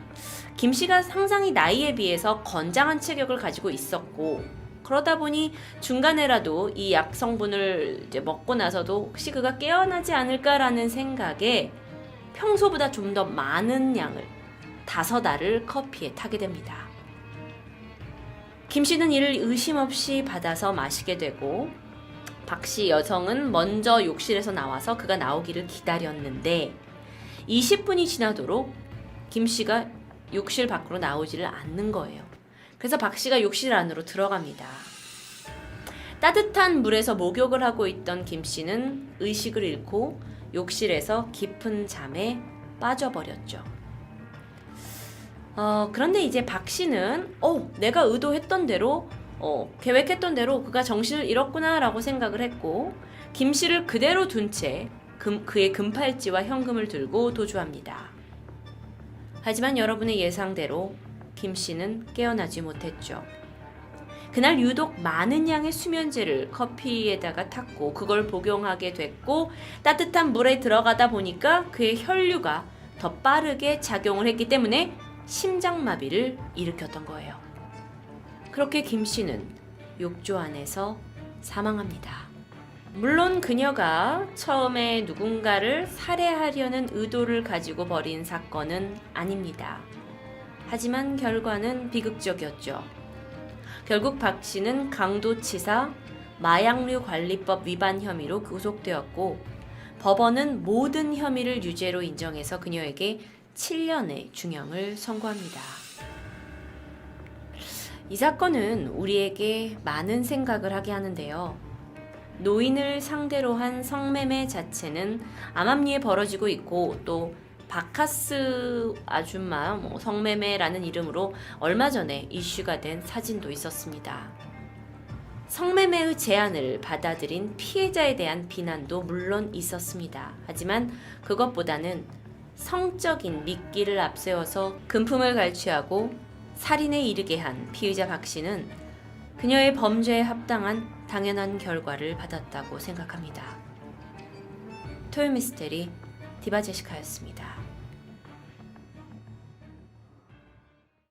S2: 김 씨가 상당히 나이에 비해서 건장한 체격을 가지고 있었고, 그러다 보니 중간에라도 이 약 성분을 이제 먹고 나서도 혹시 그가 깨어나지 않을까라는 생각에 평소보다 좀 더 많은 양을 5알을 커피에 타게 됩니다. 김 씨는 이를 의심 없이 받아서 마시게 되고, 박 씨 여성은 먼저 욕실에서 나와서 그가 나오기를 기다렸는데 20분이 지나도록 김 씨가 욕실 밖으로 나오지를 않는 거예요. 그래서 박 씨가 욕실 안으로 들어갑니다. 따뜻한 물에서 목욕을 하고 있던 김 씨는 의식을 잃고 욕실에서 깊은 잠에 빠져버렸죠. 그런데 이제 박 씨는 내가 의도했던 대로 계획했던 대로 그가 정신을 잃었구나 라고 생각을 했고, 김 씨를 그대로 둔 채 그의 금팔찌와 현금을 들고 도주합니다. 하지만 여러분의 예상대로 김 씨는 깨어나지 못했죠. 그날 유독 많은 양의 수면제를 커피에다가 탔고 그걸 복용하게 됐고, 따뜻한 물에 들어가다 보니까 그의 혈류가 더 빠르게 작용을 했기 때문에 심장마비를 일으켰던 거예요. 그렇게 김 씨는 욕조 안에서 사망합니다. 물론 그녀가 처음에 누군가를 살해하려는 의도를 가지고 벌인 사건은 아닙니다. 하지만 결과는 비극적이었죠. 결국 박 씨는 강도치사, 마약류 관리법 위반 혐의로 구속되었고 법원은 모든 혐의를 유죄로 인정해서 그녀에게 7년의 중형을 선고합니다. 이 사건은 우리에게 많은 생각을 하게 하는데요. 노인을 상대로 한 성매매 자체는 암암리에 벌어지고 있고 또 바카스 아줌마 성매매라는 이름으로 얼마 전에 이슈가 된 사진도 있었습니다. 성매매의 제안을 받아들인 피해자에 대한 비난도 물론 있었습니다. 하지만 그것보다는 성적인 미끼를 앞세워서 금품을 갈취하고 살인에 이르게 한 피의자 박 씨는 그녀의 범죄에 합당한 당연한 결과를 받았다고 생각합니다. 토요미스테리 디바제시카였습니다.